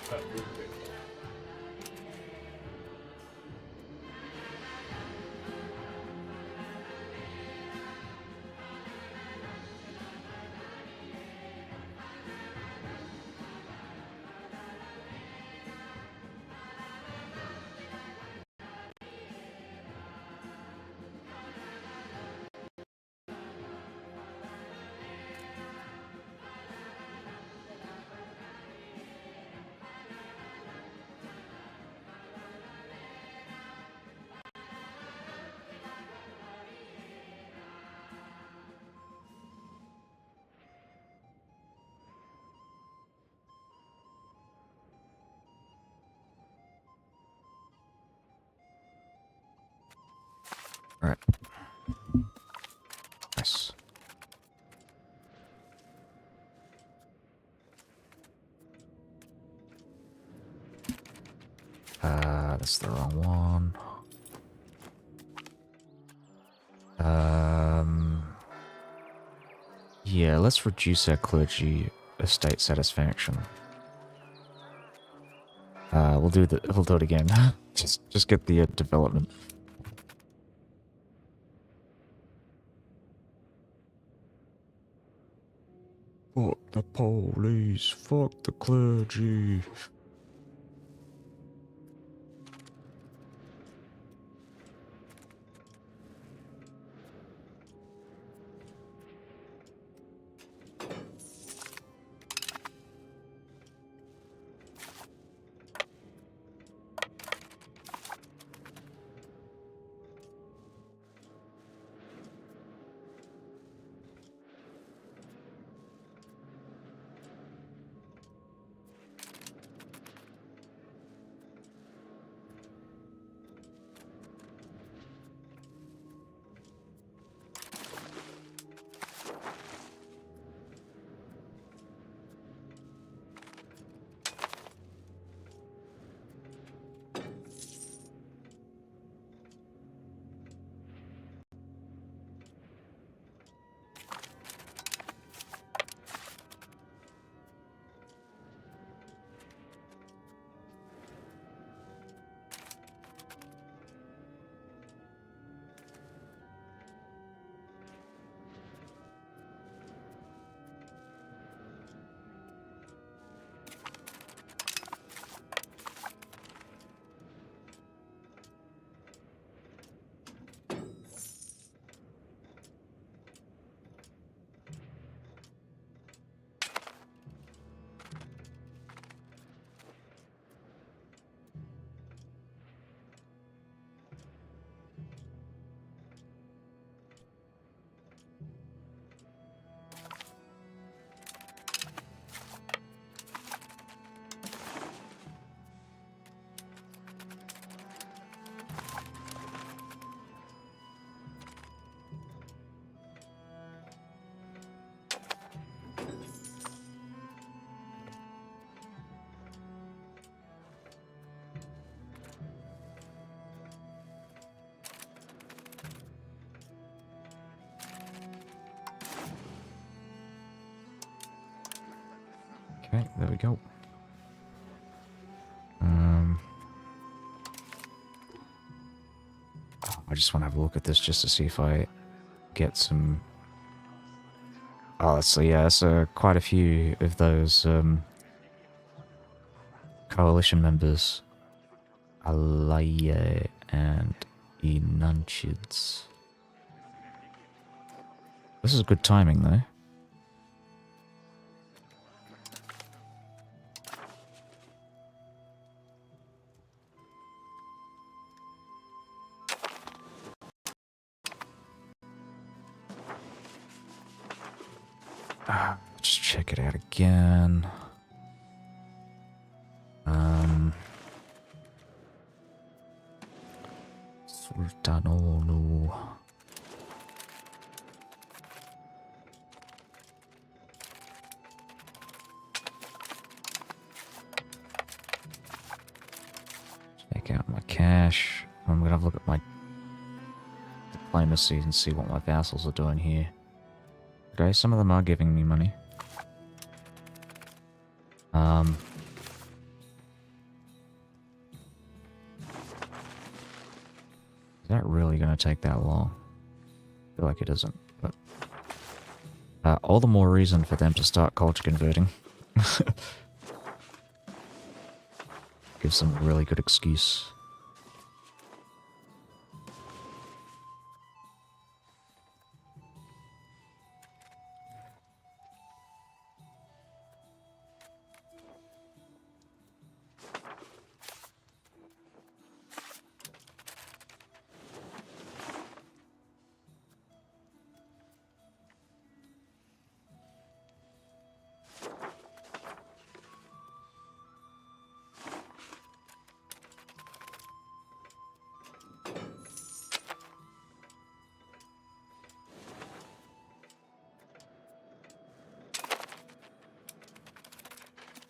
S2: That would be.
S1: Alright. Nice. That's the wrong one. Yeah, let's reduce our clergy estate satisfaction. We'll do it again. just get the development. Fuck the police, fuck the clergy. Okay, there we go. I just want to have a look at this just to see if I get some... Oh, so yeah, that's quite a few of those coalition members Alaya and Enunchids. This is good timing, though. Just check it out again. Sultanolu. Check out my cash. I'm gonna have a look at my diplomacy and see what my vassals are doing here. Okay, some of them are giving me money. Is that really gonna take that long? I feel like it isn't, but all the more reason for them to start culture converting. Gives them a really good excuse.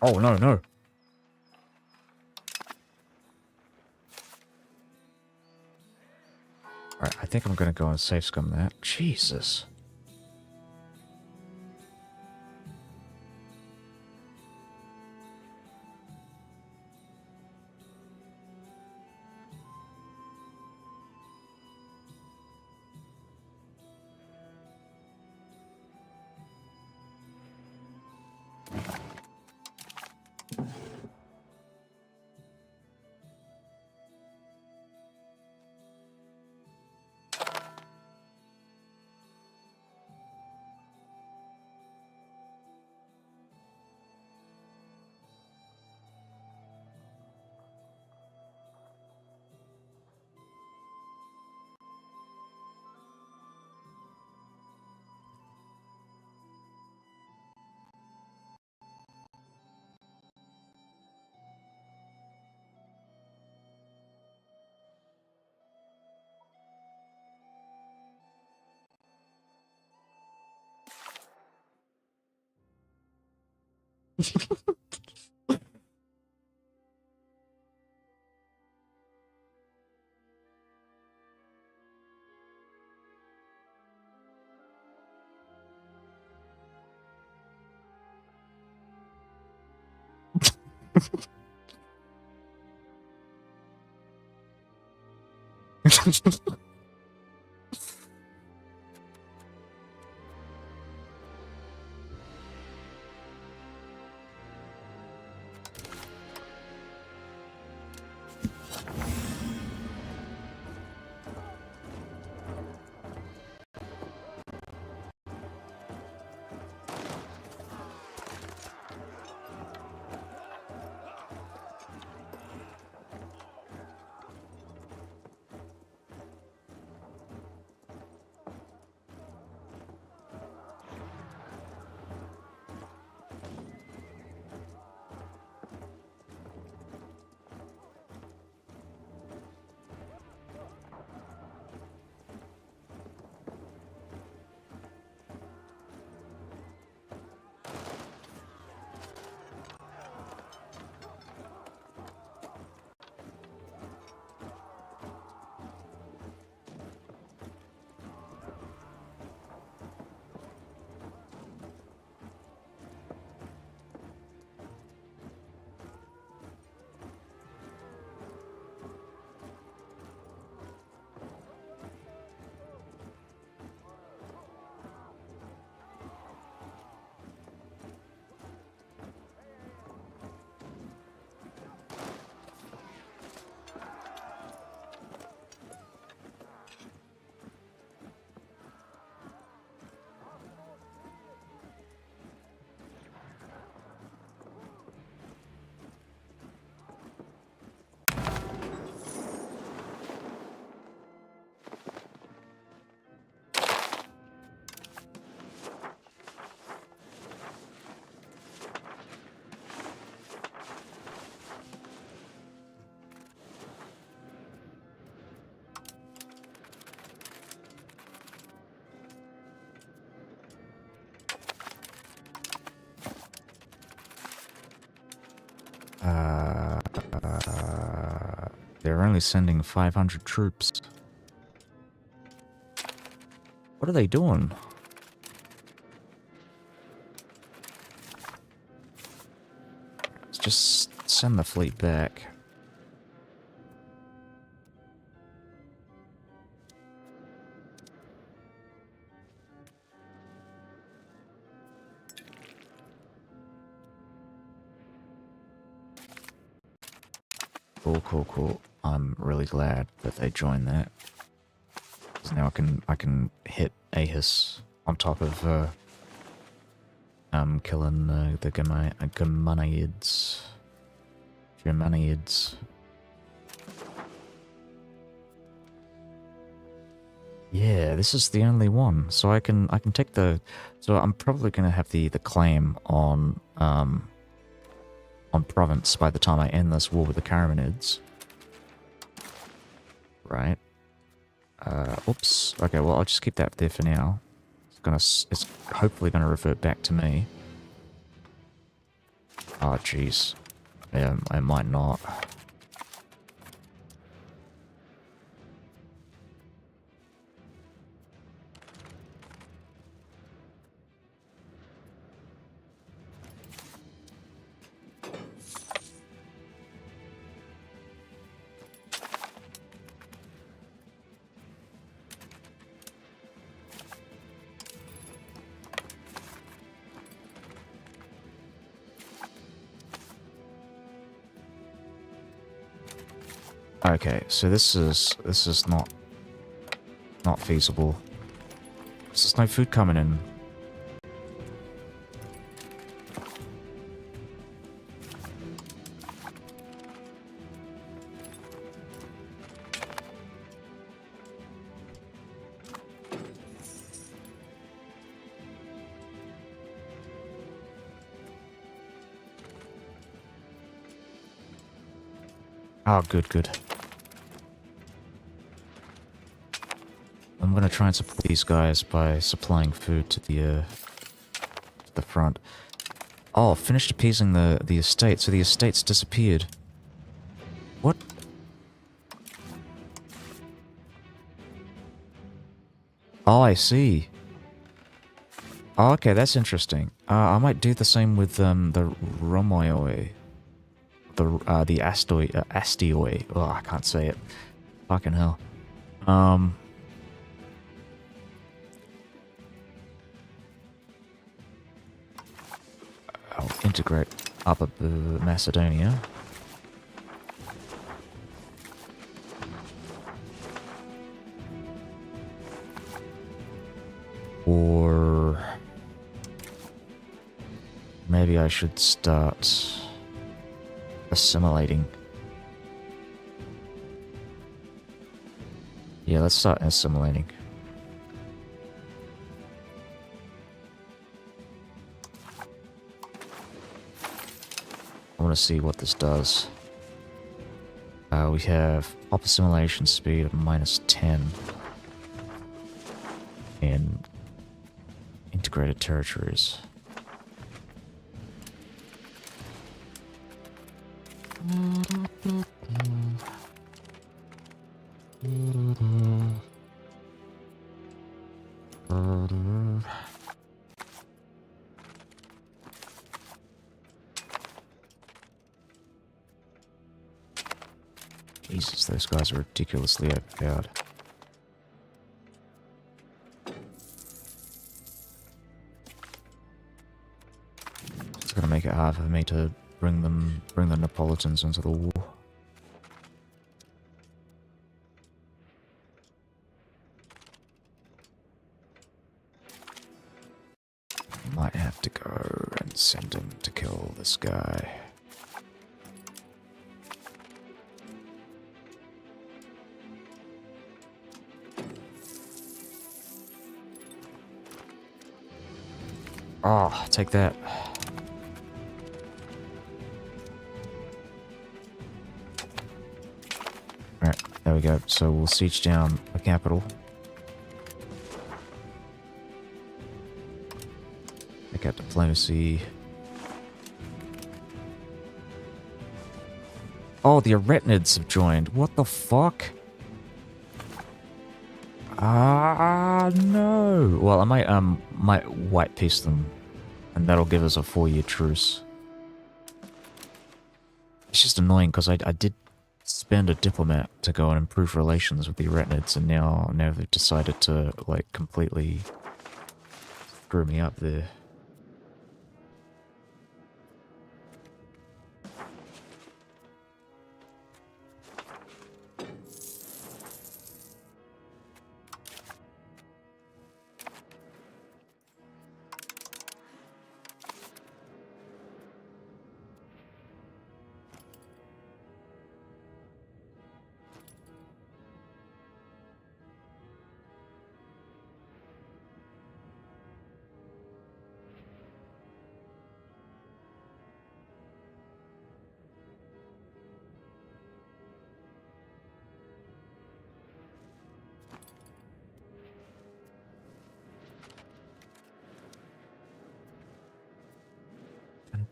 S1: Oh, no, no. Alright, I think I'm gonna go and safe scum that. Jesus. They're only sending 500 troops. What are they doing? Let's just send the fleet back. Cool, cool, cool. I'm really glad that they joined that. So now I can hit Ahis on top of killing the Germanids. Germanids. Yeah, this is the only one. So I can take the. So I'm probably gonna have the claim on province by the time I end this war with the Karamanids. Right. Oops. Okay, well, I'll just keep that there for now. It's hopefully gonna revert back to me. Oh, jeez. Yeah, I might not. Okay, so this is not feasible. There's no food coming in. Oh, good, good. I'm gonna try and support these guys by supplying food to the front. Oh, finished appeasing the estate, so the estate's disappeared. What? Oh, I see. Oh, okay, that's interesting. I might do the same with the Romoioi. The Astioi. Oh, I can't say it. Fucking hell. I'll integrate Upper Macedonia. Or maybe I should start assimilating. Yeah, let's start assimilating. I want to see what this does. We have pop assimilation speed of -10 in integrated territories. Jesus, those guys are ridiculously overpowered. It's gonna make it hard for me to bring the Neapolitans into the war. Might have to go and send him to kill this guy. Oh, take that. Alright, there we go. So we'll siege down the capital. Take out diplomacy. Oh, the arachnids have joined. What the fuck? Ah, no. Well, I might white piece them, and that'll give us a 4-year truce. It's just annoying because I did spend a diplomat to go and improve relations with the arachnids, and now they've decided to like completely screw me up there.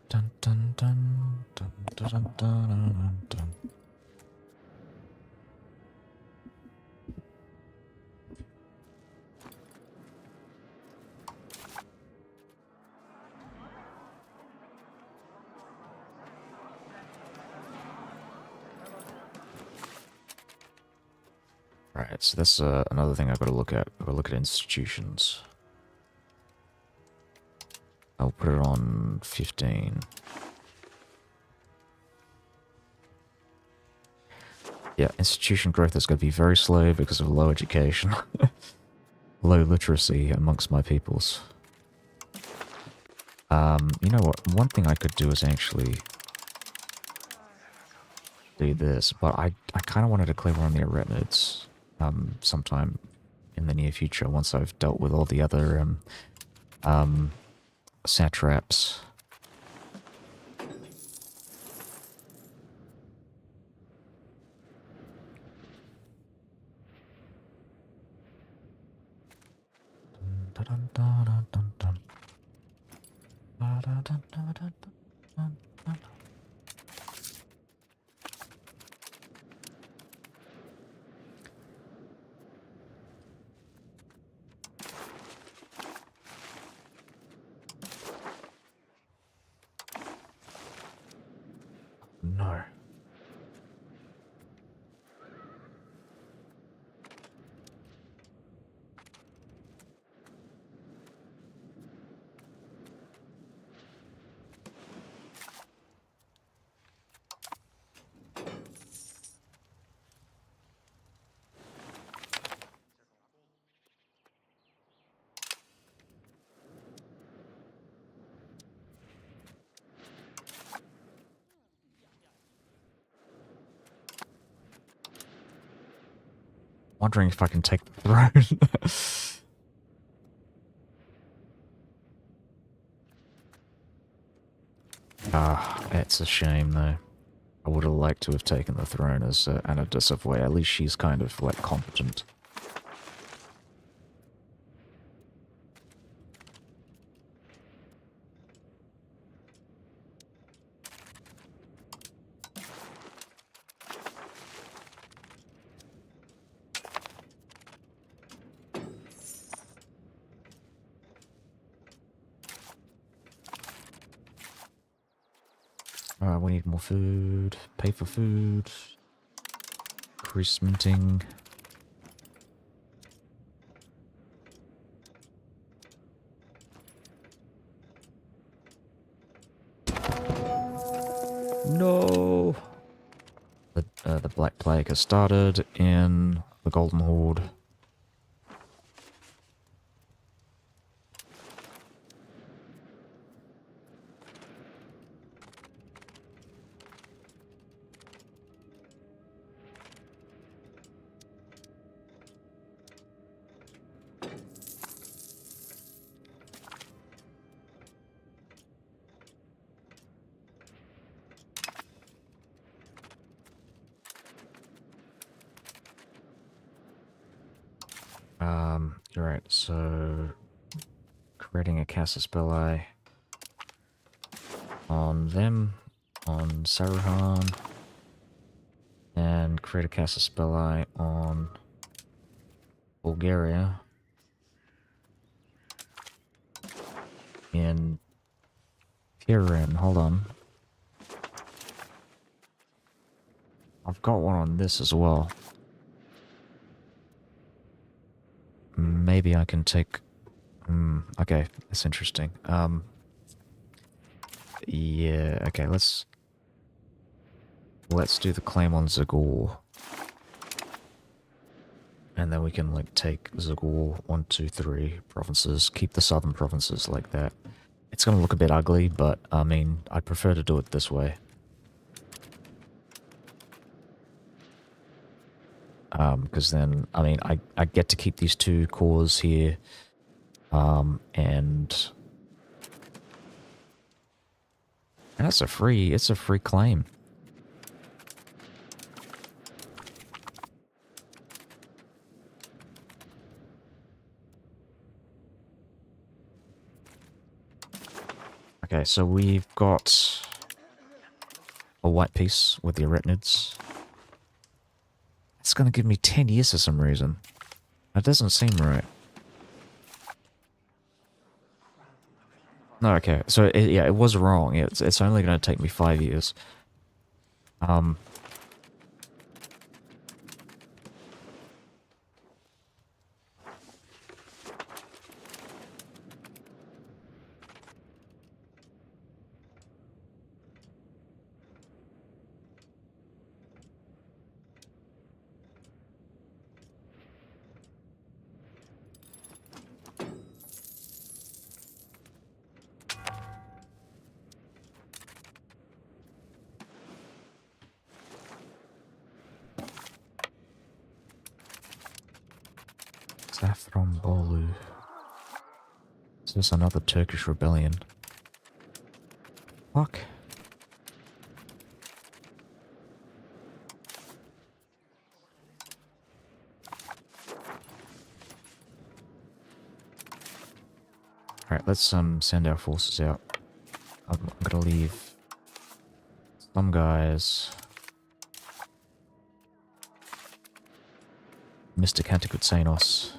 S1: Dun, dun, dun, dun, dun, dun, dun, dun, dun. Right, so that's another thing I've got to look at. I've got to look at institutions. I'll put it on 15. Yeah, institution growth is going to be very slow because of low education. Low literacy amongst my peoples. You know what? One thing I could do is actually do this, but I kind of wanted to clear on the arachnids sometime in the near future once I've dealt with all the other satraps. Dun, dun, dun, dun, dun. Dun, dun, dun, dun, dun, dun, dun. No. Wondering if I can take the throne. Ah, it's a shame though. I would have liked to have taken the throne as Anna de Savoy. At least she's kind of like competent. We need more food. Pay for food. Increase minting. No! The Black Plague has started in the Golden Horde. Alright, so creating a Casus Belli on them, on Saruhan. And create a casus belli on Bulgaria. In Pirin, hold on. I've got one on this as well. Maybe I can take... okay, that's interesting. Yeah, okay, let's do the claim on Zagor. And then we can, like, take Zagor, 1, 2, 3 provinces, keep the southern provinces like that. It's gonna look a bit ugly, but, I mean, I'd prefer to do it this way. Because then, I mean, I get to keep these 2 cores here, and it's a free claim. Okay, so we've got a white piece with the arachnids. It's gonna give me 10 years for some reason. That doesn't seem right. No, okay, so yeah, it was wrong. It's only gonna take me 5 years. Saffron Bolu. Is this another Turkish rebellion? Fuck. Alright, let's send our forces out. I'm gonna leave some guys. Mr. Kantakutsenos.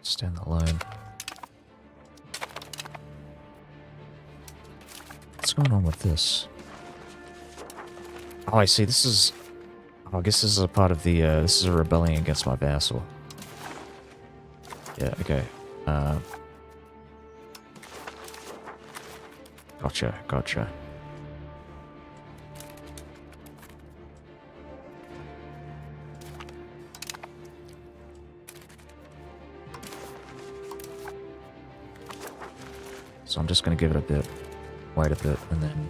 S1: Stand alone. What's going on with this? Oh, I see. This is... Oh, I guess this is a part of the, this is a rebellion against my vassal. Yeah, okay. Gotcha, gotcha. So I'm just gonna give it a bit, wait a bit, and then...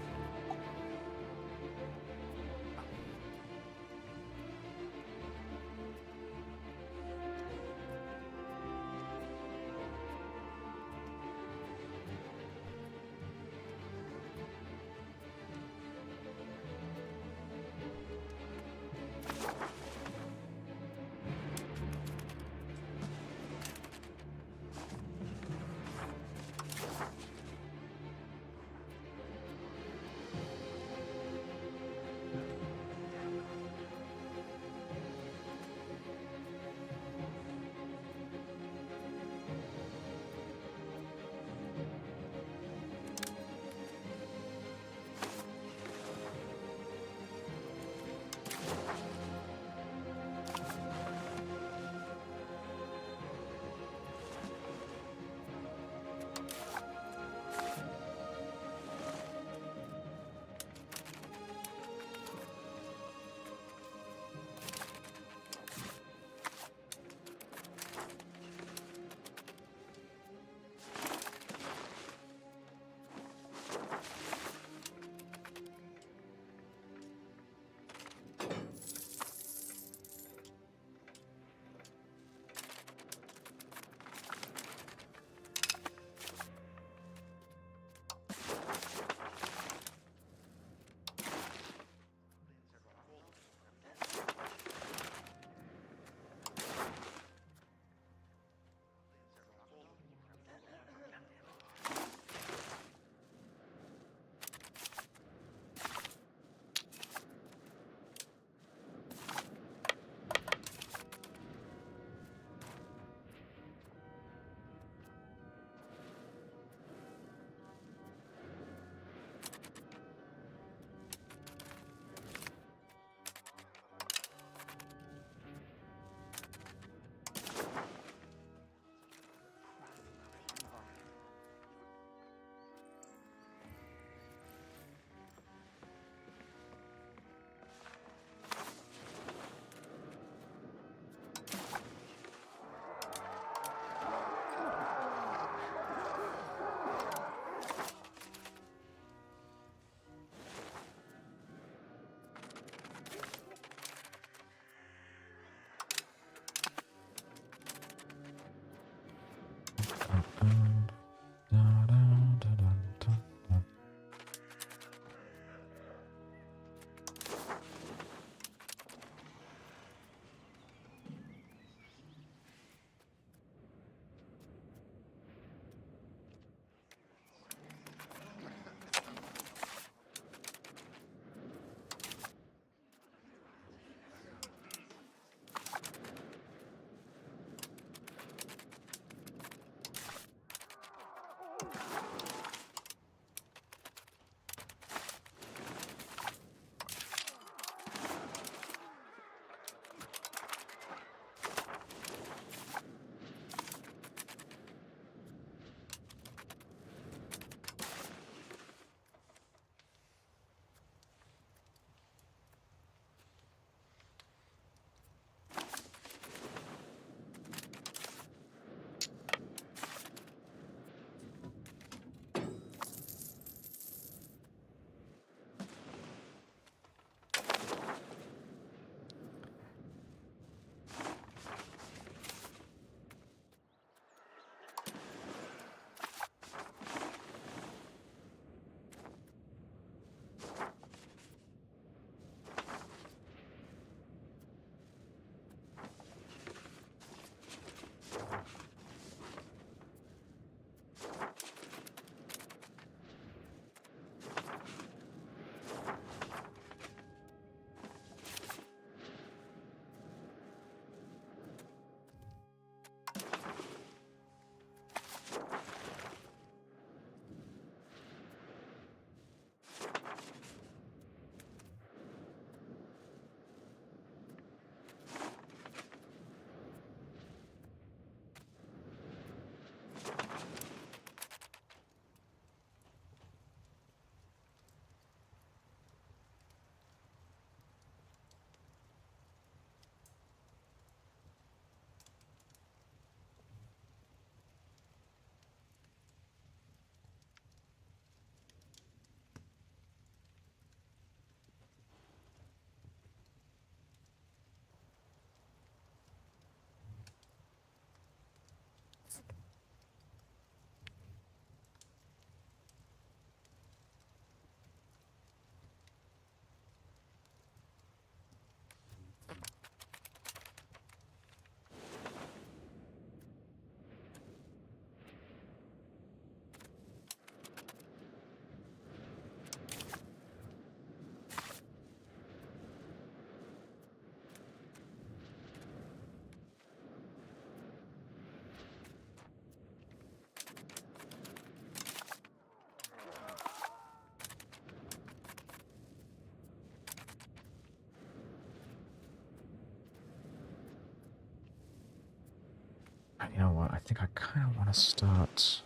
S1: You know what? I think I kind of want to start.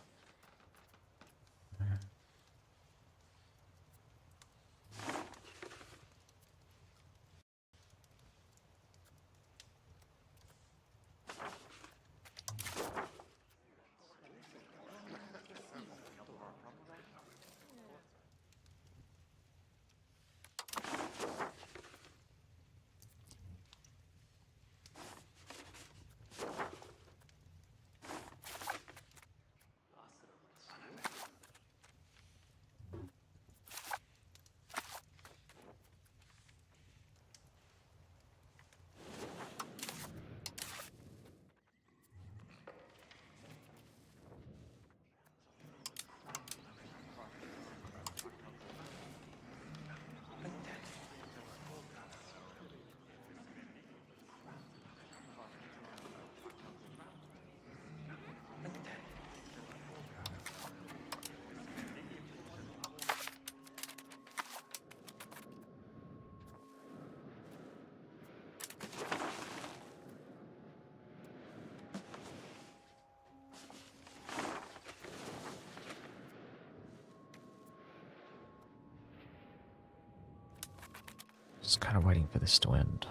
S1: Just kind of waiting for this to end.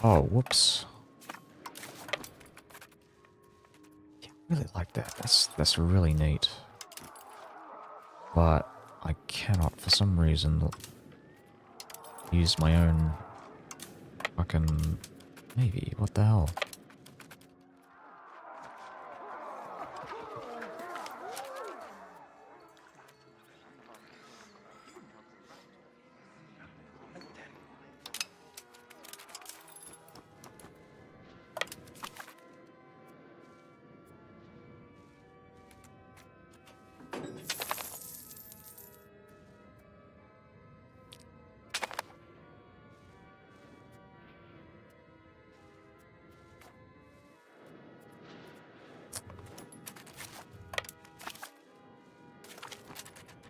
S1: Oh, whoops. Yeah, I really like that. That's really neat. But I cannot, for some reason, use my own fucking... Maybe, what the hell?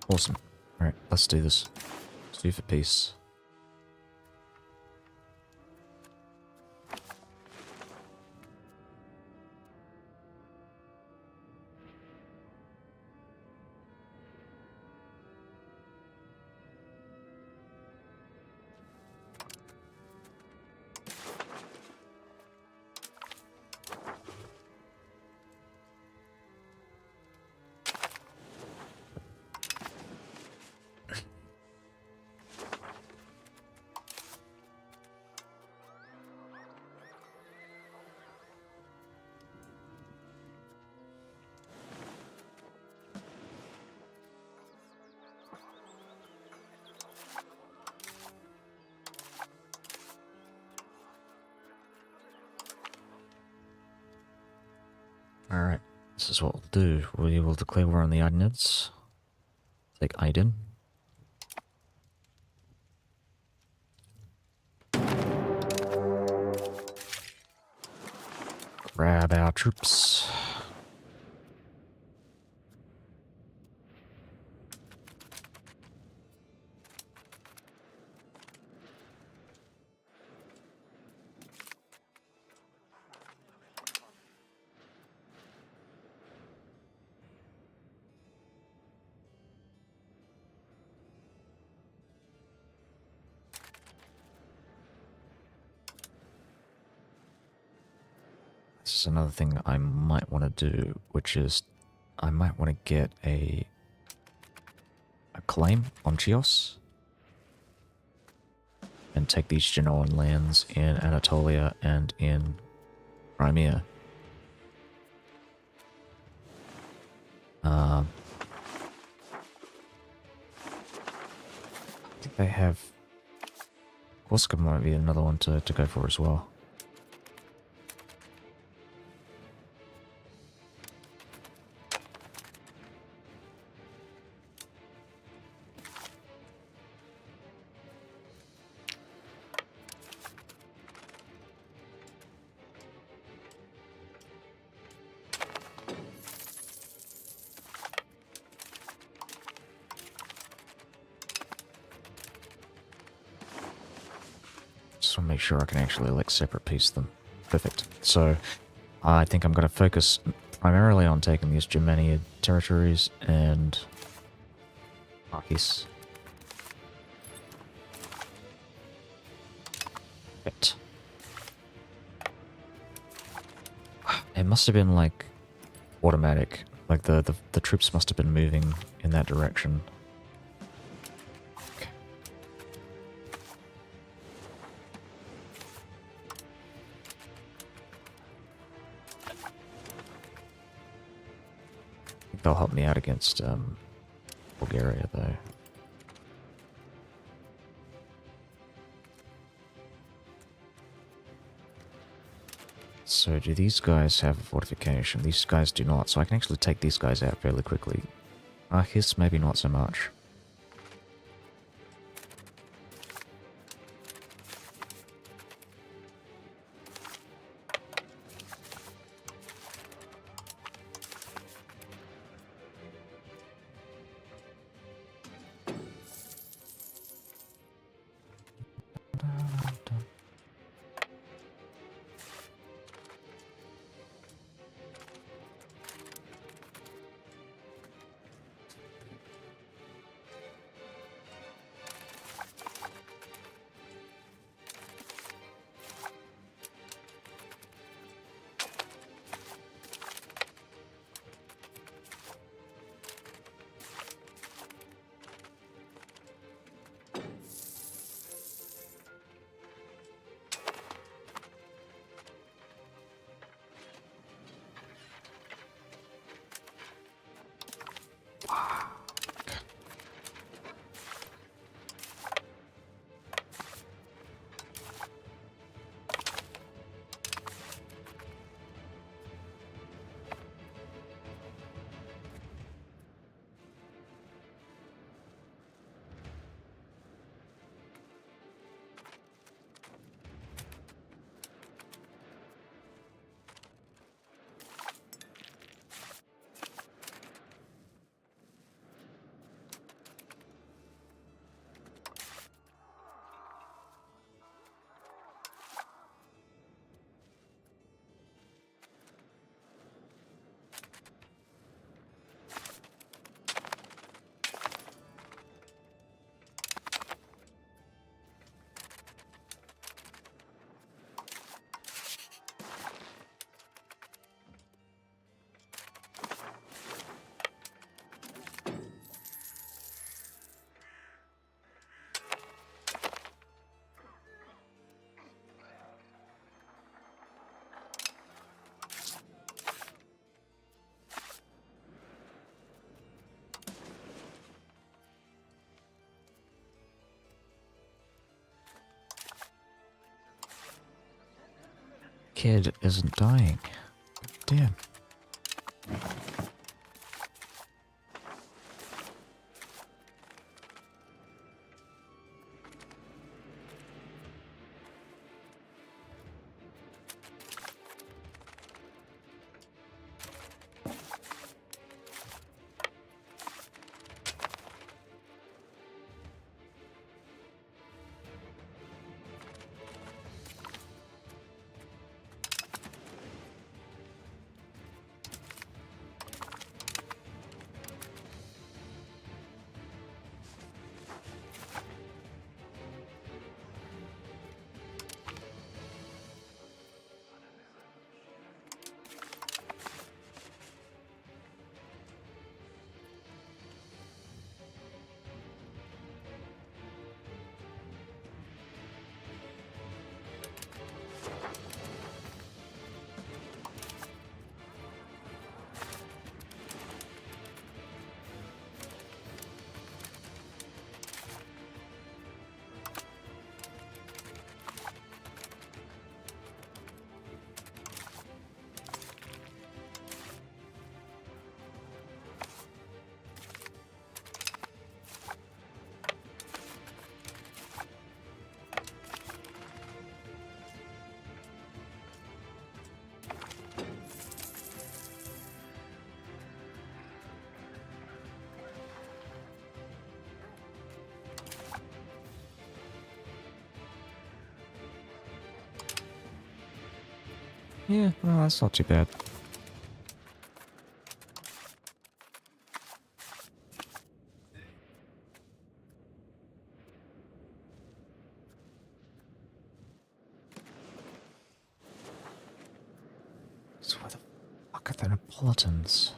S1: Awesome. Alright, let's do this. Let's do for peace. Alright, this is what we'll do. We will declare war on the Idenids. Take Aiden. Grab our troops. This is another thing I might want to do, which is I might want to get a claim on Chios and take these Genoan lands in Anatolia and in Crimea. I think they have... Corsica might be another one to go for as well. just want to make sure I can actually like separate piece them. Perfect. So I think I'm going to focus primarily on taking these Germania territories and Archis. Perfect. It must have been like automatic. Like the troops must have been moving in that direction. Okay. I think they'll help me out against Bulgaria though. So do these guys have a fortification? These guys do not, so I can actually take these guys out fairly quickly. Archis, maybe not so much. Kid isn't dying. Damn. Yeah, well, that's not too bad. So where the fuck are the Neapolitans?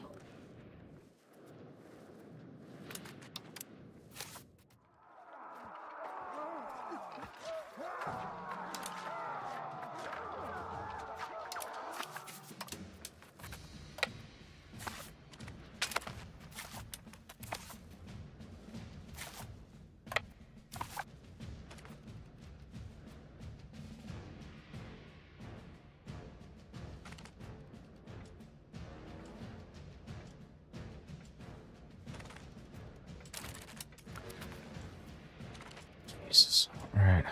S1: Jesus. Alright.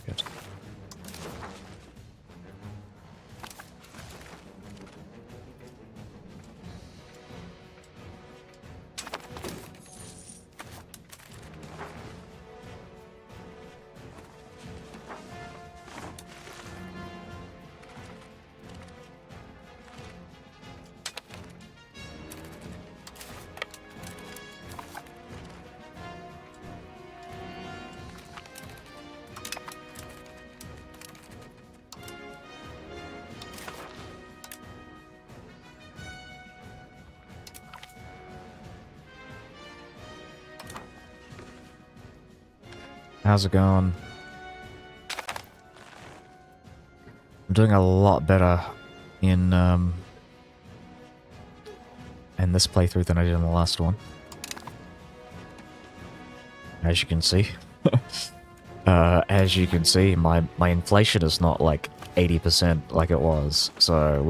S1: Good. How's it going? I'm doing a lot better in this playthrough than I did in the last one. As you can see. As you can see, my inflation is not like 80% like it was. So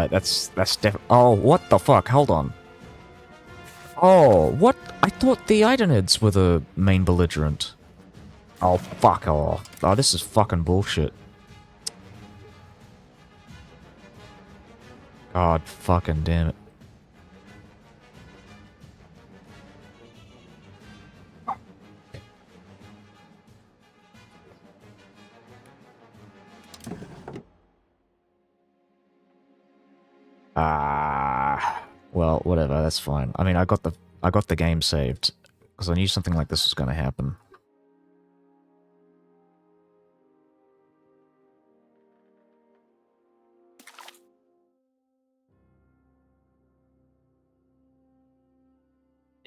S1: that's oh, what the fuck? Hold on. Oh, what? I thought the Idonids were the main belligerent. Oh, fuck off. Oh, this is fucking bullshit. God fucking damn it. Well, whatever, that's fine. I mean, I got the game saved because I knew something like this was going to happen.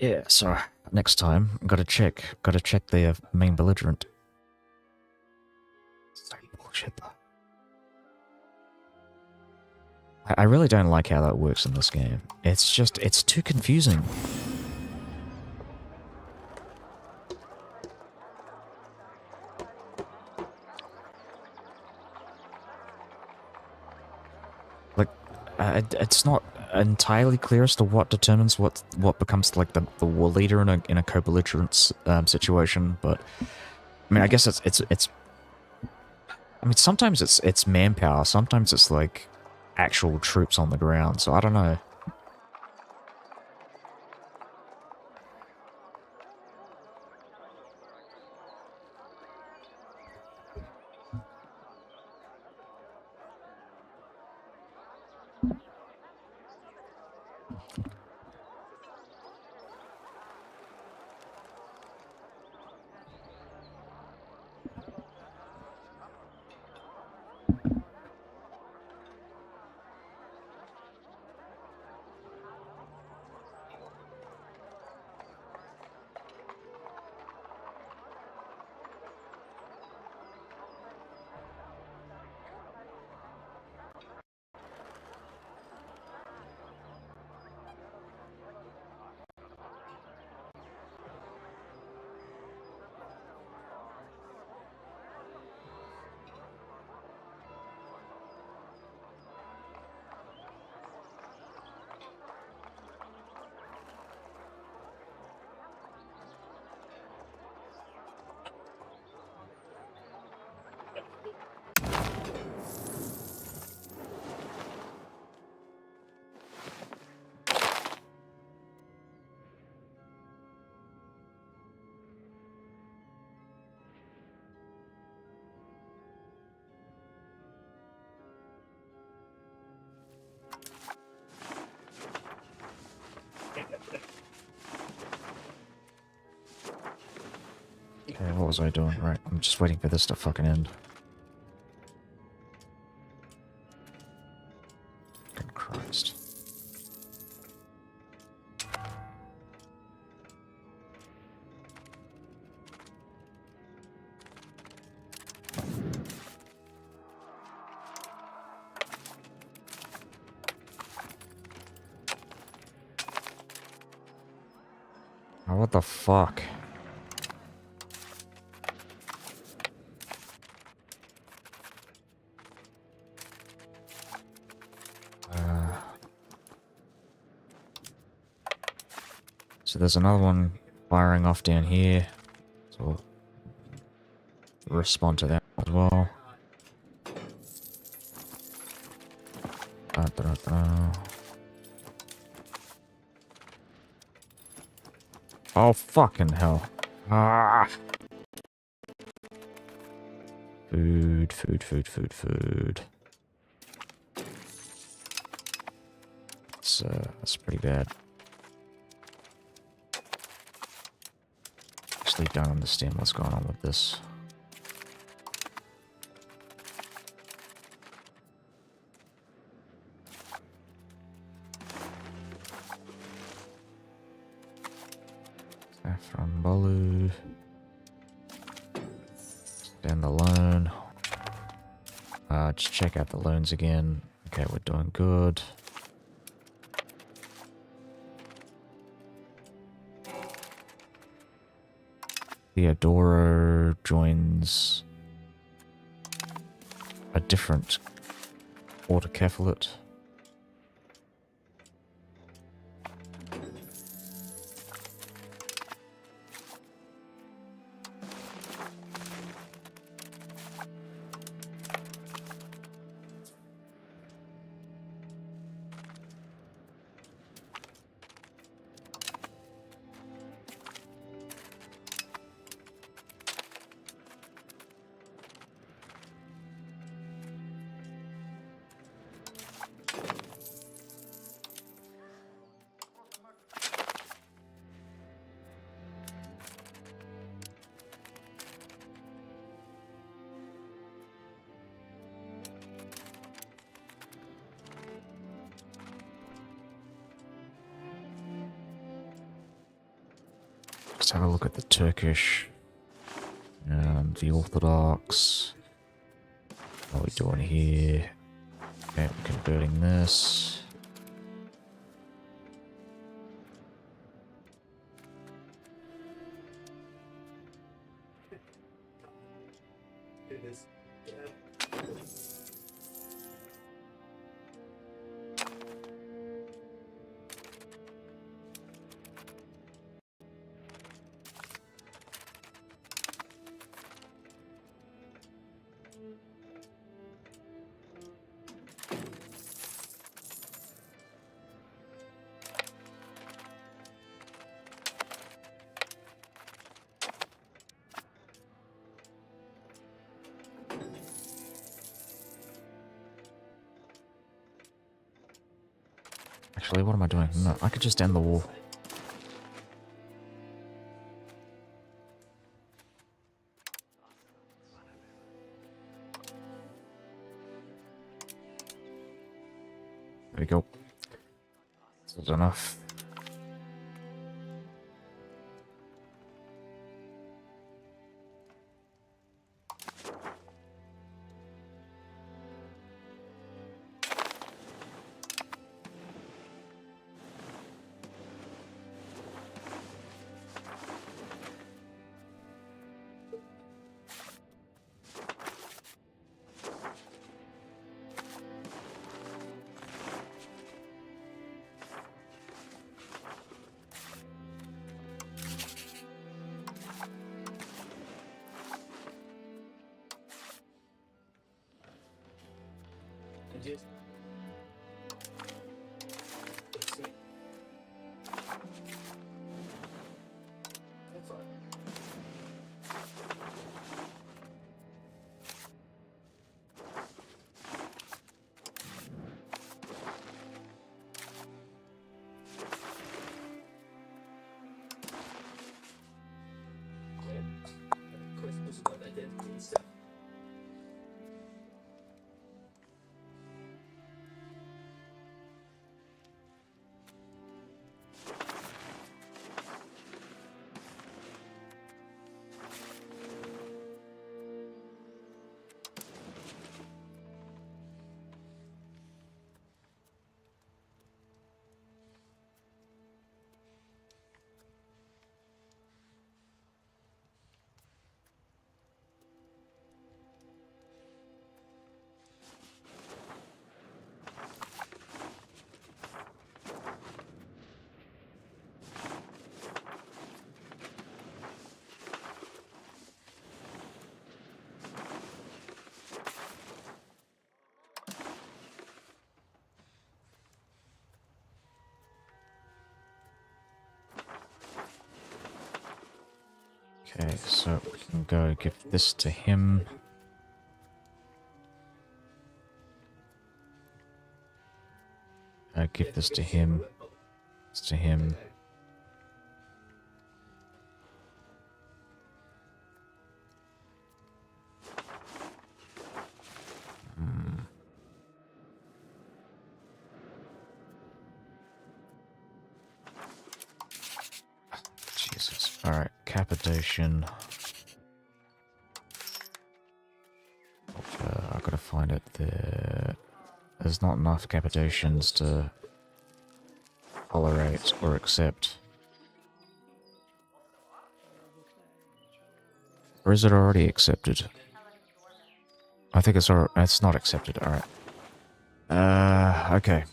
S1: Yeah, so next time, gotta check the main belligerent. So bullshit though. I really don't like how that works in this game. It's just, it's too confusing. It's not entirely clear as to what determines what becomes like the war leader in a co-belligerent situation, but I mean, I guess it's. I mean, sometimes it's manpower, sometimes it's like actual troops on the ground. So I don't know. Okay, what was I doing? Right, I'm just waiting for this to fucking end. Fucking Christ. Oh, what the fuck? So there's another one firing off down here. So we'll respond to that as well. Da-da-da. Oh, fucking hell. Ah! Food, food, food, food, food. That's pretty bad. Actually don't understand what's going on with this. Saffron Bolu. Stand alone. Just check out the loans again. Okay, we're doing good. Theodoro joins a different autocephalate. Let's have a look at the Turkish and the Orthodox. What are we doing here? Okay, we're converting this. Actually, what am I doing? No, I could just end the war. There we go. That's enough.
S2: Just that's fine. Christmas about identity and stuff.
S1: Okay, so we can go give this to him. Give this to him. This to him. Jesus. Alright, Cappadocian. I gotta find it there. There's not enough Cappadocians to tolerate or accept. Or is it already accepted? I think it's not accepted, alright. Okay.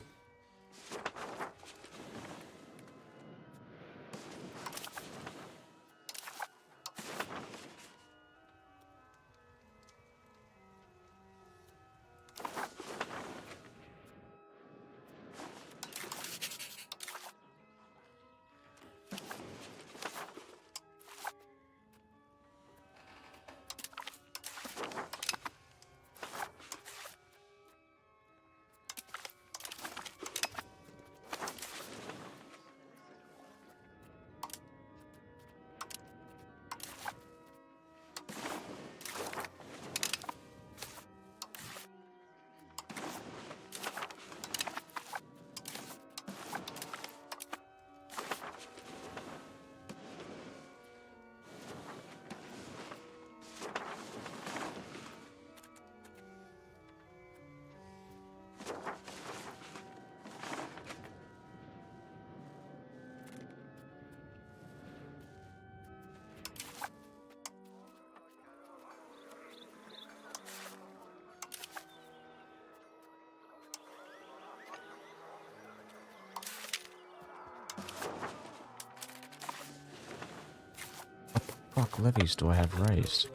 S1: What the fuck levies do I have raised?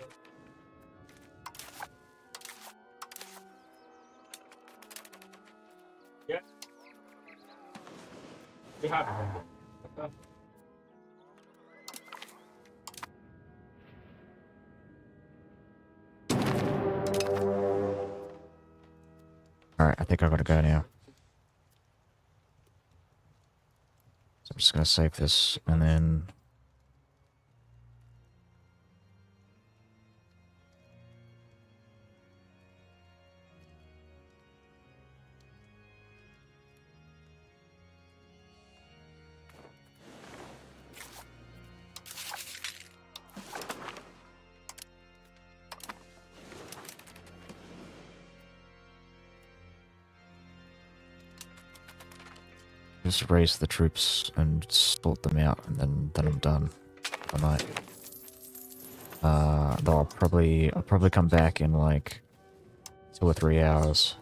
S2: Yeah. We have it.
S1: Alright, I think I gotta go now. just gonna save this and then. Just raise the troops and sort them out, and then I'm done for the night. Though I'll probably come back in like 2 or 3 hours.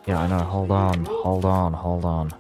S1: Yeah, I know. Hold on.